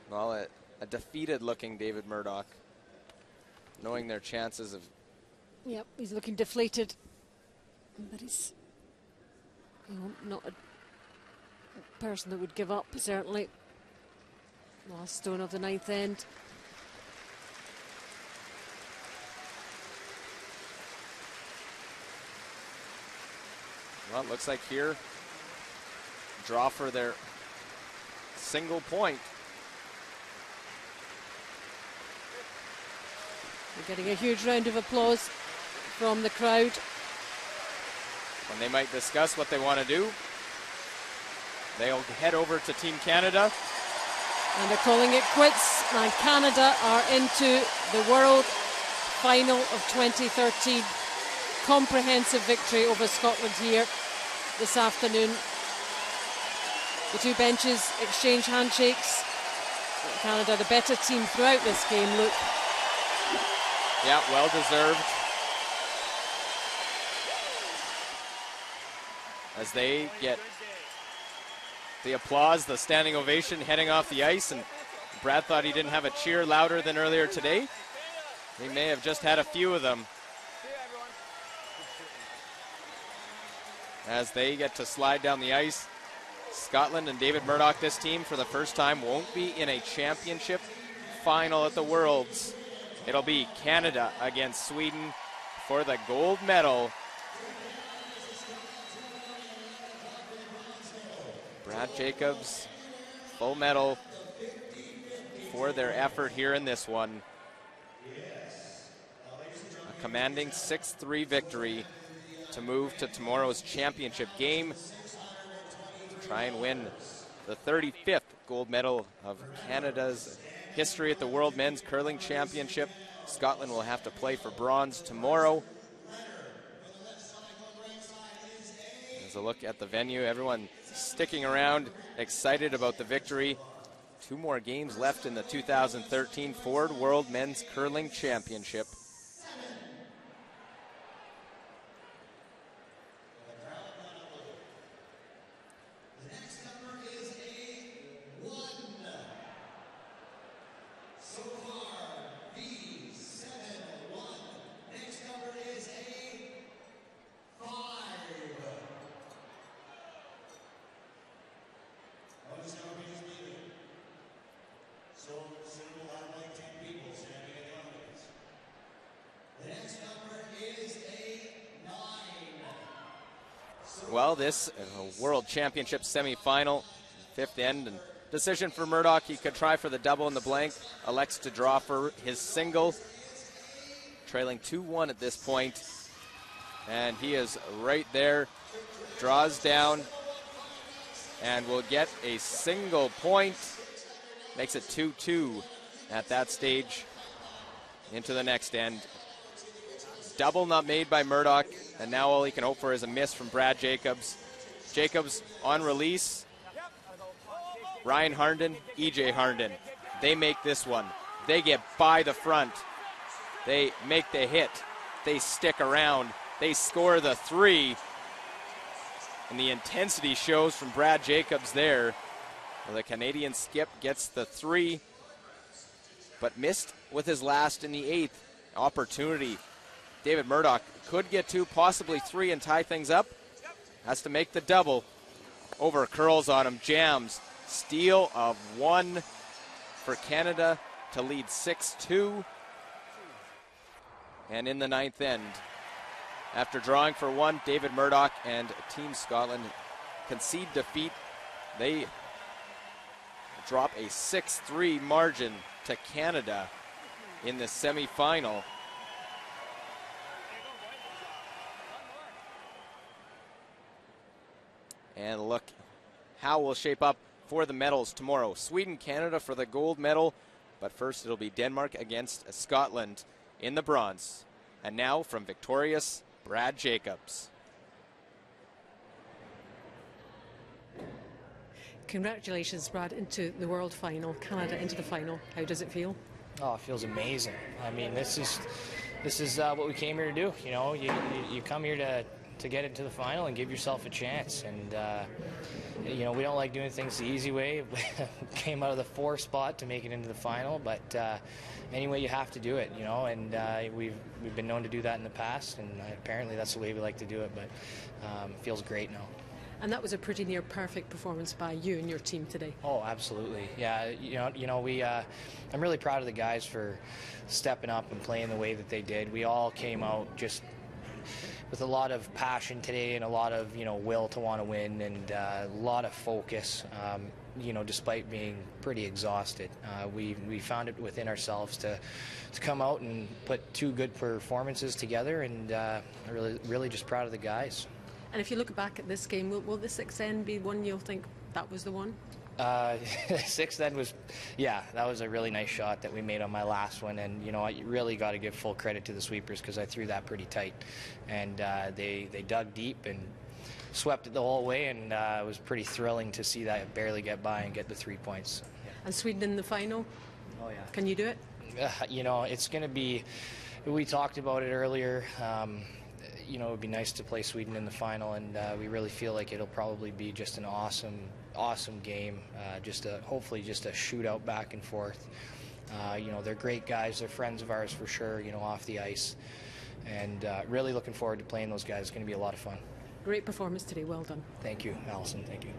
Well, a defeated-looking David Murdoch, knowing their chances of... Yep, he's looking deflated. But he's not a person that would give up, certainly. Last stone of the ninth end. Well, it looks like here, draw for their single point. We're getting a huge round of applause from the crowd. When they might discuss what they want to do, they'll head over to Team Canada. And they're calling it quits. And Canada are into the World Final of 2013. Comprehensive victory over Scotland here this afternoon. The two benches exchange handshakes. Canada, the better team throughout this game, look. Yeah, well deserved. As they get the applause, the standing ovation heading off the ice, and Brad thought he didn't have a cheer louder than earlier today. He may have just had a few of them. As they get to slide down the ice, Scotland and David Murdoch, this team for the first time won't be in a championship final at the Worlds. It'll be Canada against Sweden for the gold medal. Brad Jacobs, full medal for their effort here in this one. A commanding 6-3 victory to move to tomorrow's championship game. Try and win the 35th gold medal of Canada's history at the World Men's Curling Championship. Scotland will have to play for bronze tomorrow. As a look at the venue, everyone sticking around, excited about the victory. 2 more games left in the 2013 Ford World Men's Curling Championship. Well, this World Championship semifinal, 5th end, and decision for Murdoch. He could try for the double in the blank, elects to draw for his single, trailing 2-1 at this point, and he is right there, draws down, and will get a single point, makes it 2-2 at that stage into the next end. Double not made by Murdoch, and now all he can hope for is a miss from Brad Jacobs. Jacobs on release. Ryan Harnden, EJ Harnden. They make this one. They get by the front. They make the hit. They stick around. They score the 3. And the intensity shows from Brad Jacobs there. Well, the Canadian skip gets the 3, but missed with his last in the 8th. Opportunity. David Murdoch could get 2, possibly 3, and tie things up. Has to make the double. Over curls on him, jams. Steal of 1 for Canada to lead 6-2. And in the 9th end, after drawing for 1, David Murdoch and Team Scotland concede defeat. They drop a 6-3 margin to Canada in the semifinal. And look how we'll shape up for the medals tomorrow. Sweden, Canada for the gold medal, but first it'll be Denmark against Scotland in the bronze. And now from victorious Brad Jacobs. Congratulations, Brad, into the world final, Canada into the final. How does it feel? Oh, it feels amazing. I mean, this is what we came here to do. You know, you come here to get into the final and give yourself a chance. And, you know, we don't like doing things the easy way. Came out of the 4 spot to make it into the final, but anyway, you have to do it, you know, and we've been known to do that in the past, and apparently that's the way we like to do it, but it feels great now. And that was a pretty near perfect performance by you and your team today. Oh, absolutely. Yeah, you know, I'm really proud of the guys for stepping up and playing the way that they did. We all came out just with a lot of passion today and a lot of, you know, will to want to win, and a lot of focus, you know, despite being pretty exhausted. We found it within ourselves to come out and put 2 good performances together, and really just proud of the guys. And if you look back at this game, will the 6th end be one you'll think that was the one? 6th end was, yeah, that was a really nice shot that we made on my last one, and you know, I really got to give full credit to the sweepers because I threw that pretty tight, and they dug deep and swept it the whole way, and it was pretty thrilling to see that barely get by and get the 3 points. Yeah. And Sweden in the final? Oh yeah. Can you do it? You know, it's going to be, we talked about it earlier. you know, it would be nice to play Sweden in the final, and we really feel like it'll probably be just an awesome game. Hopefully just a shootout back and forth. You know, they're great guys. They're friends of ours for sure, you know, off the ice. And really looking forward to playing those guys. It's going to be a lot of fun. Great performance today. Well done. Thank you, Allison. Thank you.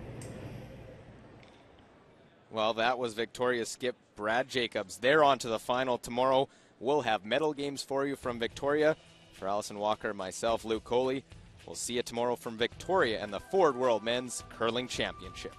Well, that was Victoria skip Brad Jacobs. They're on to the final tomorrow. We'll have medal games for you from Victoria. For Allison Walker, myself, Luke Coley. We'll see you tomorrow from Victoria and the Ford World Men's Curling Championship.